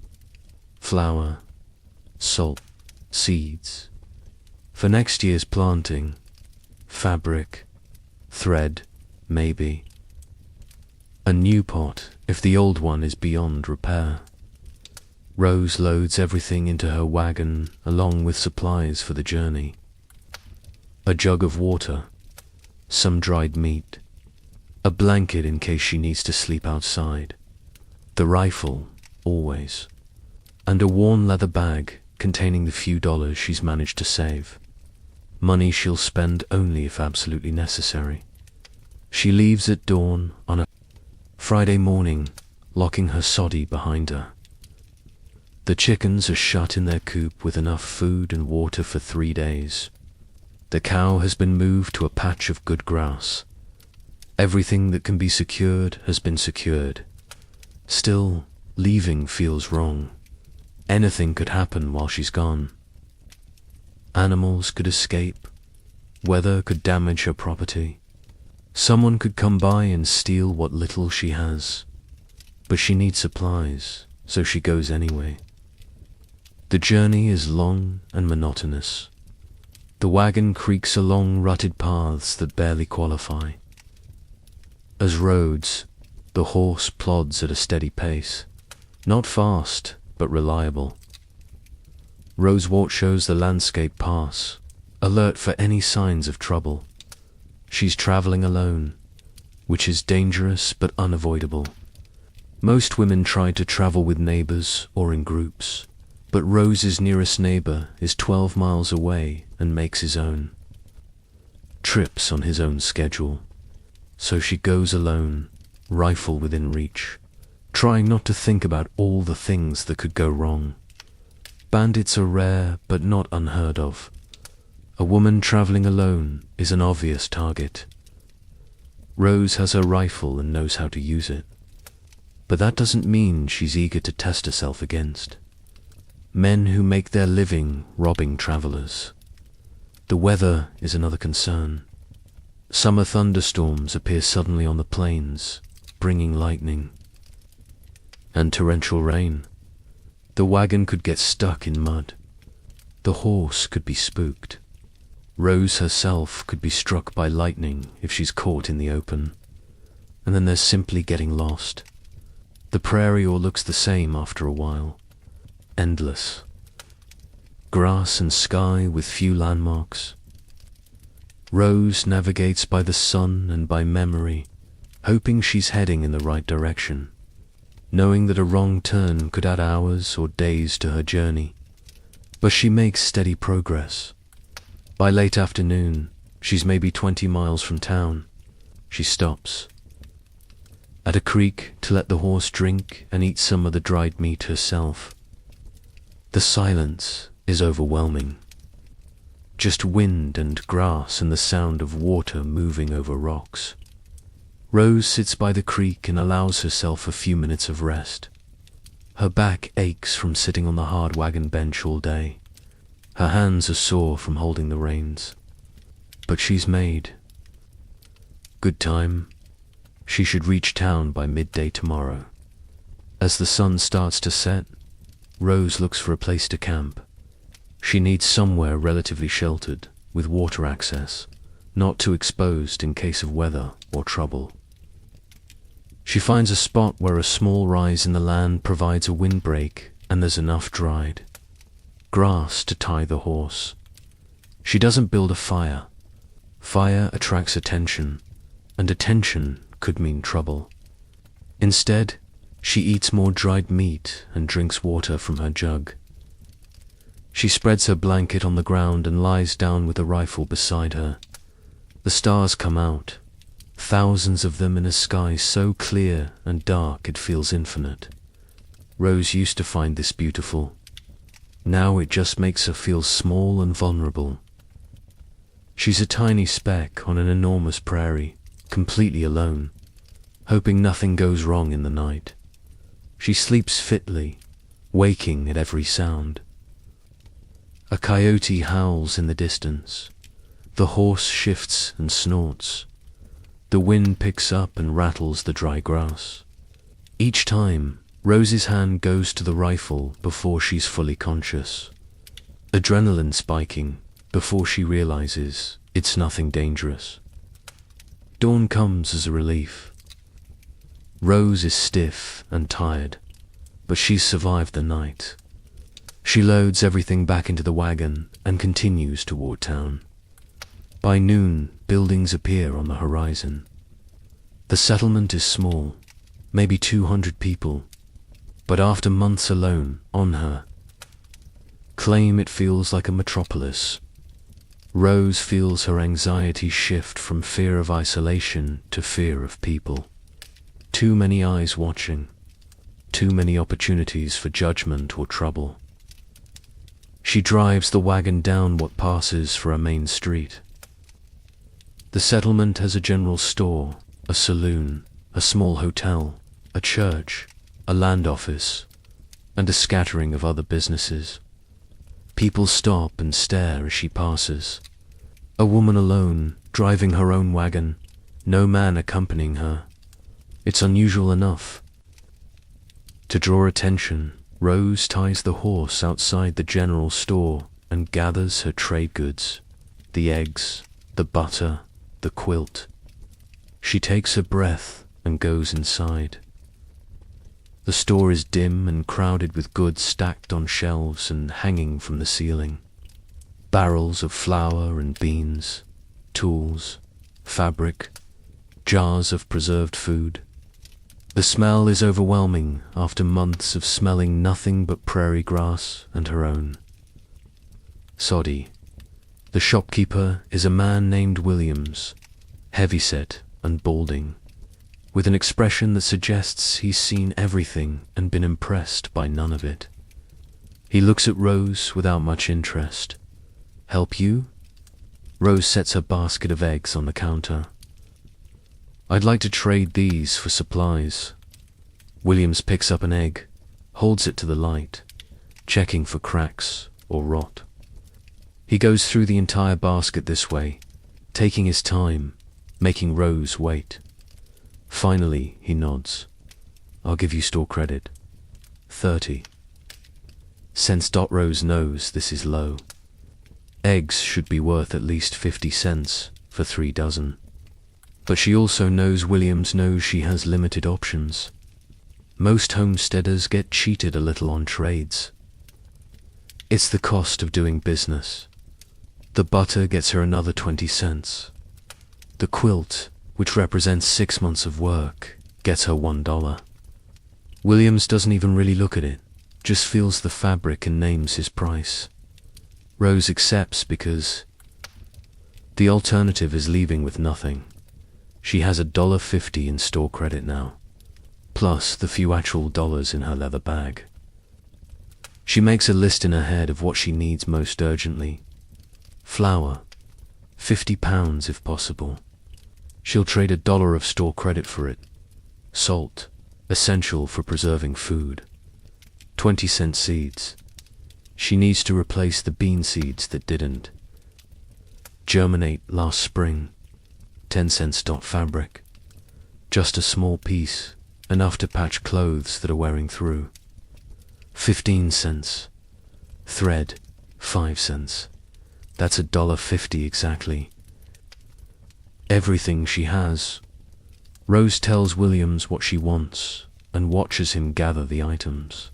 Flour, salt, seeds. For next year's planting, fabric, thread, maybe. A new pot if the old one is beyond repair. Rose loads everything into her wagon along with supplies for the journey. A jug of water, some dried meat, a blanket in case she needs to sleep outside, the rifle, always, and a worn leather bag containing the few dollars she's managed to save. Money she'll spend only if absolutely necessary. She leaves at dawn on a Friday morning, locking her soddie behind her. The chickens are shut in their coop with enough food and water for 3 days. The cow has been moved to a patch of good grass. Everything that can be secured has been secured. Still, leaving feels wrong. Anything could happen while she's gone. Animals could escape. Weather could damage her property. Someone could come by and steal what little she has. but she needs supplies, so she goes anyway. The journey is long and monotonous. The wagon creaks along rutted paths that barely qualify. As roads, the horse plods at a steady pace, not fast, but reliable. Rose shows the landscape pass, alert for any signs of trouble. She's traveling alone, which is dangerous but unavoidable. Most women try to travel with neighbors or in groups, but Rose's nearest neighbor is 12 miles away and makes his own trips on his own schedule. So she goes alone, rifle within reach, trying not to think about all the things that could go wrong. Bandits are rare but not unheard of. A woman traveling alone is an obvious target. Rose has her rifle and knows how to use it, but that doesn't mean she's eager to test herself against men who make their living robbing travelers. The weather is another concern. Summer thunderstorms appear suddenly on the plains, bringing lightning and torrential rain. The wagon could get stuck in mud. The horse could be spooked. Rose herself could be struck by lightning if she's caught in the open. And then there's simply getting lost. The prairie all looks the same after a while. Endless. Grass and sky with few landmarks. Rose navigates by the sun and by memory, hoping she's heading in the right direction, knowing that a wrong turn could add hours or days to her journey. But she makes steady progress. By late afternoon, she's maybe 20 miles from town. She stops at a creek to let the horse drink and eat some of the dried meat herself. The silence is overwhelming. Just wind and grass and the sound of water moving over rocks. Rose sits by the creek and allows herself a few minutes of rest. Her back aches from sitting on the hard wagon bench all day. Her hands are sore from holding the reins. But she's made good time. She should reach town by midday tomorrow. As the sun starts to set, Rose looks for a place to camp. She needs somewhere relatively sheltered, with water access, not too exposed in case of weather or trouble. She finds a spot where a small rise in the land provides a windbreak and there's enough dried grass to tie the horse. She doesn't build a fire. Fire attracts attention, and attention could mean trouble. Instead, she eats more dried meat and drinks water from her jug. She spreads her blanket on the ground and lies down with a rifle beside her. The stars come out, thousands of them in a sky so clear and dark it feels infinite. Rose used to find this beautiful. Now it just makes her feel small and vulnerable. She's a tiny speck on an enormous prairie, completely alone, hoping nothing goes wrong in the night. She sleeps fitly, waking at every sound. A coyote howls in the distance. The horse shifts and snorts. The wind picks up and rattles the dry grass. Each time, Rose's hand goes to the rifle before she's fully conscious. Adrenaline spiking before she realizes it's nothing dangerous. Dawn comes as a relief. Rose is stiff and tired, but she's survived the night. She loads everything back into the wagon and continues toward town. By noon, buildings appear on the horizon. The settlement is small, maybe 200 people, but after months alone on her, claim it feels like a metropolis. Rose feels her anxiety shift from fear of isolation to fear of people. Too many eyes watching, too many opportunities for judgment or trouble. She drives the wagon down what passes for a main street. The settlement has a general store, a saloon, a small hotel, a church, a land office, and a scattering of other businesses. People stop and stare as she passes. A woman alone, driving her own wagon, no man accompanying her. It's unusual enough. To draw attention, Rose ties the horse outside the general store and gathers her trade goods, the eggs, the butter, the quilt. She takes a breath and goes inside. The store is dim and crowded with goods stacked on shelves and hanging from the ceiling. Barrels of flour and beans, tools, fabric, jars of preserved food. The smell is overwhelming after months of smelling nothing but prairie grass and her own. Soddie. The shopkeeper is a man named Williams, heavyset and balding, with an expression that suggests he's seen everything and been impressed by none of it. He looks at Rose without much interest. Help you? Rose sets her basket of eggs on the counter. I'd like to trade these for supplies. Williams picks up an egg, holds it to the light, checking for cracks or rot. He goes through the entire basket this way, taking his time, making Rose wait. Finally, he nods. I'll give you store credit. 30 cents. Rose knows this is low. Eggs should be worth at least 50 cents for 3 dozen. But she also knows Williams knows she has limited options. Most homesteaders get cheated a little on trades. It's the cost of doing business. The butter gets her another 20 cents. The quilt, which represents 6 months of work, gets her $1. Williams doesn't even really look at it, just feels the fabric and names his price. Rose accepts because the alternative is leaving with nothing. She has $1.50 in store credit now, plus the few actual dollars in her leather bag. She makes a list in her head of what she needs most urgently. Flour, 50 pounds if possible. She'll trade $1 of store credit for it. Salt, essential for preserving food. 20-cent seeds. She needs to replace the bean seeds that didn't germinate last spring. 10 cents. Fabric. Just a small piece, enough to patch clothes that are wearing through. 15 cents. Thread, 5 cents. That's $1.50 exactly. Everything she has. Rose tells Williams what she wants and watches him gather the items.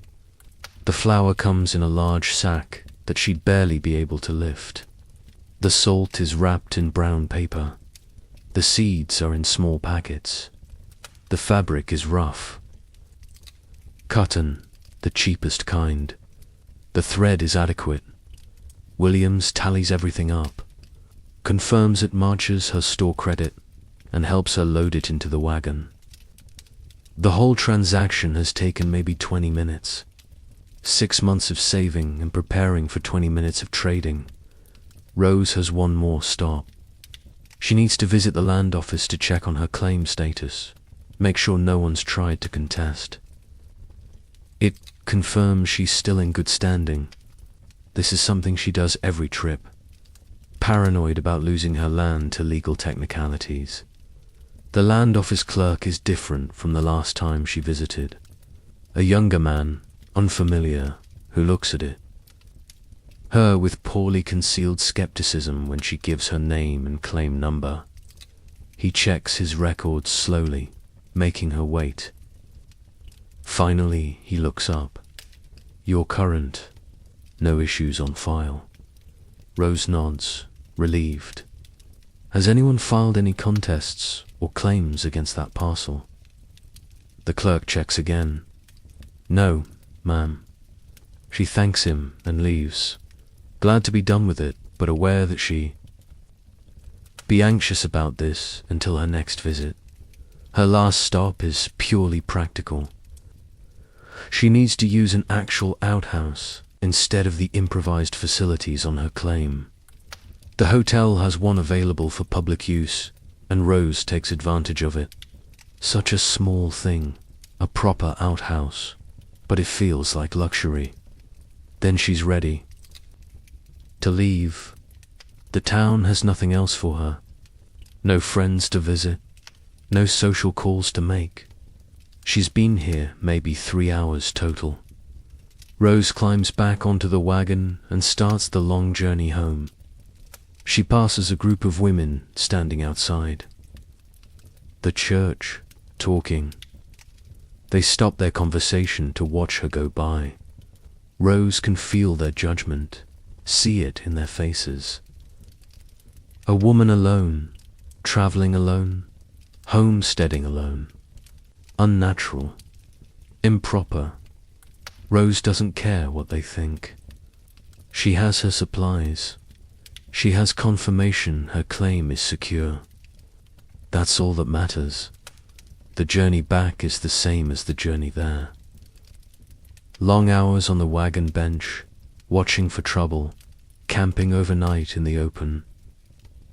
The flour comes in a large sack that she'd barely be able to lift. The salt is wrapped in brown paper. The seeds are in small packets. The fabric is rough. Cotton, the cheapest kind. The thread is adequate. Williams tallies everything up, confirms it matches her store credit, and helps her load it into the wagon. The whole transaction has taken maybe 20 minutes. 6 months of saving and preparing for 20 minutes of trading. Rose has one more stop. She needs to visit the land office to check on her claim status, make sure no one's tried to contest. It confirms she's still in good standing. This is something she does every trip, paranoid about losing her land to legal technicalities. The land office clerk is different from the last time she visited. A younger man, unfamiliar, who looks at it. Her with poorly concealed skepticism when she gives her name and claim number. He checks his records slowly, making her wait. Finally, he looks up. You're current. No issues on file. Rose nods, relieved. Has anyone filed any contests or claims against that parcel? The clerk checks again. No, ma'am. She thanks him and leaves, glad to be done with it, but aware that she be anxious about this until her next visit. Her last stop is purely practical. She needs to use an actual outhouse instead of the improvised facilities on her claim. The hotel has one available for public use, and Rose takes advantage of it. Such a small thing, a proper outhouse, but it feels like luxury. Then she's ready to leave. The town has nothing else for her. No friends to visit, no social calls to make. She's been here maybe 3 hours total. Rose climbs back onto the wagon and starts the long journey home. She passes a group of women standing outside. The church, talking. They stop their conversation to watch her go by. Rose can feel their judgment, see it in their faces. A woman alone, traveling alone, homesteading alone. Unnatural, improper. Rose doesn't care what they think. She has her supplies. She has confirmation her claim is secure. That's all that matters. The journey back is the same as the journey there. Long hours on the wagon bench, watching for trouble, camping overnight in the open.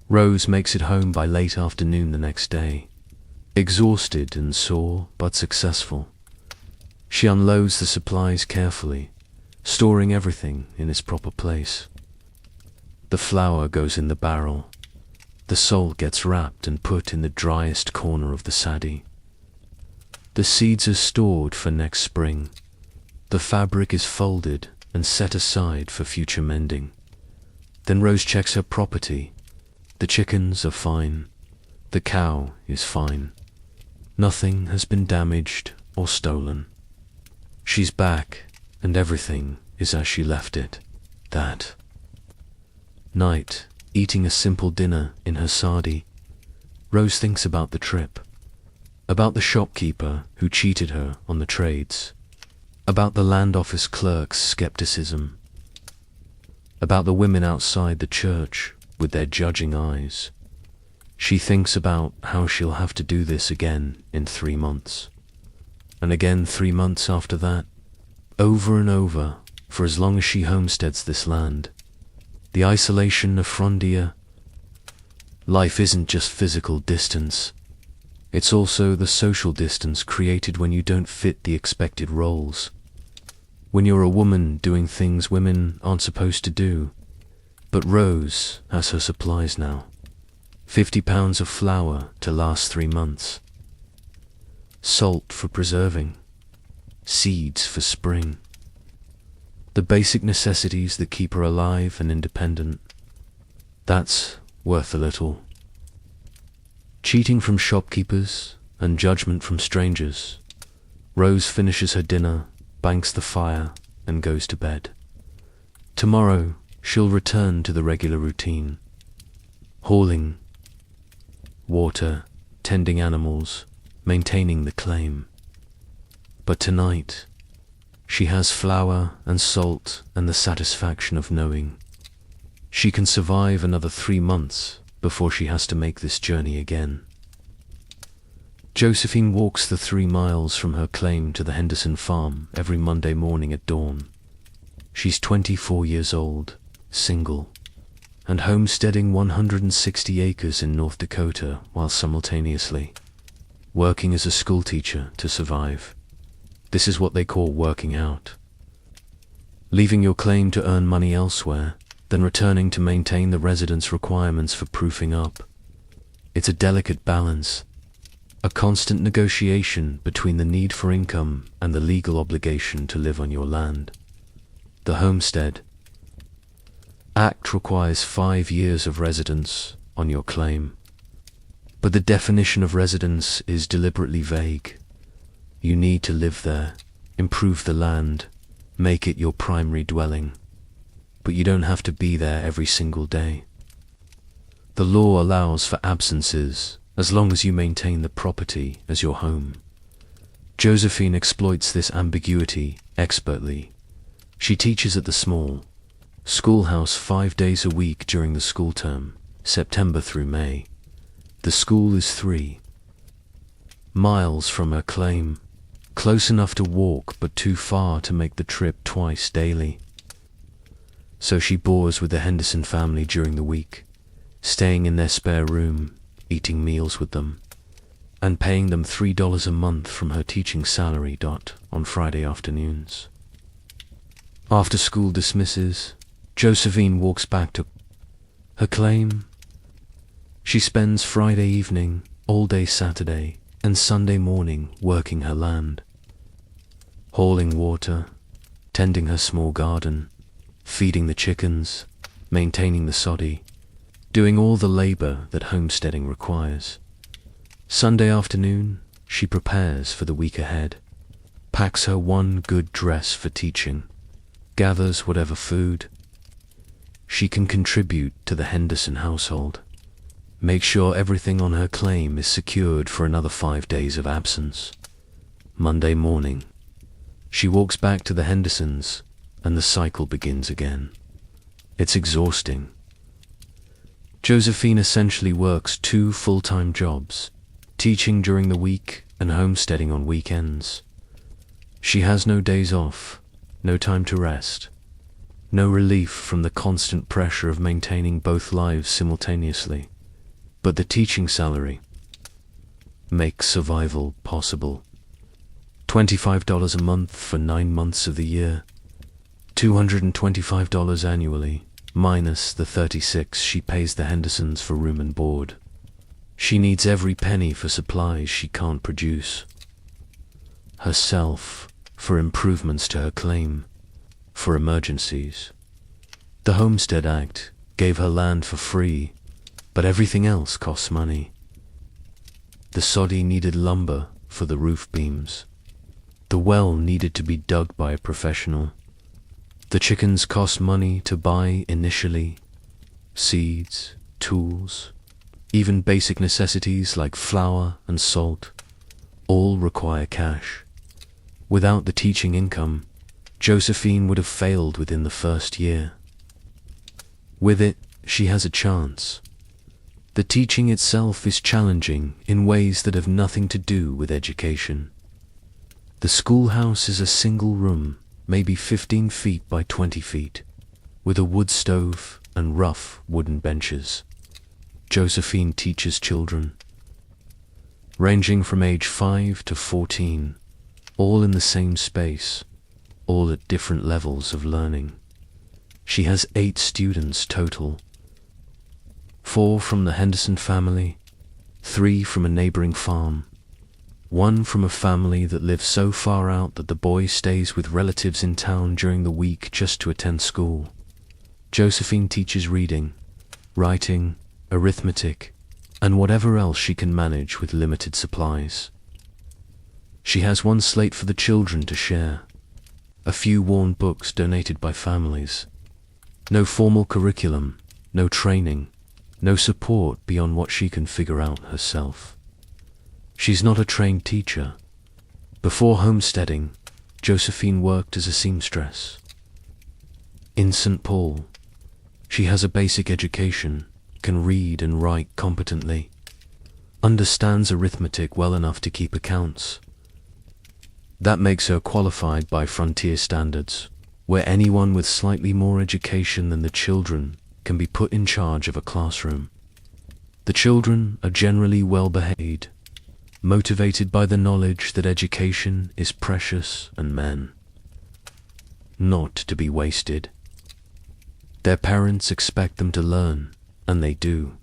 Rose makes it home by late afternoon the next day, exhausted and sore but successful. She unloads the supplies carefully, storing everything in its proper place. The flour goes in the barrel. The salt gets wrapped and put in the driest corner of the saddie. The seeds are stored for next spring. The fabric is folded and set aside for future mending. Then Rose checks her property. The chickens are fine. The cow is fine. Nothing has been damaged or stolen. She's back, and everything is as she left it. That night, eating a simple dinner in her soddy, Rose thinks about the trip, about the shopkeeper who cheated her on the trades, about the land office clerk's skepticism, about the women outside the church with their judging eyes. She thinks about how she'll have to do this again in 3 months, and again 3 months after that, over and over, for as long as she homesteads this land. The isolation of frontier. Life isn't just physical distance. It's also the social distance created when you don't fit the expected roles. When you're a woman doing things women aren't supposed to do. But Rose has her supplies now. 50 pounds of flour to last 3 months. Salt for preserving. Seeds for spring. The basic necessities that keep her alive and independent. That's worth a little. Cheating from shopkeepers and judgment from strangers. Rose finishes her dinner, banks the fire, and goes to bed. Tomorrow, she'll return to the regular routine. Hauling, water, tending animals, maintaining the claim. But tonight, she has flour and salt and the satisfaction of knowing she can survive another 3 months before she has to make this journey again. Josephine walks the 3 miles from her claim to the Henderson farm every Monday morning at dawn. She's 24 years old, single, and homesteading 160 acres in North Dakota while simultaneously working as a schoolteacher to survive. This is what they call working out. Leaving your claim to earn money elsewhere, then returning to maintain the residence requirements for proofing up. It's a delicate balance, a constant negotiation between the need for income and the legal obligation to live on your land. The Homestead Act requires 5 years of residence on your claim, but the definition of residence is deliberately vague. You need to live there, improve the land, make it your primary dwelling, but you don't have to be there every single day. The law allows for absences as long as you maintain the property as your home. Josephine exploits this ambiguity expertly. She teaches at the small schoolhouse 5 days a week during the school term, September through May. The school is 3 miles from her claim, close enough to walk but too far to make the trip twice daily. So she bores with the Henderson family during the week, staying in their spare room, eating meals with them, and paying them $3 a month from her teaching salary on Friday afternoons. After school dismisses, Josephine walks back to her claim. She spends Friday evening, all day Saturday, and Sunday morning working her land, hauling water, tending her small garden, feeding the chickens, maintaining the soddy, doing all the labor that homesteading requires. Sunday afternoon, she prepares for the week ahead, packs her one good dress for teaching, gathers whatever food she can contribute to the Henderson household, makes sure everything on her claim is secured for another 5 days of absence. Monday morning, she walks back to the Hendersons, and the cycle begins again. It's exhausting. Josephine essentially works 2 full-time jobs, teaching during the week and homesteading on weekends. She has no days off, no time to rest, no relief from the constant pressure of maintaining both lives simultaneously. But the teaching salary makes survival possible. $25 a month for 9 months of the year, $225 annually, minus the $36 she pays the Hendersons for room and board. She needs every penny for supplies she can't produce, herself for improvements to her claim, for emergencies. The Homestead Act gave her land for free, but everything else costs money. The soddy needed lumber for the roof beams. The well needed to be dug by a professional. The chickens cost money to buy initially. Seeds, tools, even basic necessities like flour and salt, all require cash. Without the teaching income, Josephine would have failed within the first year. With it, she has a chance. The teaching itself is challenging in ways that have nothing to do with education. The schoolhouse is a single room, maybe 15 feet by 20 feet, with a wood stove and rough wooden benches. Josephine teaches children, ranging from age 5 to 14, all in the same space, all at different levels of learning. She has 8 students total, 4 from the Henderson family, 3 from a neighboring farm, 1 from a family that lives so far out that the boy stays with relatives in town during the week just to attend school. Josephine teaches reading, writing, arithmetic, and whatever else she can manage with limited supplies. She has 1 slate for the children to share, a few worn books donated by families. No formal curriculum, no training, no support beyond what she can figure out herself. She's not a trained teacher. Before homesteading, Josephine worked as a seamstress. In St. Paul, she has a basic education, can read and write competently, understands arithmetic well enough to keep accounts. That makes her qualified by frontier standards, where anyone with slightly more education than the children can be put in charge of a classroom. The children are generally well-behaved, motivated by the knowledge that education is precious and not to be wasted. Their parents expect them to learn, and they do.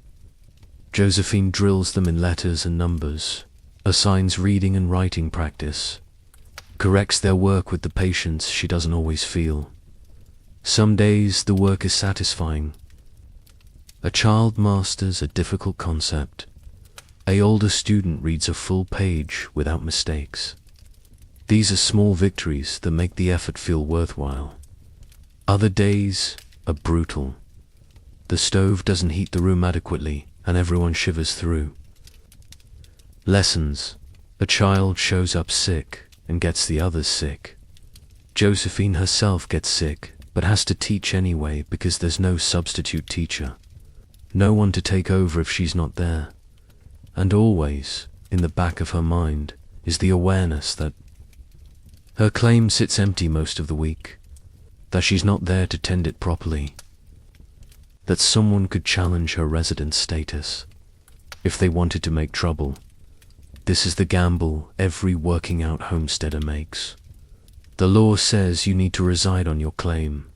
Josephine drills them in letters and numbers, assigns reading and writing practice, corrects their work with the patience she doesn't always feel. Some days the work is satisfying. A child masters a difficult concept. An older student reads a full page without mistakes. These are small victories that make the effort feel worthwhile. Other days are brutal. The stove doesn't heat the room adequately, and everyone shivers through. Lessons. A child shows up sick and gets the others sick. Josephine herself gets sick, but has to teach anyway because there's no substitute teacher. No one to take over if she's not there. And always, in the back of her mind, is the awareness that her claim sits empty most of the week, that she's not there to tend it properly, that someone could challenge her resident status if they wanted to make trouble. This is the gamble every working-out homesteader makes. The law says you need to reside on your claim,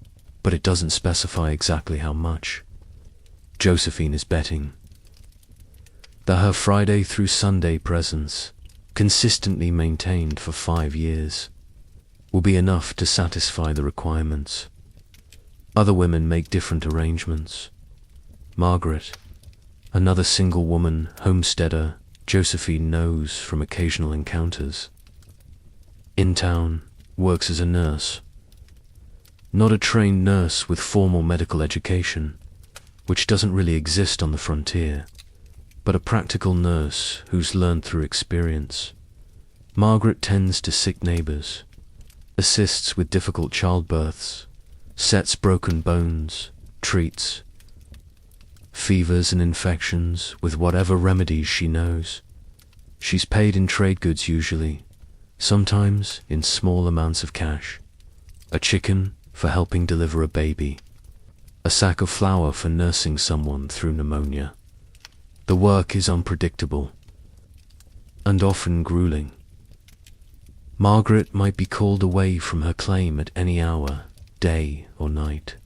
but it doesn't specify exactly how much. Josephine is betting that her Friday through Sunday presence consistently maintained for 5 years, will be enough to satisfy the requirements. Other women make different arrangements. Margaret, another single woman homesteader Josephine knows from occasional encounters, in town, works as a nurse. Not a trained nurse with formal medical education, which doesn't really exist on the frontier, but a practical nurse who's learned through experience. Margaret tends to sick neighbors, assists with difficult childbirths, sets broken bones, treats fevers and infections with whatever remedies she knows. She's paid in trade goods usually, sometimes in small amounts of cash. A chicken for helping deliver a baby, a sack of flour for nursing someone through pneumonia. The work is unpredictable and often grueling. Margaret might be called away from her claim at any hour, day or night.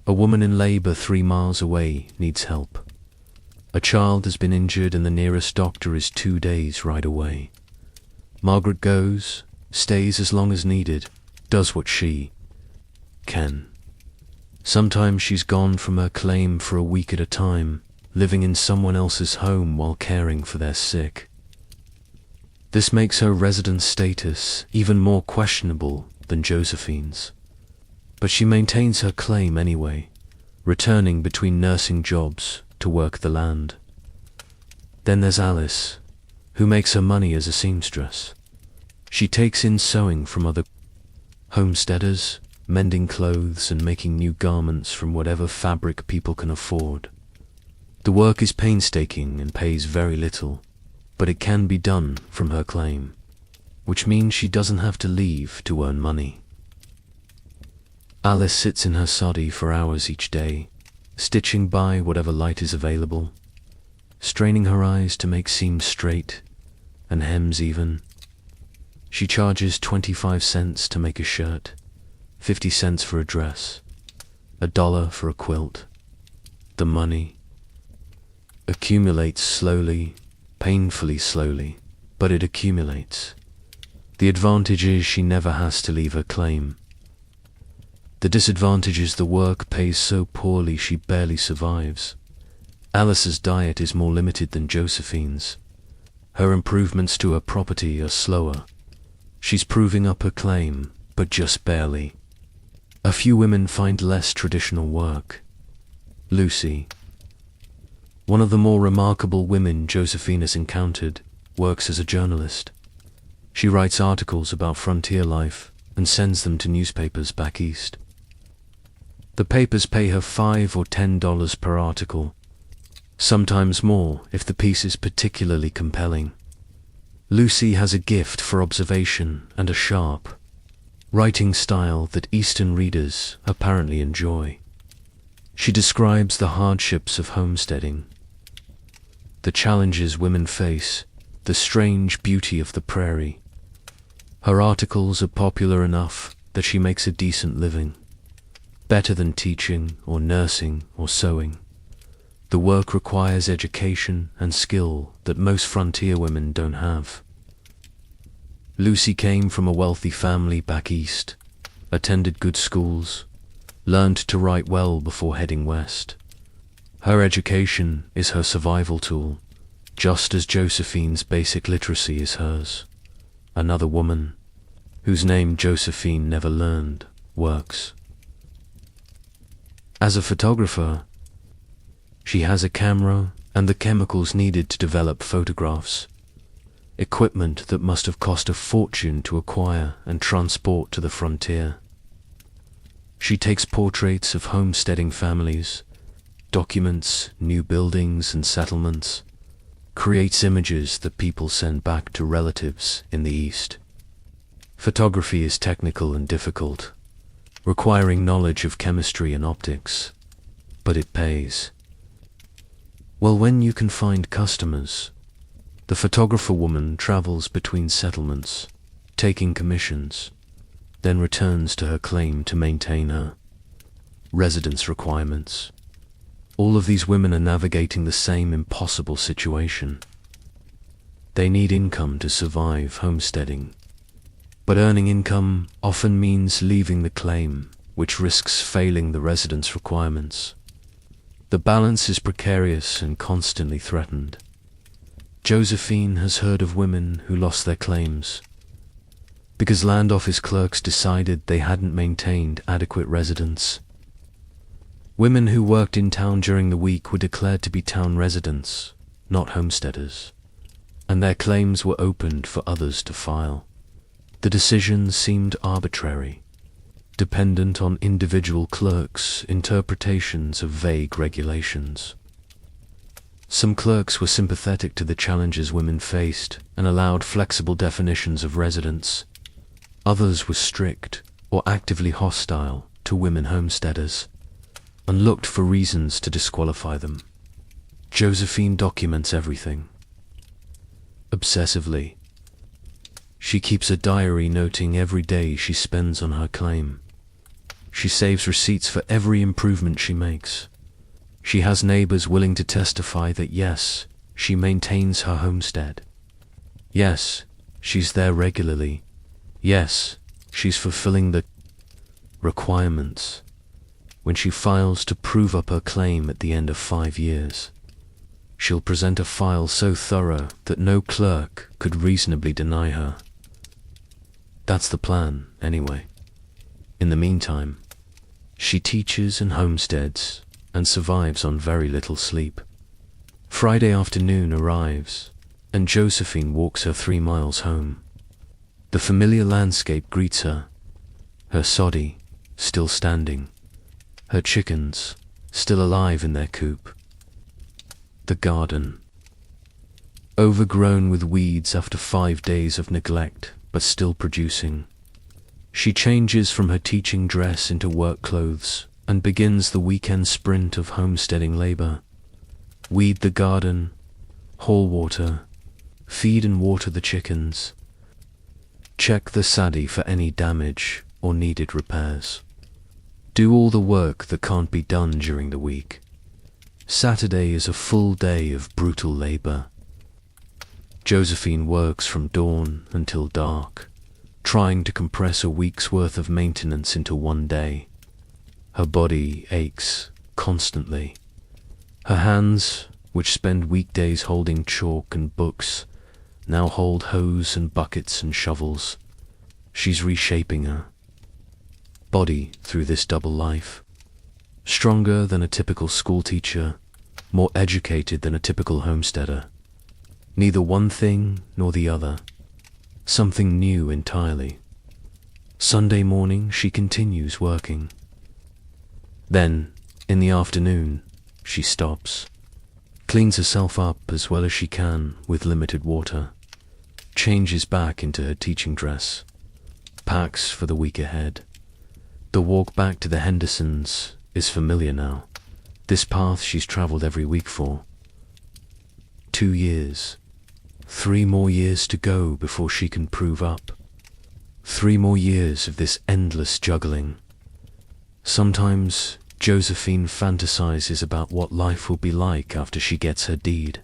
A woman in labor 3 miles away needs help. A child has been injured and the nearest doctor is 2 days' ride away. Margaret goes, stays as long as needed, does what she can. Sometimes she's gone from her claim for a week at a time, living in someone else's home while caring for their sick. This makes her resident status even more questionable than Josephine's. But she maintains her claim anyway, returning between nursing jobs to work the land. Then there's Alice, who makes her money as a seamstress. She takes in sewing from other homesteaders, mending clothes and making new garments from whatever fabric people can afford. The work is painstaking and pays very little, but it can be done from her claim, which means she doesn't have to leave to earn money. Alice sits in her soddy for hours each day, stitching by whatever light is available, straining her eyes to make seams straight and hems even. She charges 25 cents to make a shirt, 50 cents for a dress, $1 for a quilt. The money accumulates slowly, painfully slowly, but it accumulates. The advantage is she never has to leave her claim. The disadvantage is the work pays so poorly she barely survives. Alice's diet is more limited than Josephine's. Her improvements to her property are slower. She's proving up her claim, but just barely. A few women find less traditional work. Lucy, one of the more remarkable women Josephine has encountered, works as a journalist. She writes articles about frontier life and sends them to newspapers back east. The papers pay her $5 or $10 per article, sometimes more if the piece is particularly compelling. Lucy has a gift for observation and a sharp writing style that Eastern readers apparently enjoy. She describes the hardships of homesteading, the challenges women face, the strange beauty of the prairie. Her articles are popular enough that she makes a decent living. Better than teaching or nursing or sewing. The work requires education and skill that most frontier women don't have. Lucy came from a wealthy family back east, attended good schools, learned to write well before heading west. Her education is her survival tool, just as Josephine's basic literacy is hers. Another woman, whose name Josephine never learned, works. As a photographer, she has a camera and the chemicals needed to develop photographs, equipment that must have cost a fortune to acquire and transport to the frontier. She takes portraits of homesteading families, documents new buildings and settlements, creates images that people send back to relatives in the East. Photography is technical and difficult, requiring knowledge of chemistry and optics, but it pays. Well, when you can find customers, the photographer woman travels between settlements, taking commissions, then returns to her claim to maintain her residence requirements. All of these women are navigating the same impossible situation. They need income to survive homesteading. But earning income often means leaving the claim, which risks failing the residence requirements. The balance is precarious and constantly threatened. Josephine has heard of women who lost their claims because land office clerks decided they hadn't maintained adequate residence. Women who worked in town during the week were declared to be town residents, not homesteaders, and their claims were opened for others to file. The decision seemed arbitrary, dependent on individual clerks' interpretations of vague regulations. Some clerks were sympathetic to the challenges women faced and allowed flexible definitions of residence. Others were strict or actively hostile to women homesteaders and looked for reasons to disqualify them. Josephine documents everything. Obsessively, she keeps a diary noting every day she spends on her claim. She saves receipts for every improvement she makes. She has neighbors willing to testify that yes, she maintains her homestead. Yes, she's there regularly. Yes, she's fulfilling the requirements. When she files to prove up her claim at the end of 5 years, she'll present a file so thorough that no clerk could reasonably deny her. That's the plan, anyway. In the meantime, she teaches and homesteads and survives on very little sleep. Friday afternoon arrives, and Josephine walks her 3 miles home. The familiar landscape greets her, her soddie still standing, her chickens still alive in their coop. The garden, overgrown with weeds after 5 days of neglect, but still producing. She changes from her teaching dress into work clothes and begins the weekend sprint of homesteading labor. Weed the garden, haul water, feed and water the chickens. Check the soddy for any damage or needed repairs. Do all the work that can't be done during the week. Saturday is a full day of brutal labor. Josephine works from dawn until dark, trying to compress a week's worth of maintenance into 1 day. Her body aches constantly. Her hands, which spend weekdays holding chalk and books, now hold hose and buckets and shovels. She's reshaping her body through this double life. Stronger than a typical schoolteacher, more educated than a typical homesteader. Neither one thing nor the other. Something new entirely. Sunday morning she continues working. Then, in the afternoon, she stops, cleans herself up as well as she can with limited water, changes back into her teaching dress, packs for the week ahead. The walk back to the Hendersons is familiar now. This path she's traveled every week for. 2 years. 3 more years to go before she can prove up. 3 more years of this endless juggling. Sometimes Josephine fantasizes about what life will be like after she gets her deed.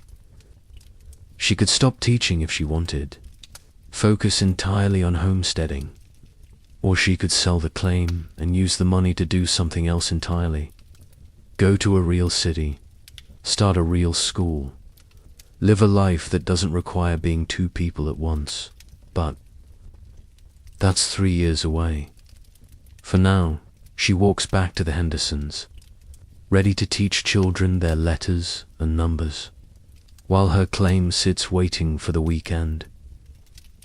She could stop teaching if she wanted, focus entirely on homesteading, or she could sell the claim and use the money to do something else entirely. Go to a real city, start a real school, live a life that doesn't require being 2 people at once. But that's 3 years away. For now, she walks back to the Hendersons, ready to teach children their letters and numbers, while her claim sits waiting for the weekend.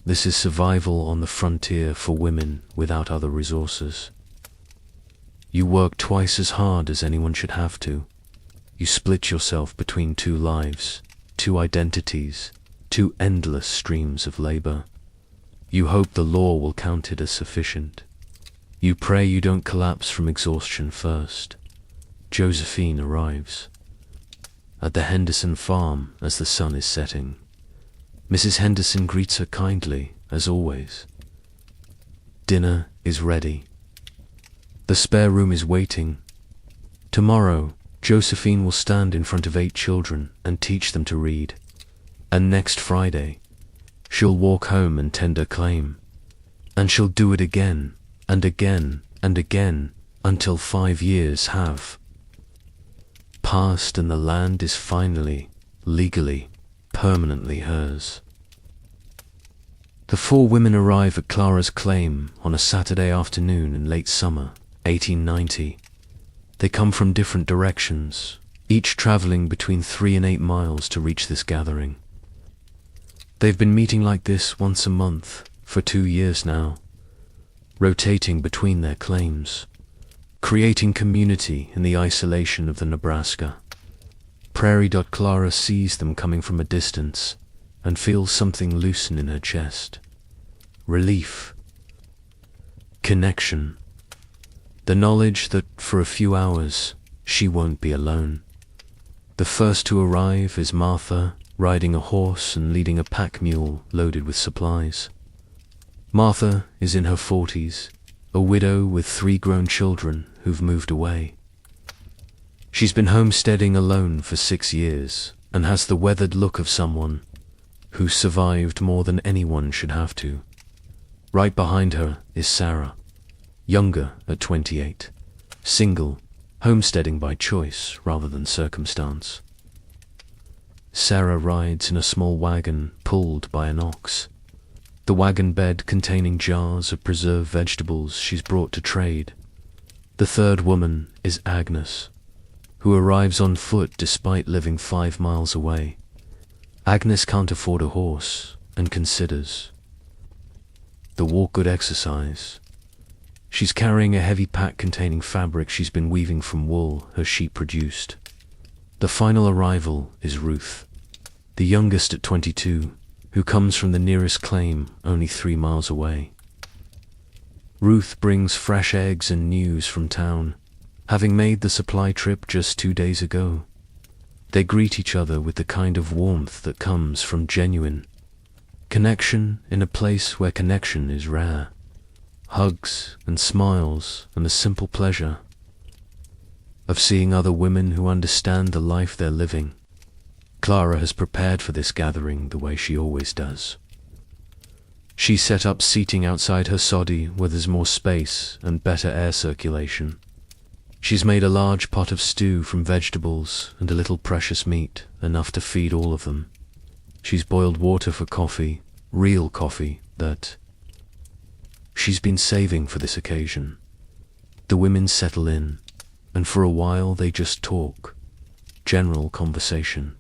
This is survival on the frontier for women without other resources. You work twice as hard as anyone should have to. You split yourself between 2 lives, 2 identities, 2 endless streams of labor. You hope the law will count it as sufficient. You pray you don't collapse from exhaustion first. Josephine arrives at the Henderson farm as the sun is setting. Mrs. Henderson greets her kindly, as always. Dinner is ready. The spare room is waiting. Tomorrow, Josephine will stand in front of 8 children and teach them to read. And next Friday, she'll walk home and tender claim. And she'll do it again, and again, and again, until 5 years have passed and the land is finally, legally, permanently hers. The 4 women arrive at Clara's claim on a Saturday afternoon in late summer, 1890. They come from different directions, each traveling between 3 and 8 miles to reach this gathering. They've been meeting like this once a month for 2 years now, rotating between their claims, creating community in the isolation of the Nebraska. Prairie. Clara sees them coming from a distance and feels something loosen in her chest. Relief. Connection. The knowledge that for a few hours she won't be alone. The first to arrive is Martha, riding a horse and leading a pack mule loaded with supplies. Martha is in her 40s, a widow with 3 grown children who've moved away. She's been homesteading alone for 6 years and has the weathered look of someone who survived more than anyone should have to. Right behind her is Sarah, younger at 28, single, homesteading by choice rather than circumstance. Sarah rides in a small wagon pulled by an ox. The wagon bed containing jars of preserved vegetables she's brought to trade. The third woman is Agnes, who arrives on foot despite living 5 miles away. Agnes can't afford a horse and considers the walk good exercise. She's carrying a heavy pack containing fabric she's been weaving from wool her sheep produced. The final arrival is Ruth, the youngest at 22, who comes from the nearest claim only 3 miles away. Ruth brings fresh eggs and news from town, having made the supply trip just 2 days ago. They greet each other with the kind of warmth that comes from genuine connection in a place where connection is rare. Hugs and smiles and the simple pleasure of seeing other women who understand the life they're living. Clara has prepared for this gathering the way she always does. She set up seating outside her soddy where there's more space and better air circulation. She's made a large pot of stew from vegetables and a little precious meat, enough to feed all of them. She's boiled water for coffee, real coffee, that she's been saving for this occasion. The women settle in, and for a while they just talk. General conversation.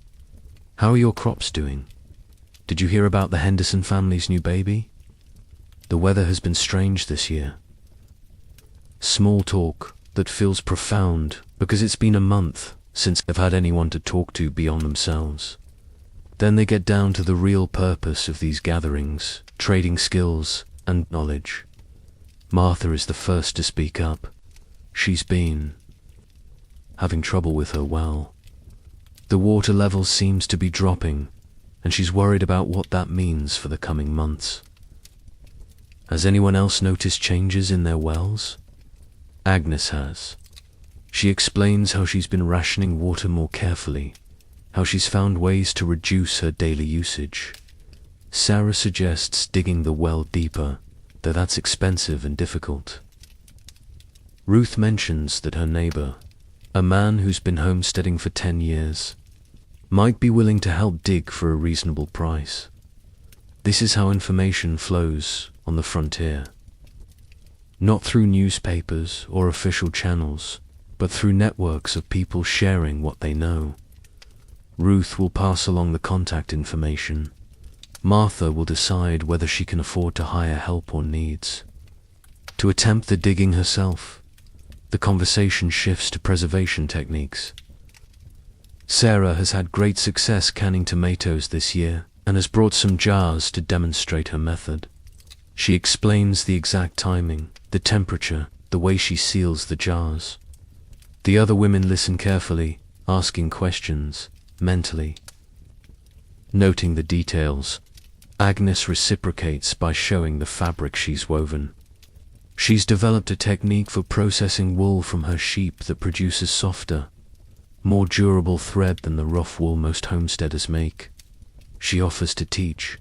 How are your crops doing? Did you hear about the Henderson family's new baby? The weather has been strange this year. Small talk that feels profound because it's been a month since they've had anyone to talk to beyond themselves. Then they get down to the real purpose of these gatherings, trading skills and knowledge. Martha is the first to speak up. She's been having trouble with her well. The water level seems to be dropping, and she's worried about what that means for the coming months. Has anyone else noticed changes in their wells? Agnes has. She explains how she's been rationing water more carefully, how she's found ways to reduce her daily usage. Sarah suggests digging the well deeper, though that's expensive and difficult. Ruth mentions that her neighbor, a man who's been homesteading for 10 years, might be willing to help dig for a reasonable price. This is how information flows on the frontier. Not through newspapers or official channels, but through networks of people sharing what they know. Ruth will pass along the contact information. Martha will decide whether she can afford to hire help or needs to attempt the digging herself. The conversation shifts to preservation techniques. Sarah has had great success canning tomatoes this year and has brought some jars to demonstrate her method. She explains the exact timing, the temperature, the way she seals the jars. The other women listen carefully, asking questions, mentally, noting the details. Agnes reciprocates by showing the fabric she's woven. She's developed a technique for processing wool from her sheep that produces softer, more durable thread than the rough wool most homesteaders make. She offers to teach.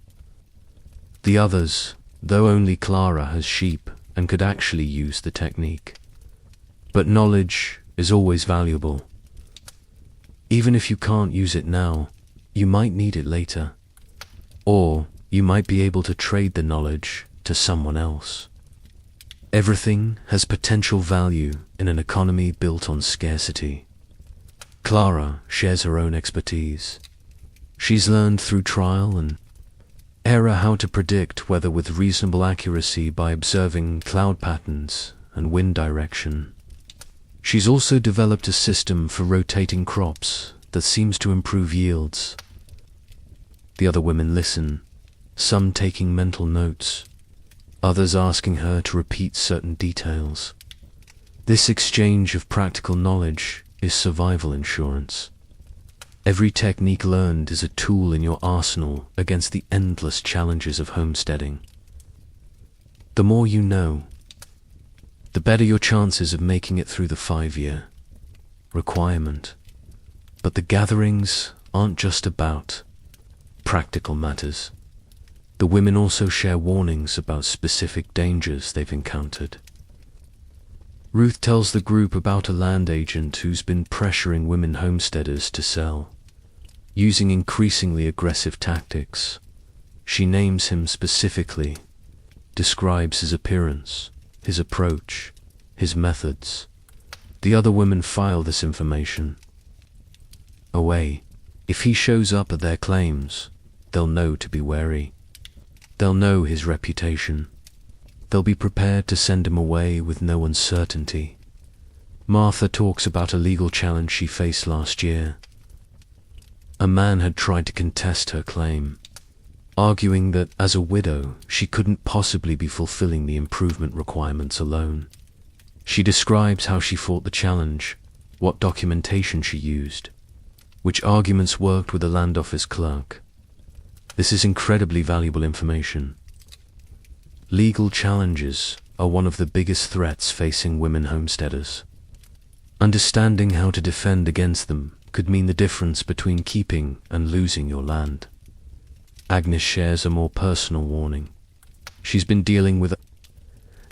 The others, though only Clara has sheep and could actually use the technique. But knowledge is always valuable. Even if you can't use it now, you might need it later. Or you might be able to trade the knowledge to someone else. Everything has potential value in an economy built on scarcity. Clara shares her own expertise. She's learned through trial and error how to predict weather with reasonable accuracy by observing cloud patterns and wind direction. She's also developed a system for rotating crops that seems to improve yields. The other women listen, some taking mental notes, others asking her to repeat certain details. This exchange of practical knowledge is survival insurance. Every technique learned is a tool in your arsenal against the endless challenges of homesteading. The more you know, the better your chances of making it through the 5-year requirement. But the gatherings aren't just about practical matters. The women also share warnings about specific dangers they've encountered. Ruth tells the group about a land agent who's been pressuring women homesteaders to sell, using increasingly aggressive tactics. She names him specifically, describes his appearance, his approach, his methods. The other women file this information away. If he shows up at their claims, they'll know to be wary. They'll know his reputation. They'll be prepared to send him away with no uncertainty. Martha talks about a legal challenge she faced last year. A man had tried to contest her claim, arguing that as a widow she couldn't possibly be fulfilling the improvement requirements alone. She describes how she fought the challenge, what documentation she used, which arguments worked with the land office clerk. This is incredibly valuable information. Legal challenges are one of the biggest threats facing women homesteaders. Understanding how to defend against them could mean the difference between keeping and losing your land. Agnes shares a more personal warning. She's been dealing with a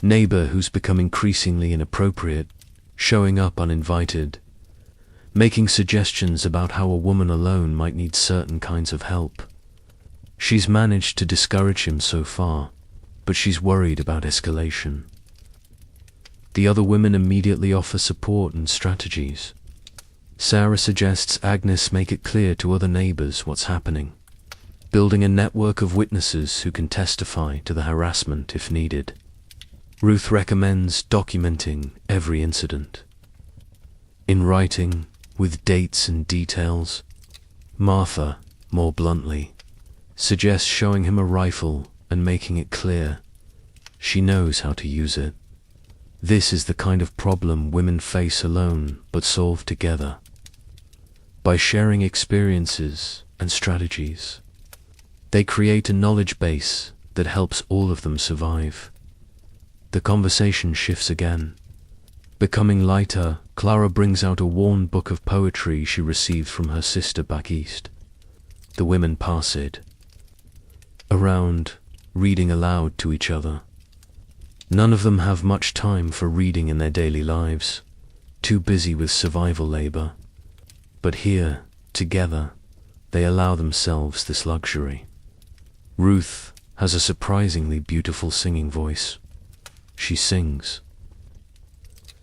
neighbor who's become increasingly inappropriate, showing up uninvited, making suggestions about how a woman alone might need certain kinds of help. She's managed to discourage him so far, but she's worried about escalation. The other women immediately offer support and strategies. Sarah suggests Agnes make it clear to other neighbors what's happening, building a network of witnesses who can testify to the harassment if needed. Ruth recommends documenting every incident in writing, with dates and details. Martha, more bluntly, suggests showing him a rifle and making it clear she knows how to use it. This is the kind of problem women face alone but solve together, by sharing experiences and strategies. They create a knowledge base that helps all of them survive. The conversation shifts again. Becoming lighter, Clara brings out a worn book of poetry she received from her sister back east. The women pass it around, reading aloud to each other. None of them have much time for reading in their daily lives, too busy with survival labor. But here, together, they allow themselves this luxury. Ruth has a surprisingly beautiful singing voice. She sings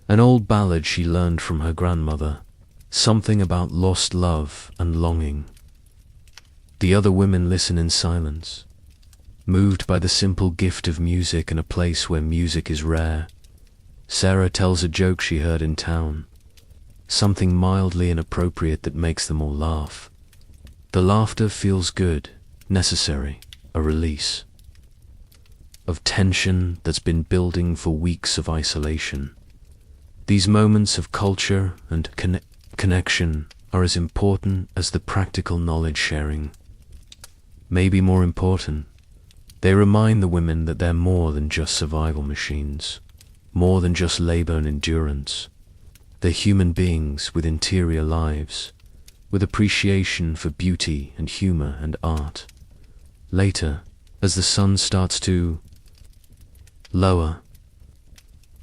an old ballad she learned from her grandmother, something about lost love and longing. The other women listen in silence, moved by the simple gift of music in a place where music is rare. Sarah tells a joke she heard in town, something mildly inappropriate that makes them all laugh. The laughter feels good, necessary, a release of tension that's been building for weeks of isolation. These moments of culture and connection are as important as the practical knowledge sharing. Maybe more important, they remind the women that they're more than just survival machines, more than just labor and endurance. They're human beings with interior lives, with appreciation for beauty and humor and art. Later, As the sun starts to lower,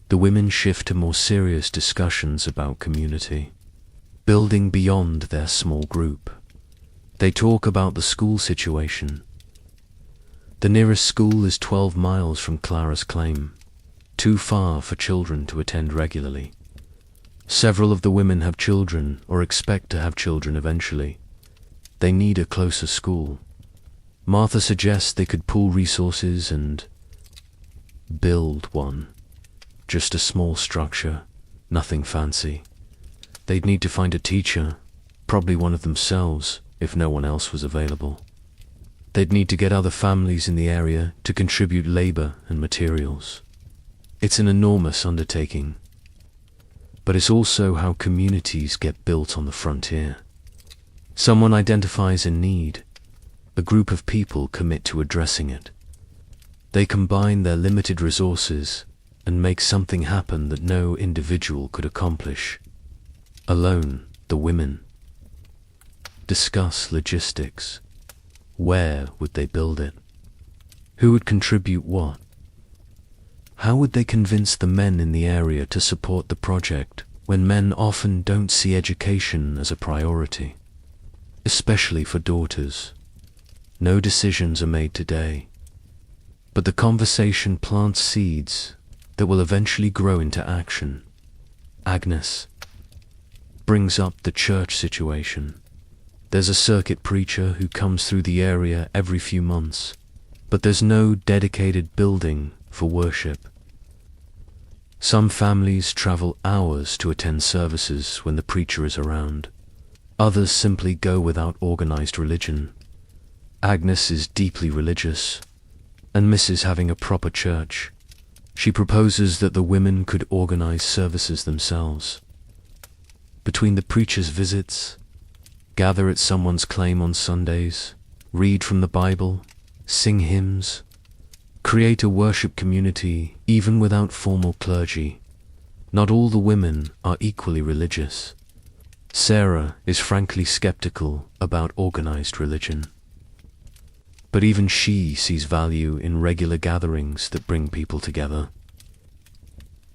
the women shift to more serious discussions about community, building beyond their small group. They talk about the school situation. The nearest school is 12 miles from Clara's claim, too far for children to attend regularly. Several of the women have children or expect to have children eventually. They need a closer school. Martha suggests they could pool resources and build one. Just a small structure, nothing fancy. They'd need to find a teacher, probably one of themselves, if no one else was available. They'd need to get other families in the area to contribute labor and materials. It's an enormous undertaking, but it's also how communities get built on the frontier. Someone identifies a need, a group of people commit to addressing it. They combine their limited resources and make something happen that no individual could accomplish. Alone, the women discuss logistics. Where would they build it? Who would contribute what? How would they convince the men in the area to support the project when men often don't see education as a priority? Especially for daughters. No decisions are made today, but the conversation plants seeds that will eventually grow into action. Agnes brings up the church situation. There's a circuit preacher who comes through the area every few months, but there's no dedicated building for worship. Some families travel hours to attend services when the preacher is around. Others simply go without organized religion. Agnes is deeply religious and misses having a proper church. She proposes that the women could organize services themselves. Between the preacher's visits, gather at someone's claim on Sundays, read from the Bible, sing hymns, create a worship community even without formal clergy. Not all the women are equally religious. Sarah is frankly skeptical about organized religion. But even she sees value in regular gatherings that bring people together.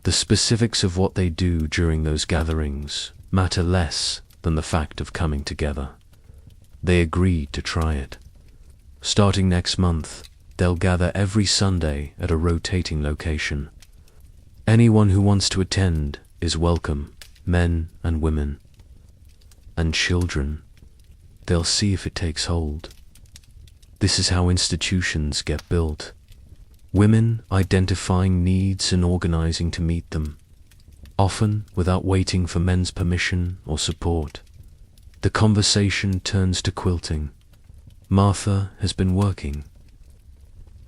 The specifics of what they do during those gatherings matter less than the fact of coming together. They agreed to try it. Starting next month, they'll gather every Sunday at a rotating location. Anyone who wants to attend is welcome, men and women. And children. They'll see if it takes hold. This is how institutions get built. Women identifying needs and organizing to meet them, often without waiting for men's permission or support. The conversation turns to quilting. Martha has been working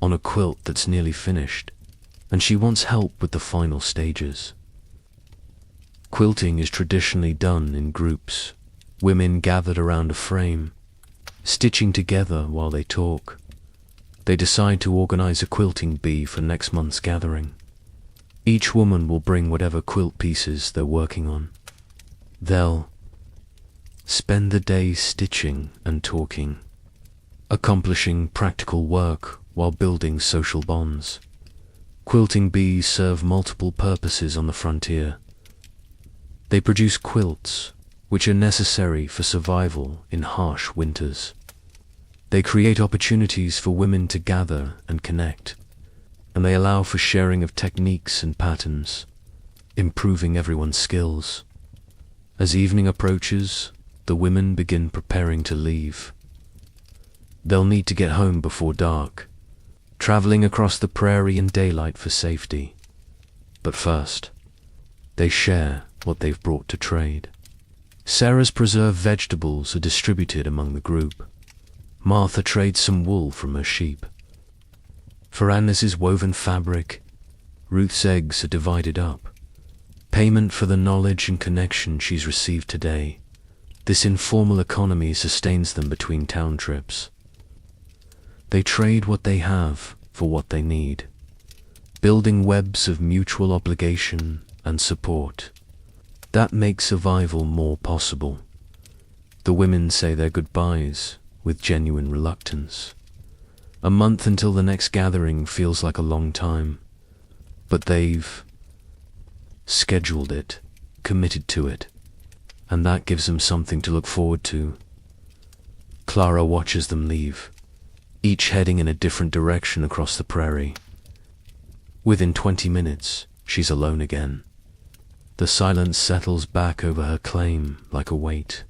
on a quilt that's nearly finished, and she wants help with the final stages. Quilting is traditionally done in groups, women gathered around a frame, stitching together while they talk. They decide to organize a quilting bee for next month's gathering. Each woman will bring whatever quilt pieces they're working on. They'll spend the day stitching and talking, accomplishing practical work while building social bonds. Quilting bees serve multiple purposes on the frontier. They produce quilts, which are necessary for survival in harsh winters. They create opportunities for women to gather and connect, and they allow for sharing of techniques and patterns, improving everyone's skills. As evening approaches, the women begin preparing to leave. They'll need to get home before dark, traveling across the prairie in daylight for safety. But first, they share what they've brought to trade. Sarah's preserved vegetables are distributed among the group. Martha trades some wool from her sheep. For Agnes's woven fabric, Ruth's eggs are divided up. Payment for the knowledge and connection she's received today. This informal economy sustains them between town trips. They trade what they have for what they need, building webs of mutual obligation and support. That makes survival more possible. The women say their goodbyes with genuine reluctance. A month until the next gathering feels like a long time, but they've scheduled it, committed to it, and that gives them something to look forward to. Clara watches them leave, each heading in a different direction across the prairie. Within 20 minutes, she's alone again. The silence settles back over her claim like a weight,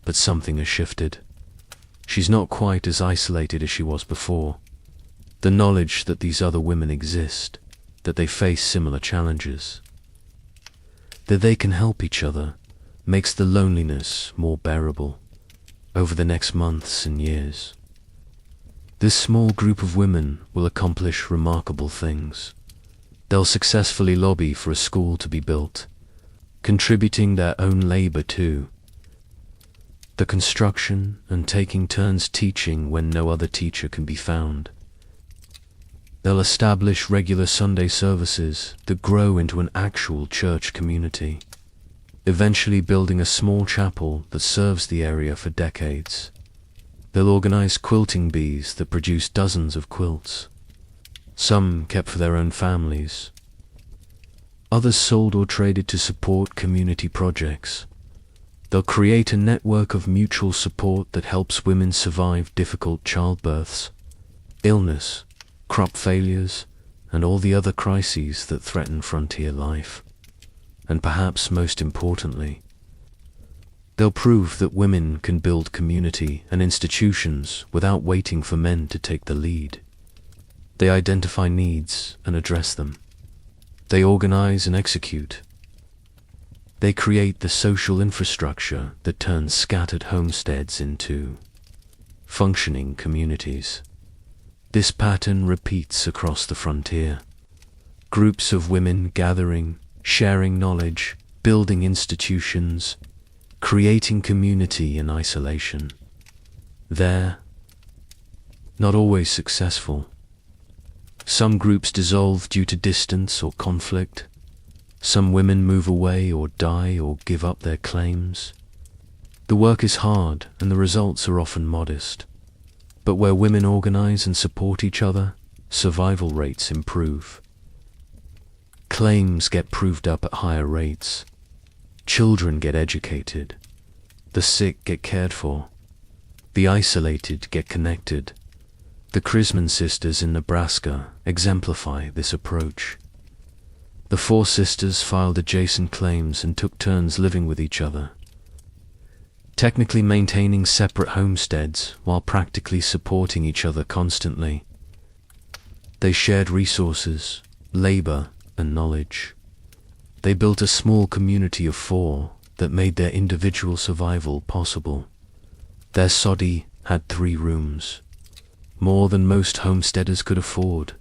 but something has shifted. She's not quite as isolated as she was before. The knowledge that these other women exist, that they face similar challenges, that they can help each other, makes the loneliness more bearable over the next months and years. This small group of women will accomplish remarkable things. They'll successfully lobby for a school to be built, contributing their own labor too. The construction and taking turns teaching when no other teacher can be found. They'll establish regular Sunday services that grow into an actual church community, eventually building a small chapel that serves the area for decades. They'll organize quilting bees that produce dozens of quilts, some kept for their own families, others sold or traded to support community projects. They'll create a network of mutual support that helps women survive difficult childbirths, illness, crop failures, and all the other crises that threaten frontier life. And perhaps most importantly, they'll prove that women can build community and institutions without waiting for men to take the lead. They identify needs and address them. They organize and execute. They create the social infrastructure that turns scattered homesteads into functioning communities. This pattern repeats across the frontier. Groups of women gathering, sharing knowledge, building institutions, creating community in isolation. They're not always successful. Some groups dissolve due to distance or conflict. Some women move away or die or give up their claims. The work is hard and the results are often modest. But where women organize and support each other, survival rates improve. Claims get proved up at higher rates. Children get educated. The sick get cared for. The isolated get connected. The Crisman sisters in Nebraska exemplify this approach. The 4 sisters filed adjacent claims and took turns living with each other, technically maintaining separate homesteads while practically supporting each other constantly. They shared resources, labor, and knowledge. They built a small community of 4 that made their individual survival possible. Their soddie had 3 rooms, more than most homesteaders could afford.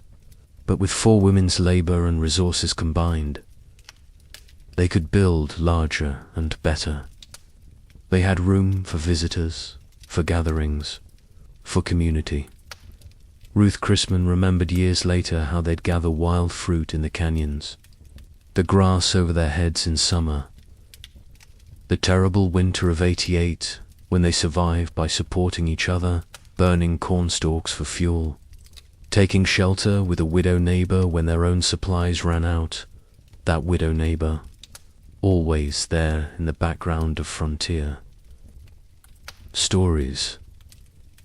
But with 4 women's labor and resources combined, they could build larger and better. They had room for visitors, for gatherings, for community. Ruth Crisman remembered years later how they'd gather wild fruit in the canyons, the grass over their heads in summer, the terrible winter of '88 when they survived by supporting each other, burning corn stalks for fuel, taking shelter with a widow neighbor when their own supplies ran out. That widow neighbor, always there in the background of frontier. Stories.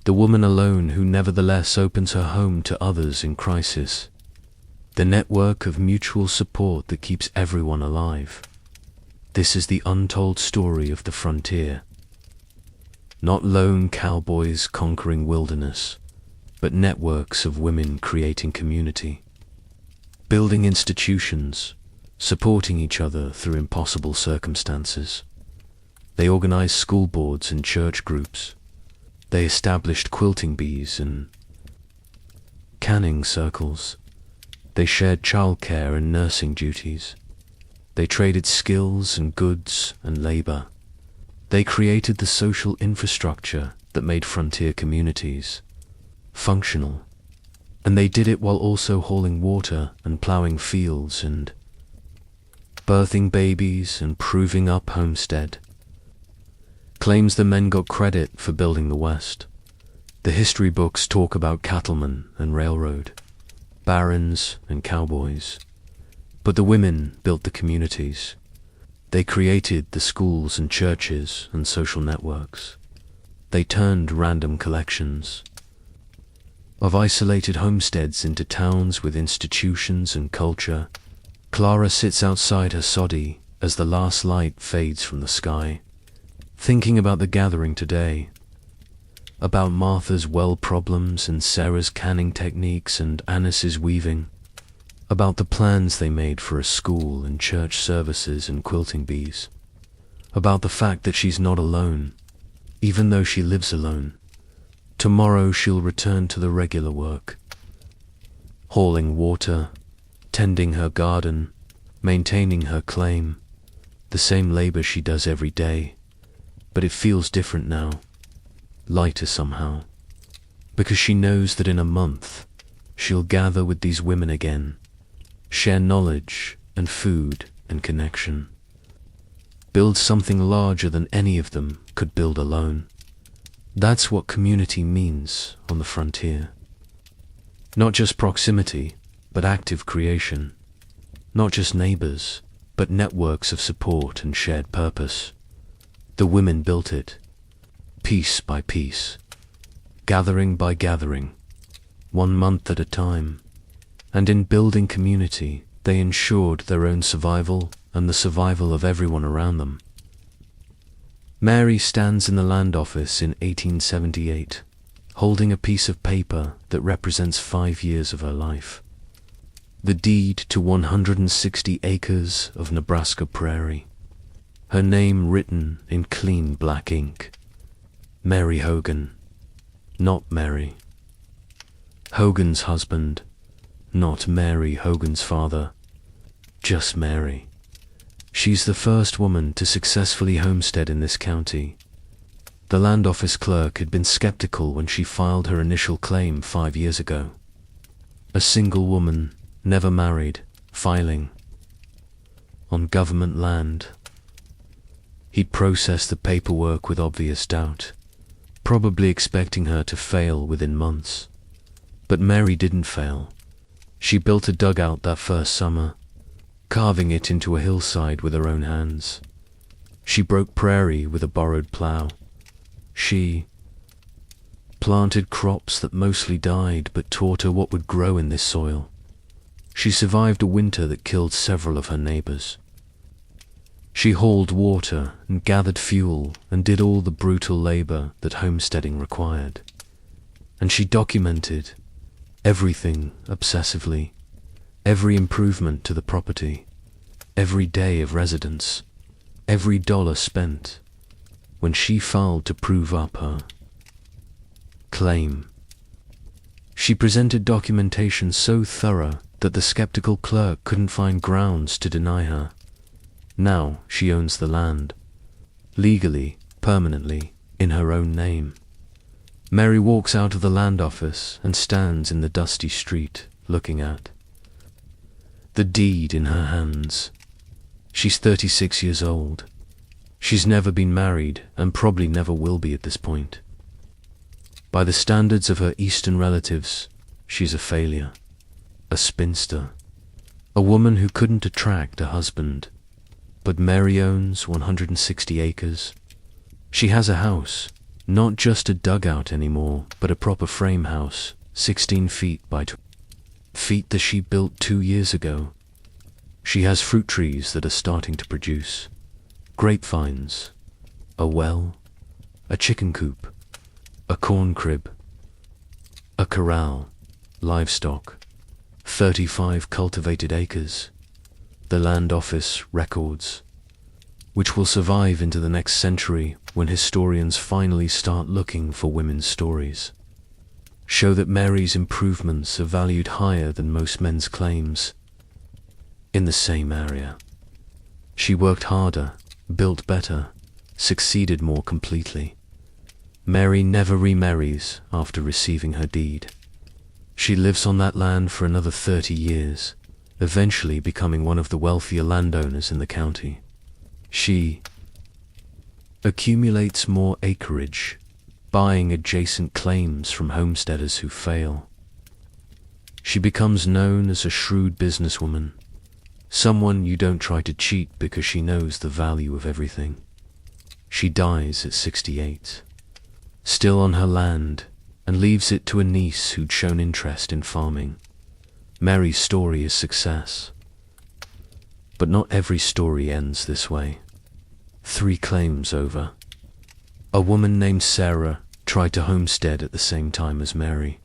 The woman alone who nevertheless opens her home to others in crisis. The network of mutual support that keeps everyone alive. This is the untold story of the frontier. Not lone cowboys conquering wilderness, but networks of women creating community, building institutions, supporting each other through impossible circumstances. They organized school boards and church groups. They established quilting bees and canning circles. They shared childcare and nursing duties. They traded skills and goods and labor. They created the social infrastructure that made frontier communities functional, and they did it while also hauling water and plowing fields and birthing babies and proving up homestead. Claims the men got credit for building the West, The history books talk about cattlemen and railroad, barons and cowboys. But the women built the communities. They created the schools and churches and social networks. They turned random collections of isolated homesteads into towns with institutions and culture. Clara sits outside her soddy as the last light fades from the sky, thinking about the gathering today, about Martha's well problems and Sarah's canning techniques and Annis's weaving, about the plans they made for a school and church services and quilting bees, about the fact that she's not alone, even though she lives alone. Tomorrow she'll return to the regular work, hauling water, tending her garden, maintaining her claim, the same labor she does every day, but it feels different now, lighter somehow, because she knows that in a month she'll gather with these women again, share knowledge and food and connection, build something larger than any of them could build alone. That's what community means on the frontier. Not just proximity, but active creation. Not just neighbors, but networks of support and shared purpose. The women built it, piece by piece, gathering by gathering, 1 month at a time. And in building community, they ensured their own survival and the survival of everyone around them. Mary stands in the land office in 1878, holding a piece of paper that represents 5 years of her life. The deed to 160 acres of Nebraska prairie. Her name written in clean black ink. Mary Hogan, not Mary. Hogan's husband, not Mary Hogan's father, just Mary. She's the first woman to successfully homestead in this county. The land office clerk had been skeptical when she filed her initial claim 5 years ago. A single woman, never married, filing on government land. He'd processed the paperwork with obvious doubt, probably expecting her to fail within months. But Mary didn't fail. She built a dugout that first summer, carving it into a hillside with her own hands. She broke Prairie with a borrowed plow. She planted crops that mostly died but taught her what would grow in this soil. She survived a winter that killed several of her neighbors. She hauled water and gathered fuel and did all the brutal labor that homesteading required. And she documented everything obsessively, every improvement to the property, every day of residence, every dollar spent. When she filed to prove up her claim, she presented documentation so thorough that the skeptical clerk couldn't find grounds to deny her. Now she owns the land, legally, permanently, in her own name. Mary walks out of the land office and stands in the dusty street, looking at the deed in her hands. She's 36 years old. She's never been married and probably never will be at this point. By the standards of her Eastern relatives, she's a failure, a spinster, a woman who couldn't attract a husband. But Mary owns 160 acres. She has a house, not just a dugout anymore, but a proper frame house, 16 feet by 20 feet that she built 2 years ago. She has fruit trees that are starting to produce, grapevines, a well, a chicken coop, a corn crib, a corral, livestock, 35 cultivated acres, the land office records, which will survive into the next century when historians finally start looking for women's stories, show that Mary's improvements are valued higher than most men's claims. In the same area, she worked harder, built better, succeeded more completely. Mary never remarries after receiving her deed. She lives on that land for another 30 years, eventually becoming one of the wealthier landowners in the county. She accumulates more acreage, buying adjacent claims from homesteaders who fail. She becomes known as a shrewd businesswoman, someone you don't try to cheat because she knows the value of everything. She dies at 68, still on her land, and leaves it to a niece who'd shown interest in farming. Mary's story is success. But not every story ends this way. 3 claims over. A woman named Sarah tried to homestead at the same time as Mary.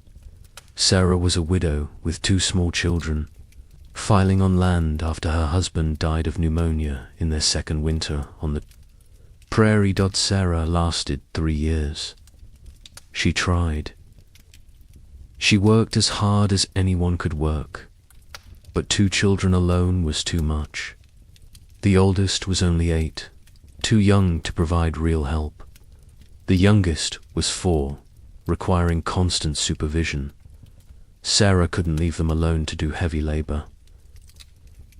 Sarah was a widow with 2 small children, filing on land after her husband died of pneumonia in their second winter on the Prairie. Sarah lasted 3 years. She tried. She worked as hard as anyone could work, but 2 children alone was too much. The oldest was only 8, too young to provide real help. The youngest was 4, requiring constant supervision. Sarah couldn't leave them alone to do heavy labor.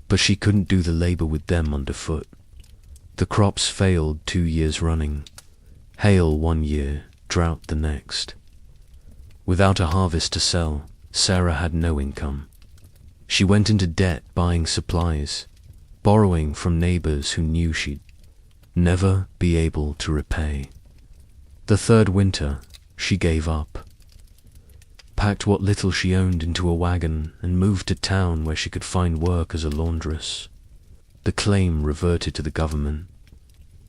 But she couldn't do the labor with them underfoot. The crops failed 2 years running. Hail one year, drought the next. Without a harvest to sell, Sarah had no income. She went into debt buying supplies, borrowing from neighbors who knew she'd never be able to repay. The 3rd winter, she gave up, packed what little she owned into a wagon, and moved to town where she could find work as a laundress. The claim reverted to the government,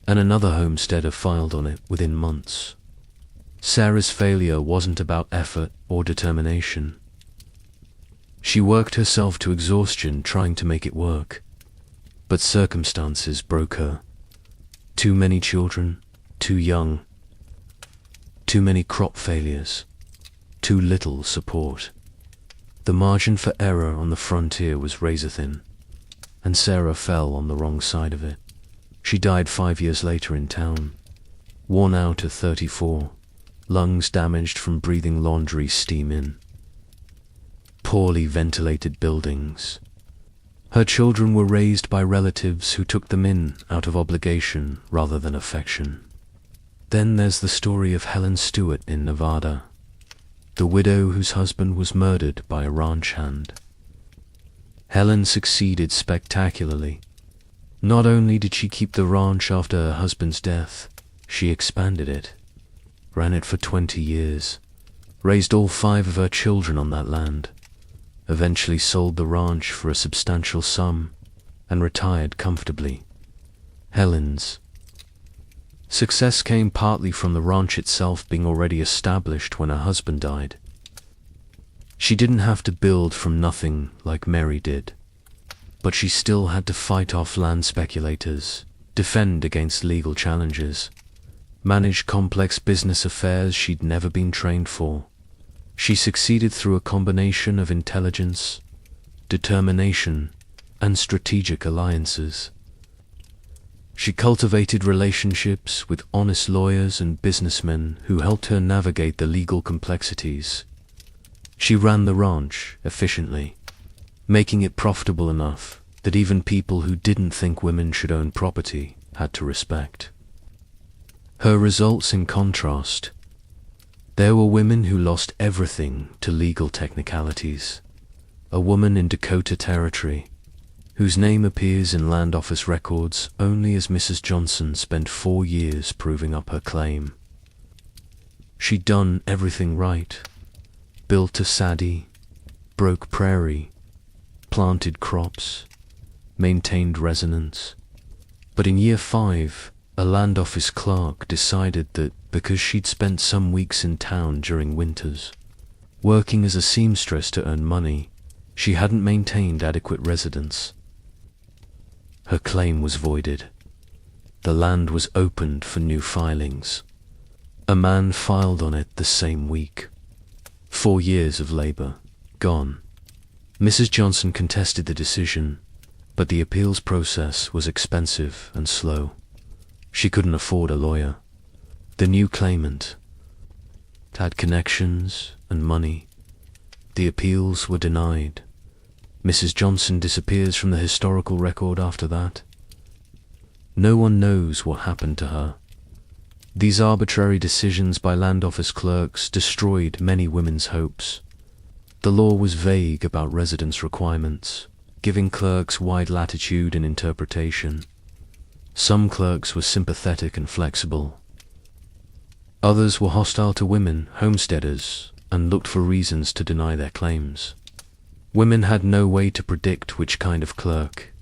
and another homesteader filed on it within months. Sarah's failure wasn't about effort or determination. She worked herself to exhaustion trying to make it work, but circumstances broke her. Too many children, too young, too many crop failures, too little support. The margin for error on the frontier was razor-thin, and Sarah fell on the wrong side of it. She died 5 years later in town, worn out at 34, lungs damaged from breathing laundry steam in. Poorly ventilated buildings. Her children were raised by relatives who took them in out of obligation rather than affection. Then there's the story of Helen Stewart in Nevada, the widow whose husband was murdered by a ranch hand. Helen succeeded spectacularly. Not only did she keep the ranch after her husband's death, she expanded it, ran it for 20 years, raised all 5 of her children on that land, eventually sold the ranch for a substantial sum, and retired comfortably. Helen's success came partly from the ranch itself being already established when her husband died. She didn't have to build from nothing like Mary did, but she still had to fight off land speculators, defend against legal challenges, manage complex business affairs she'd never been trained for. She succeeded through a combination of intelligence, determination, and strategic alliances. She cultivated relationships with honest lawyers and businessmen who helped her navigate the legal complexities. She ran the ranch efficiently, making it profitable enough that even people who didn't think women should own property had to respect. Her results in contrast. There were women who lost everything to legal technicalities. A woman in Dakota Territory, whose name appears in land office records only as Mrs. Johnson spent 4 years proving up her claim. She'd done everything right. Built a soddy, broke Prairie, planted crops, maintained residence. But in year 5, a land office clerk decided that because she'd spent some weeks in town during winters, working as a seamstress to earn money, she hadn't maintained adequate residence. Her claim was voided. The land was opened for new filings. A man filed on it the same week. 4 years of labor, gone. Mrs. Johnson contested the decision, but the appeals process was expensive and slow. She couldn't afford a lawyer. The new claimant had connections and money. The appeals were denied. Mrs. Johnson disappears from the historical record after that. No one knows what happened to her. These arbitrary decisions by land office clerks destroyed many women's hopes. The law was vague about residence requirements, giving clerks wide latitude in interpretation. Some clerks were sympathetic and flexible. Others were hostile to women, homesteaders, and looked for reasons to deny their claims. Women had no way to predict which kind of clerk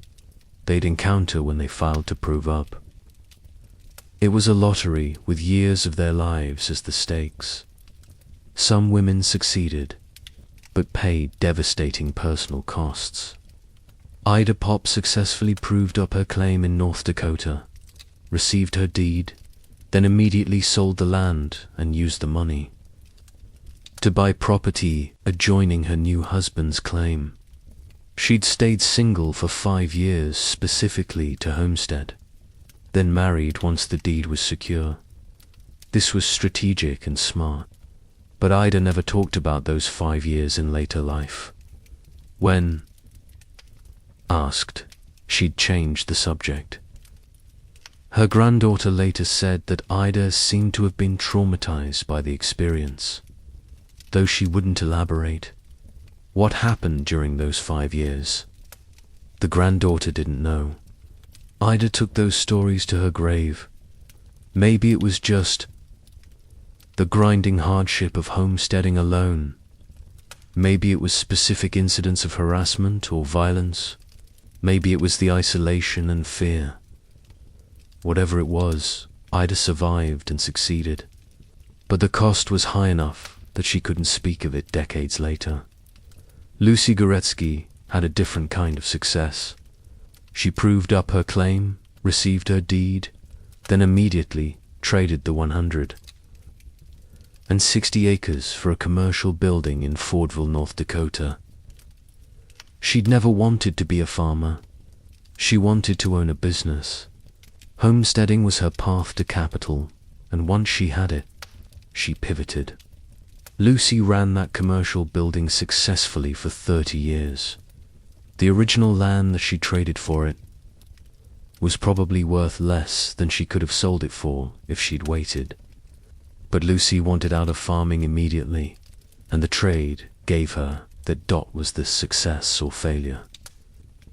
they'd encounter when they filed to prove up. It was a lottery with years of their lives as the stakes. Some women succeeded, but paid devastating personal costs. Ida Pop successfully proved up her claim in North Dakota, received her deed, then immediately sold the land and used the money to buy property adjoining her new husband's claim. She'd stayed single for 5 years specifically to homestead, then married once the deed was secure. This was strategic and smart, but Ida never talked about those 5 years in later life. When asked, she'd changed the subject. Her granddaughter later said that Ida seemed to have been traumatized by the experience, though she wouldn't elaborate. What happened during those 5 years? The granddaughter didn't know. Ida took those stories to her grave. Maybe it was just the grinding hardship of homesteading alone. Maybe it was specific incidents of harassment or violence. Maybe it was the isolation and fear. Whatever it was, Ida survived and succeeded. But the cost was high enough that she couldn't speak of it decades later. Lucy Goretzky had a different kind of success. She proved up her claim, received her deed, then immediately traded the 160 acres for a commercial building in Fordville, North Dakota. She'd never wanted to be a farmer. She wanted to own a business. Homesteading was her path to capital, and once she had it, she pivoted. Lucy ran that commercial building successfully for 30 years. The original land that she traded for it was probably worth less than she could have sold it for if she'd waited. But Lucy wanted out of farming immediately, and the trade gave her that dot was the success or failure.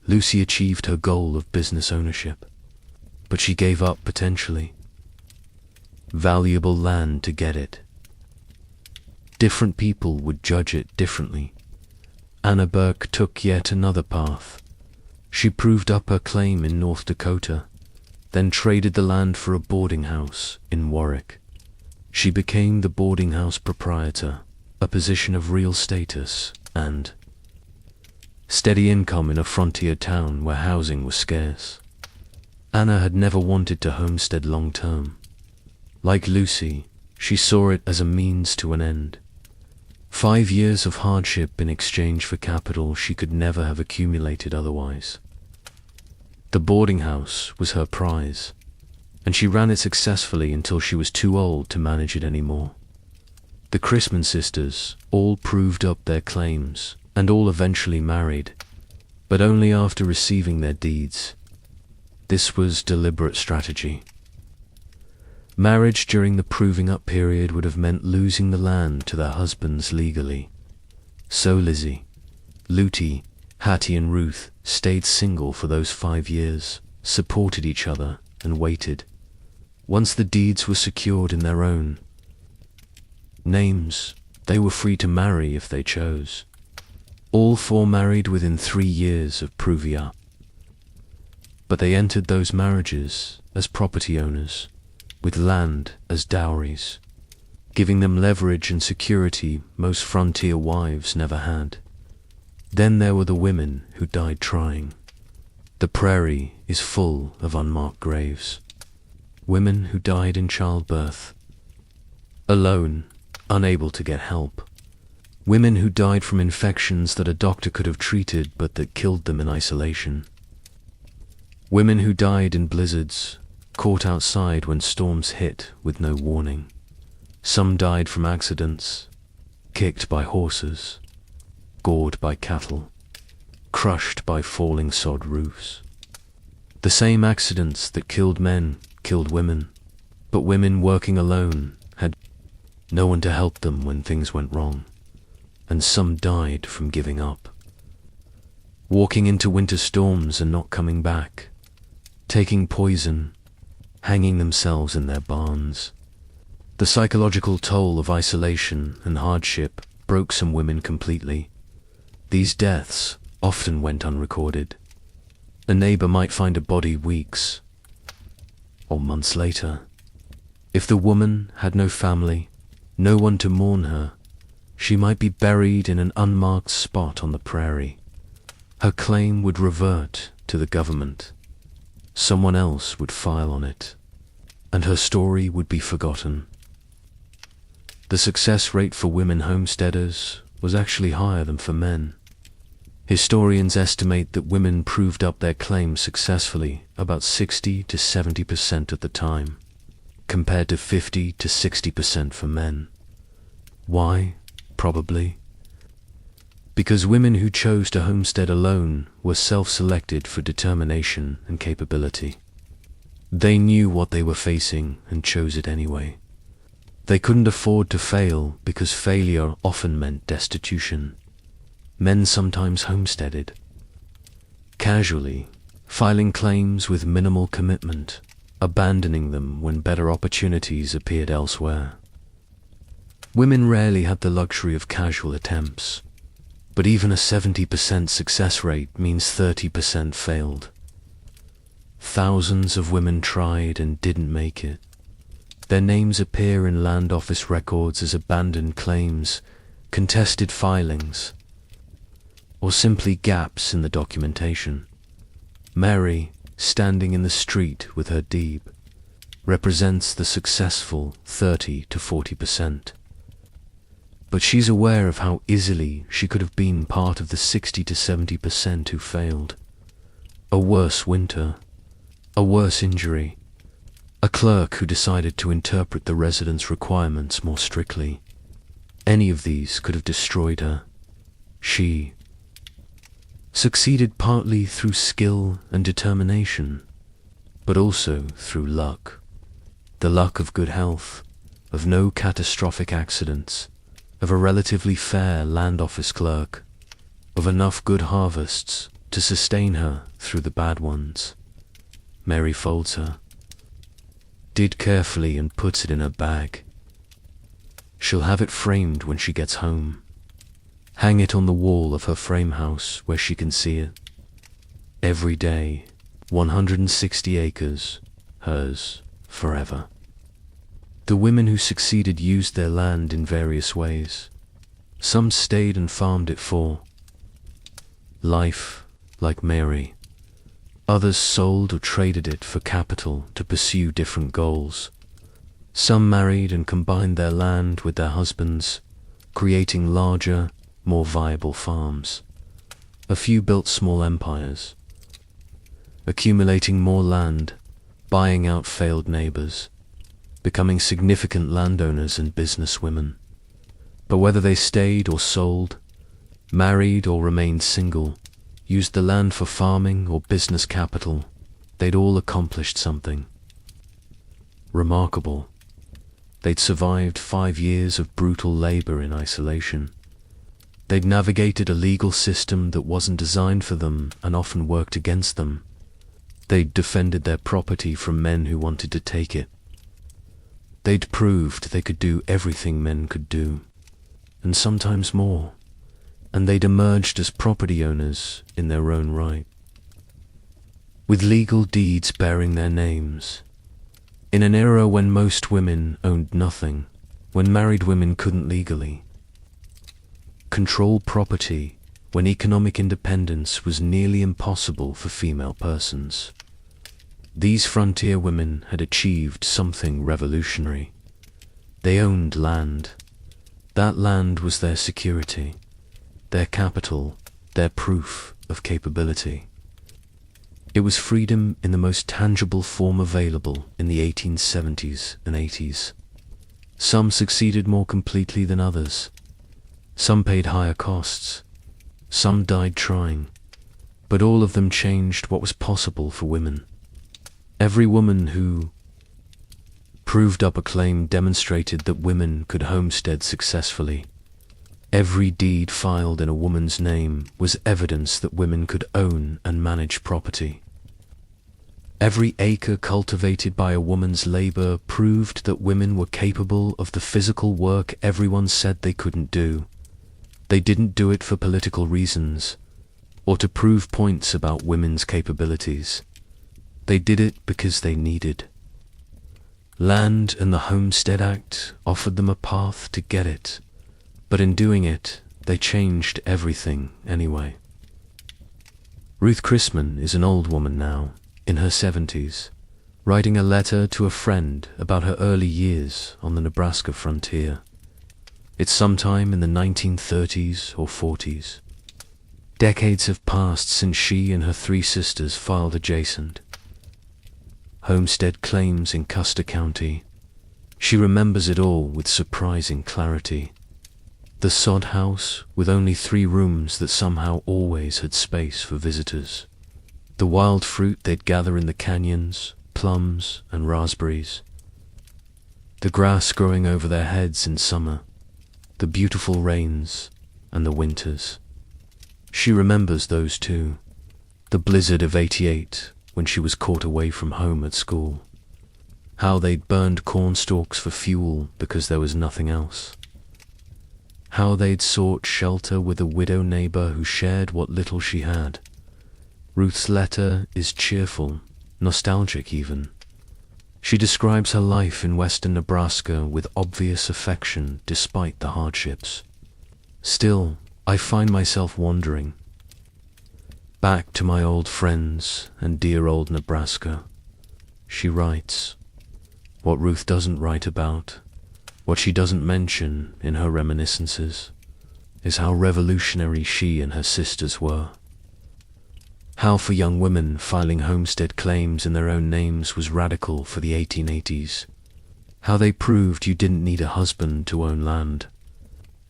Lucy achieved her goal of business ownership, but she gave up potentially valuable land to get it. Different people would judge it differently. Anna Burke took yet another path. She proved up her claim in North Dakota, then traded the land for a boarding house in Warwick. She became the boarding house proprietor, a position of real status and steady income in a frontier town where housing was scarce. Anna had never wanted to homestead long term. Like Lucy, she saw it as a means to an end. 5 years of hardship in exchange for capital she could never have accumulated otherwise. The boarding house was her prize, and she ran it successfully until she was too old to manage it anymore. The Chrisman sisters all proved up their claims, and all eventually married, but only after receiving their deeds. This was deliberate strategy. Marriage during the proving up period would have meant losing the land to their husbands legally. So Lizzie, Lootie, Hattie and Ruth stayed single for those 5 years, supported each other, and waited. Once the deeds were secured in their own names, they were free to marry if they chose. All 4 married within 3 years of proving up. But they entered those marriages as property owners, with land as dowries, giving them leverage and security most frontier wives never had. Then there were the women who died trying. The prairie is full of unmarked graves. Women who died in childbirth, alone, unable to get help. Women who died from infections that a doctor could have treated but that killed them in isolation. Women who died in blizzards, caught outside when storms hit with no warning. Some died from accidents, kicked by horses, gored by cattle, crushed by falling sod roofs. The same accidents that killed men killed women, But women working alone had no one to help them when things went wrong, and some died from giving up. Walking into winter storms and not coming back, taking poison, hanging themselves in their barns. The psychological toll of isolation and hardship broke some women completely. These deaths often went unrecorded. A neighbor might find a body weeks or months later. If the woman had no family, no one to mourn her, she might be buried in an unmarked spot on the prairie. Her claim would revert to the government. Someone else would file on it, and her story would be forgotten. The success rate for women homesteaders was actually higher than for men. Historians estimate that women proved up their claims successfully about 60 to 70% of the time, compared to 50 to 60% for men. Why? Probably because women who chose to homestead alone were self-selected for determination and capability. They knew what they were facing and chose it anyway. They couldn't afford to fail because failure often meant destitution. Men sometimes homesteaded, casually, filing claims with minimal commitment, abandoning them when better opportunities appeared elsewhere. Women rarely had the luxury of casual attempts, but even a 70% success rate means 30% failed. Thousands of women tried and didn't make it. Their names appear in land office records as abandoned claims, contested filings, or simply gaps in the documentation. Mary, standing in the street with her deed, represents the successful 30 to 40%. But she's aware of how easily she could have been part of the 60 to 70% who failed. A worse winter, a worse injury, a clerk who decided to interpret the resident's requirements more strictly. Any of these could have destroyed her. She succeeded partly through skill and determination, but also through luck. The luck of good health, of no catastrophic accidents, of a relatively fair land office clerk, of enough good harvests to sustain her through the bad ones. Mary folds her, did carefully, and puts it in her bag. She'll have it framed when she gets home. Hang it on the wall of her frame house where she can see it. Every day, 160 acres, hers forever. The women who succeeded used their land in various ways. Some stayed and farmed it for life, like Mary. Others sold or traded it for capital to pursue different goals. Some married and combined their land with their husbands, creating larger, more viable farms. A few built small empires, accumulating more land, buying out failed neighbors, becoming significant landowners and businesswomen. But whether they stayed or sold, married or remained single, used the land for farming or business capital, they'd all accomplished something remarkable. They'd survived 5 years of brutal labor in isolation. They'd navigated a legal system that wasn't designed for them and often worked against them. They'd defended their property from men who wanted to take it. They'd proved they could do everything men could do, and sometimes more. And they'd emerged as property owners in their own right, with legal deeds bearing their names. In an era when most women owned nothing, when married women couldn't legally control property, when economic independence was nearly impossible for female persons, these frontier women had achieved something revolutionary. They owned land. That land was their security, their capital, their proof of capability. It was freedom in the most tangible form available in the 1870s and 80s. Some succeeded more completely than others. Some paid higher costs. Some died trying. But all of them changed what was possible for women. Every woman who proved up a claim demonstrated that women could homestead successfully. Every deed filed in a woman's name was evidence that women could own and manage property. Every acre cultivated by a woman's labor proved that women were capable of the physical work everyone said they couldn't do. They didn't do it for political reasons, or to prove points about women's capabilities. They did it because they needed. Land and the Homestead Act offered them a path to get it, but in doing it, they changed everything anyway. Ruth Chrisman is an old woman now, in her 70s, writing a letter to a friend about her early years on the Nebraska frontier. It's sometime in the 1930s or 40s. Decades have passed since she and her 3 sisters filed adjacent homestead claims in Custer County. She remembers it all with surprising clarity. The sod house with only 3 rooms that somehow always had space for visitors. The wild fruit they'd gather in the canyons, plums and raspberries. The grass growing over their heads in summer. The beautiful rains and the winters. She remembers those too. The blizzard of '88 when she was caught away from home at school. How they'd burned corn stalks for fuel because there was nothing else. How they'd sought shelter with a widow neighbor who shared what little she had. Ruth's letter is cheerful, nostalgic even. She describes her life in western Nebraska with obvious affection despite the hardships. Still, I find myself wondering. Back to my old friends and dear old Nebraska. She writes. What Ruth doesn't write about, what she doesn't mention in her reminiscences, is how revolutionary she and her sisters were. How for young women filing homestead claims in their own names was radical for the 1880s. How they proved you didn't need a husband to own land,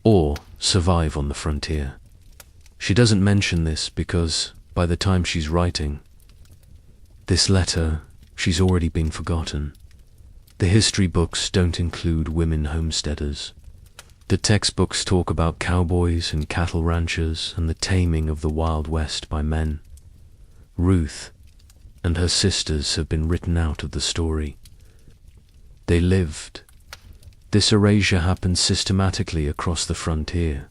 or survive on the frontier. She doesn't mention this because, by the time she's writing this letter, she's already been forgotten. The history books don't include women homesteaders. The textbooks talk about cowboys and cattle ranchers and the taming of the Wild West by men. Ruth and her sisters have been written out of the story. They lived. This erasure happened systematically across the frontier.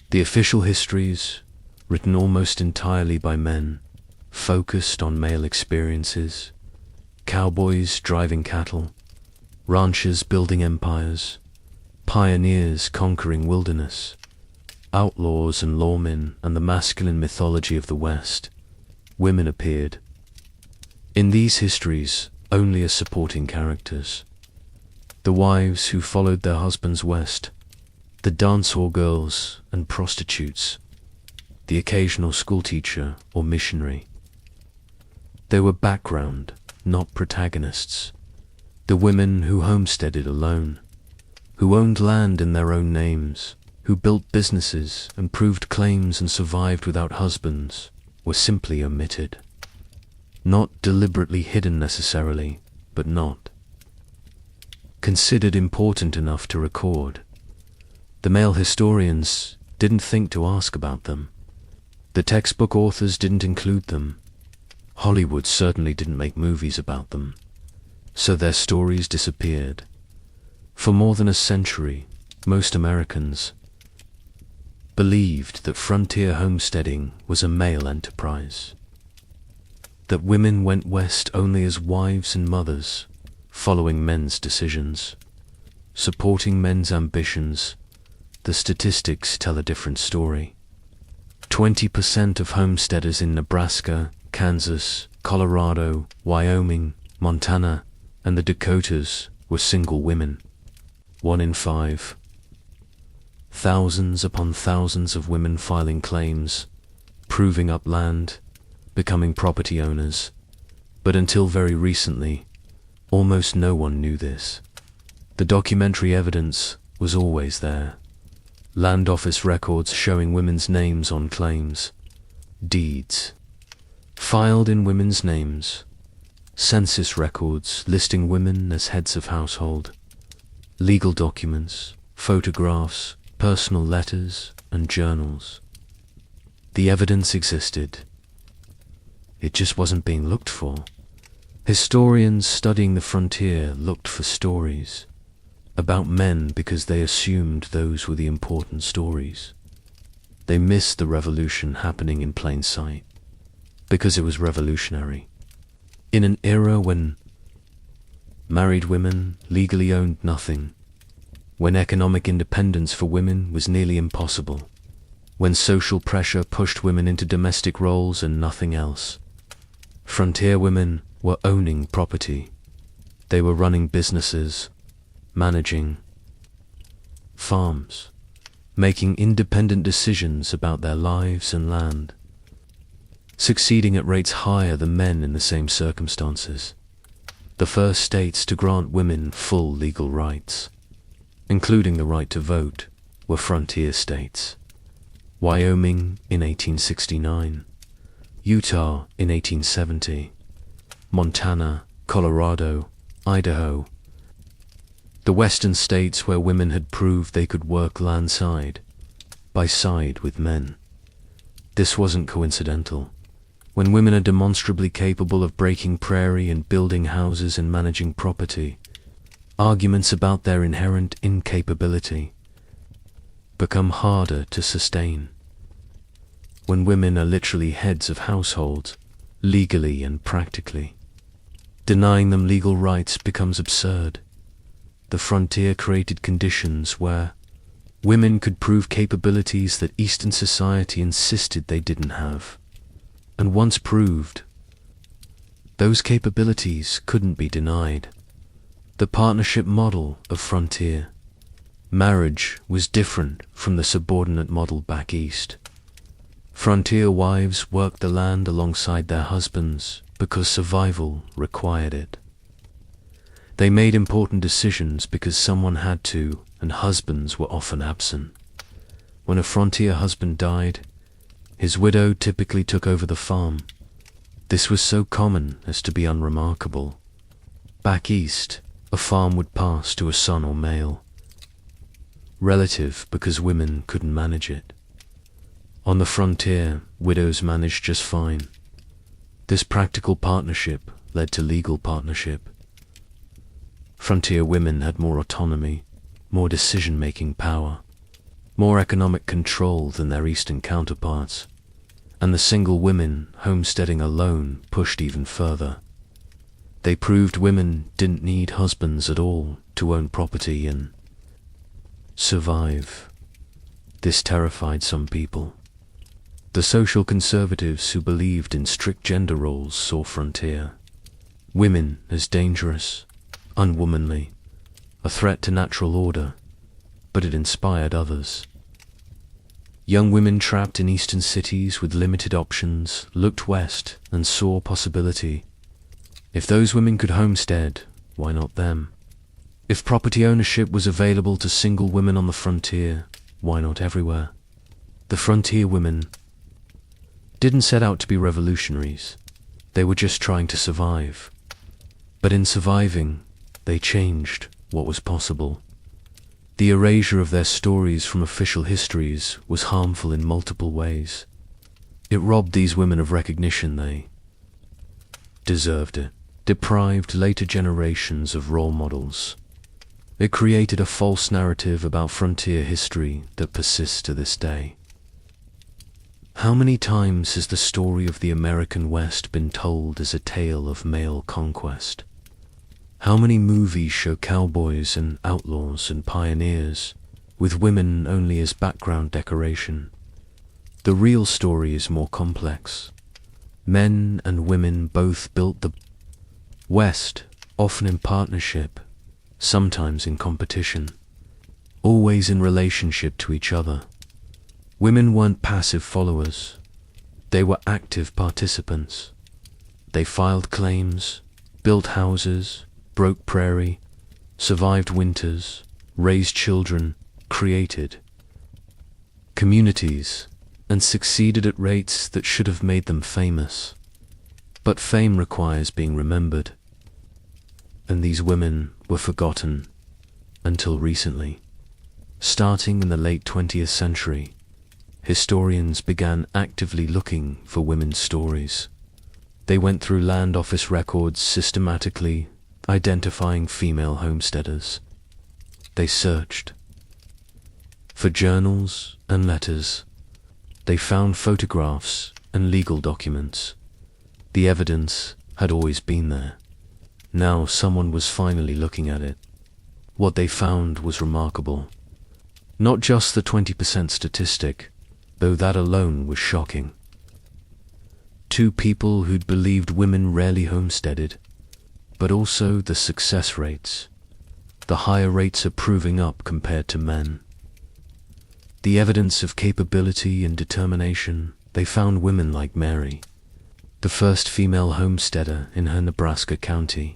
The official histories, written almost entirely by men, focused on male experiences, cowboys driving cattle, ranchers building empires, pioneers conquering wilderness, outlaws and lawmen, and the masculine mythology of the West. Women appeared. In these histories, only as supporting characters. The wives who followed their husbands west, the dance-hall girls and prostitutes, the occasional schoolteacher or missionary. They were background, not protagonists. The women who homesteaded alone, who owned land in their own names, who built businesses and proved claims and survived without husbands, were simply omitted. Not deliberately hidden necessarily, but not considered important enough to record. The male historians didn't think to ask about them. The textbook authors didn't include them. Hollywood certainly didn't make movies about them. So their stories disappeared. For more than a century, most Americans believed that frontier homesteading was a male enterprise. That women went west only as wives and mothers, following men's decisions, supporting men's ambitions. The statistics tell a different story. 20% of homesteaders in Nebraska, Kansas, Colorado, Wyoming, Montana, and the Dakotas were single women. 1 in 5. Thousands upon thousands of women filing claims, proving up land, becoming property owners. But until very recently, almost no one knew this. The documentary evidence was always there. Land office records showing women's names on claims, deeds, filed in women's names, census records listing women as heads of household, legal documents, photographs, personal letters, and journals. The evidence existed. It just wasn't being looked for. Historians studying the frontier looked for stories about men because they assumed those were the important stories. They missed the revolution happening in plain sight because it was revolutionary. In an era when married women legally owned nothing, when economic independence for women was nearly impossible, when social pressure pushed women into domestic roles and nothing else, frontier women were owning property. They were running businesses, managing farms, making independent decisions about their lives and land, succeeding at rates higher than men in the same circumstances. The first states to grant women full legal rights, including the right to vote, were frontier states. Wyoming in 1869, Utah in 1870, Montana, Colorado, Idaho. The western states where women had proved they could work land side by side with men. This wasn't coincidental. When women are demonstrably capable of breaking prairie and building houses and managing property, arguments about their inherent incapability become harder to sustain. When women are literally heads of households, legally and practically, denying them legal rights becomes absurd. The frontier created conditions where women could prove capabilities that Eastern society insisted they didn't have. And once proved, those capabilities couldn't be denied. The partnership model of frontier marriage was different from the subordinate model back east. Frontier wives worked the land alongside their husbands because survival required it. They made important decisions because someone had to, and husbands were often absent. When a frontier husband died, his widow typically took over the farm. This was so common as to be unremarkable. Back east, a farm would pass to a son or male relative because women couldn't manage it. On the frontier, widows managed just fine. This practical partnership led to legal partnership. Frontier women had more autonomy, more decision-making power, more economic control than their eastern counterparts, and the single women homesteading alone pushed even further. They proved women didn't need husbands at all to own property and survive. This terrified some people. The social conservatives who believed in strict gender roles saw frontier women as dangerous, unwomanly, a threat to natural order, but it inspired others. Young women trapped in eastern cities with limited options looked west and saw possibility. If those women could homestead, why not them? If property ownership was available to single women on the frontier, why not everywhere? The frontier women didn't set out to be revolutionaries. They were just trying to survive. But in surviving, they changed what was possible. The erasure of their stories from official histories was harmful in multiple ways. It robbed these women of recognition they deserved it, deprived later generations of role models. It created a false narrative about frontier history that persists to this day. How many times has the story of the American West been told as a tale of male conquest? How many movies show cowboys and outlaws and pioneers, with women only as background decoration? The real story is more complex. Men and women both built the West, often in partnership, sometimes in competition, always in relationship to each other. Women weren't passive followers. They were active participants. They filed claims, built houses, broke prairie, survived winters, raised children, created communities, and succeeded at rates that should have made them famous. But fame requires being remembered, and these women were forgotten until recently. Starting in the late 20th century, historians began actively looking for women's stories. They went through land office records systematically, identifying female homesteaders. They searched for journals and letters. They found photographs and legal documents. The evidence had always been there. Now someone was finally looking at it. What they found was remarkable. Not just the 20% statistic, though that alone was shocking. Two people who'd believed women rarely homesteaded, but also the success rates. The higher rates are proving up compared to men. The evidence of capability and determination. They found women like Mary, the first female homesteader in her Nebraska county,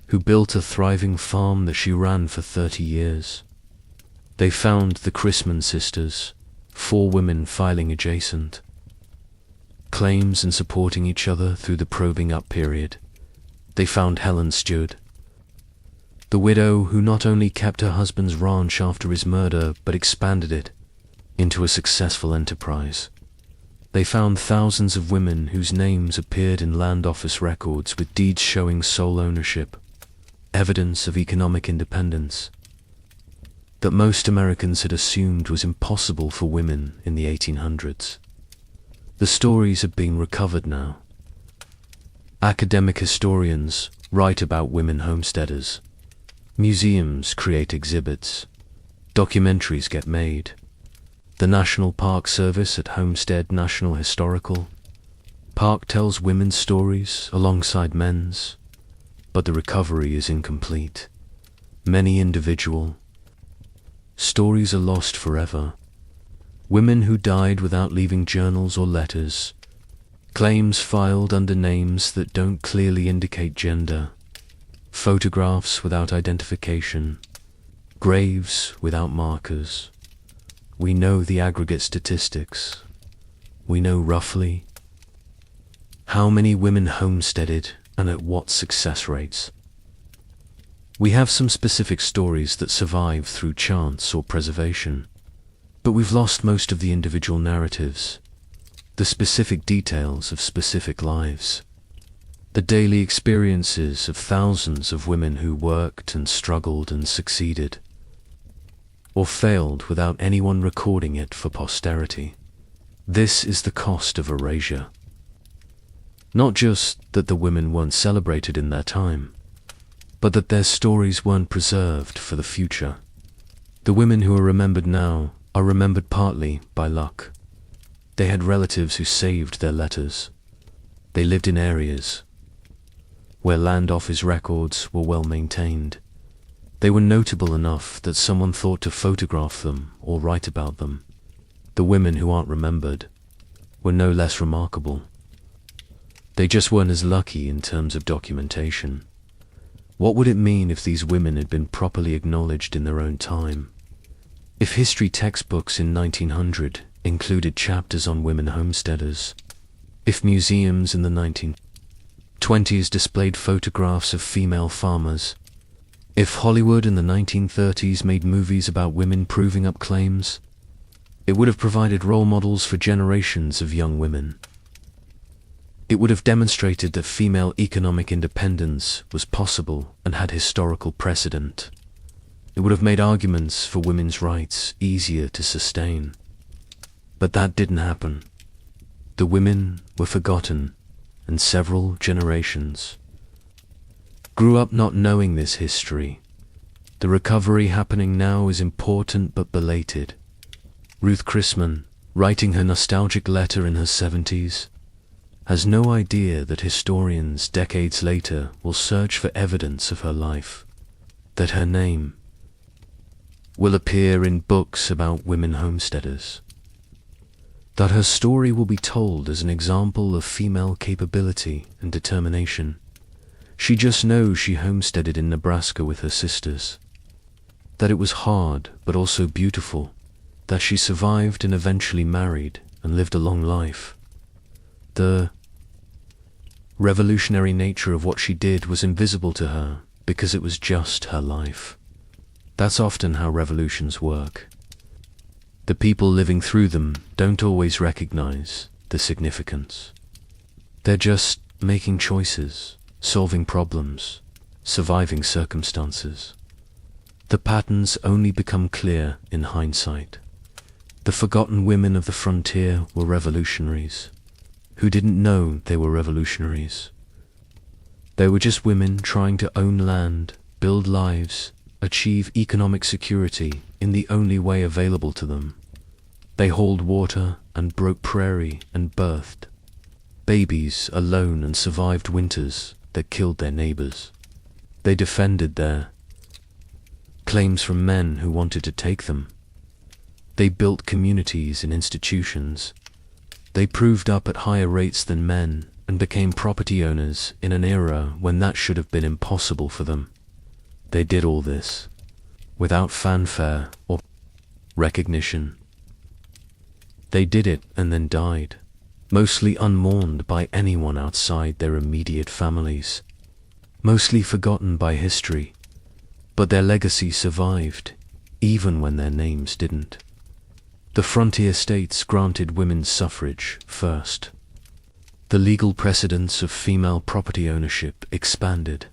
who built a thriving farm that she ran for 30 years. They found the Chrisman sisters, 4 women filing adjacent claims and supporting each other through the probing up period. They found Helen Stewart, the widow who not only kept her husband's ranch after his murder but expanded it into a successful enterprise. They found thousands of women whose names appeared in land office records with deeds showing sole ownership, evidence of economic independence that most Americans had assumed was impossible for women in the 1800s. The stories are being recovered now. Academic historians write about women homesteaders. Museums create exhibits. Documentaries get made. The National Park Service at Homestead National Historical Park tells women's stories alongside men's, but the recovery is incomplete. Many individual stories are lost forever. Women who died without leaving journals or letters, claims filed under names that don't clearly indicate gender, photographs without identification, graves without markers. We know the aggregate statistics. We know roughly how many women homesteaded and at what success rates. We have some specific stories that survive through chance or preservation, but we've lost most of the individual narratives, the specific details of specific lives, the daily experiences of thousands of women who worked and struggled and succeeded, or failed without anyone recording it for posterity. This is the cost of erasure. Not just that the women weren't celebrated in their time, but that their stories weren't preserved for the future. The women who are remembered now are remembered partly by luck. They had relatives who saved their letters. They lived in areas where land office records were well maintained. They were notable enough that someone thought to photograph them or write about them. The women who aren't remembered were no less remarkable. They just weren't as lucky in terms of documentation. What would it mean if these women had been properly acknowledged in their own time? If history textbooks in 1900 included chapters on women homesteaders? If museums in the 1920s displayed photographs of female farmers? If Hollywood in the 1930s made movies about women proving up claims? It would have provided role models for generations of young women. It would have demonstrated that female economic independence was possible and had historical precedent. It would have made arguments for women's rights easier to sustain. But that didn't happen. The women were forgotten, and several generations grew up not knowing this history. The recovery happening now is important but belated. Ruth Chrisman, writing her nostalgic letter in her 70s, has no idea that historians decades later will search for evidence of her life, that her name will appear in books about women homesteaders, that her story will be told as an example of female capability and determination. She just knows she homesteaded in Nebraska with her sisters, that it was hard but also beautiful, that she survived and eventually married and lived a long life. The Revolutionary nature of what she did was invisible to her because it was just her life. That's often how revolutions work. The people living through them don't always recognize the significance. They're just making choices, solving problems, surviving circumstances. The patterns only become clear in hindsight. The forgotten women of the frontier were revolutionaries, who didn't know they were revolutionaries. They were just women trying to own land, build lives, achieve economic security in the only way available to them. They hauled water and broke prairie and birthed babies alone and survived winters that killed their neighbors. They defended their claims from men who wanted to take them. They built communities and institutions. They proved up at higher rates than men and became property owners in an era when that should have been impossible for them. They did all this without fanfare or recognition. They did it and then died, mostly unmourned by anyone outside their immediate families, mostly forgotten by history, but their legacy survived, even when their names didn't. The frontier states granted women's suffrage first. The legal precedents of female property ownership expanded.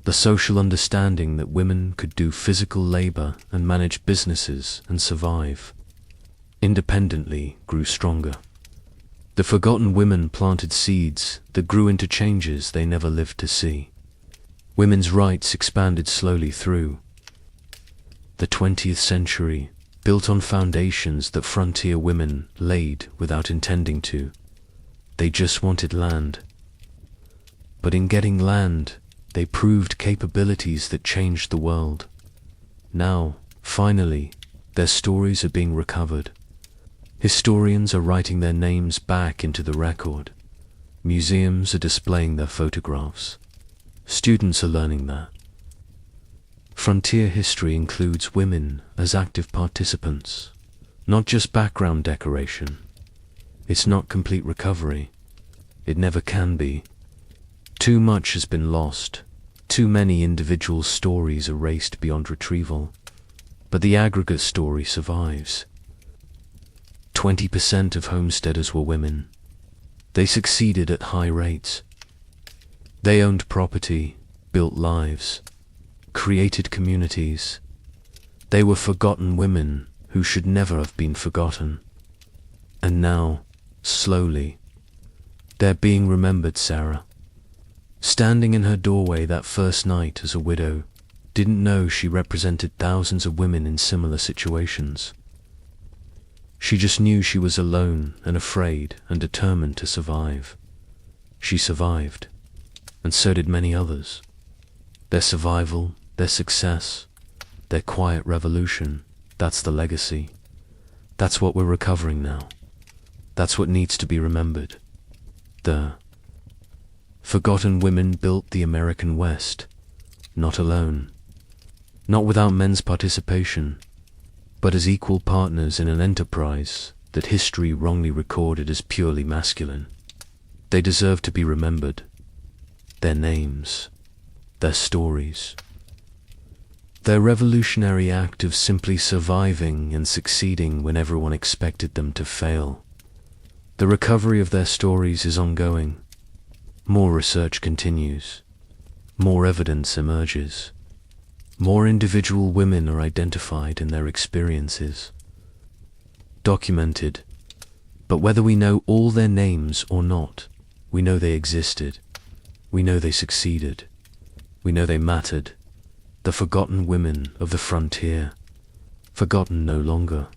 The social understanding that women could do physical labor and manage businesses and survive independently grew stronger. The forgotten women planted seeds that grew into changes they never lived to see. Women's rights expanded slowly through the 20th century, built on foundations that frontier women laid without intending to. They just wanted land. But in getting land, they proved capabilities that changed the world. Now, finally, their stories are being recovered. Historians are writing their names back into the record. Museums are displaying their photographs. Students are learning that. Frontier history includes women as active participants, not just background decoration. It's not complete recovery. It never can be. Too much has been lost, too many individual stories erased beyond retrieval, but the aggregate story survives. 20% of homesteaders were women. They succeeded at high rates. They owned property, built lives, created communities. They were forgotten women who should never have been forgotten. And now, slowly, they're being remembered. Sarah, standing in her doorway that first night as a widow, didn't know she represented thousands of women in similar situations. She just knew she was alone and afraid and determined to survive. She survived, and so did many others. Their survival, their success, their quiet revolution, that's the legacy. That's what we're recovering now. That's what needs to be remembered. The forgotten women built the American West, not alone, not without men's participation, but as equal partners in an enterprise that history wrongly recorded as purely masculine. They deserve to be remembered. Their names, their stories, their revolutionary act of simply surviving and succeeding when everyone expected them to fail. The recovery of their stories is ongoing. More research continues. More evidence emerges. More individual women are identified in their experiences, documented. But whether we know all their names or not, we know they existed. We know they succeeded. We know they mattered. The forgotten women of the frontier, forgotten no longer.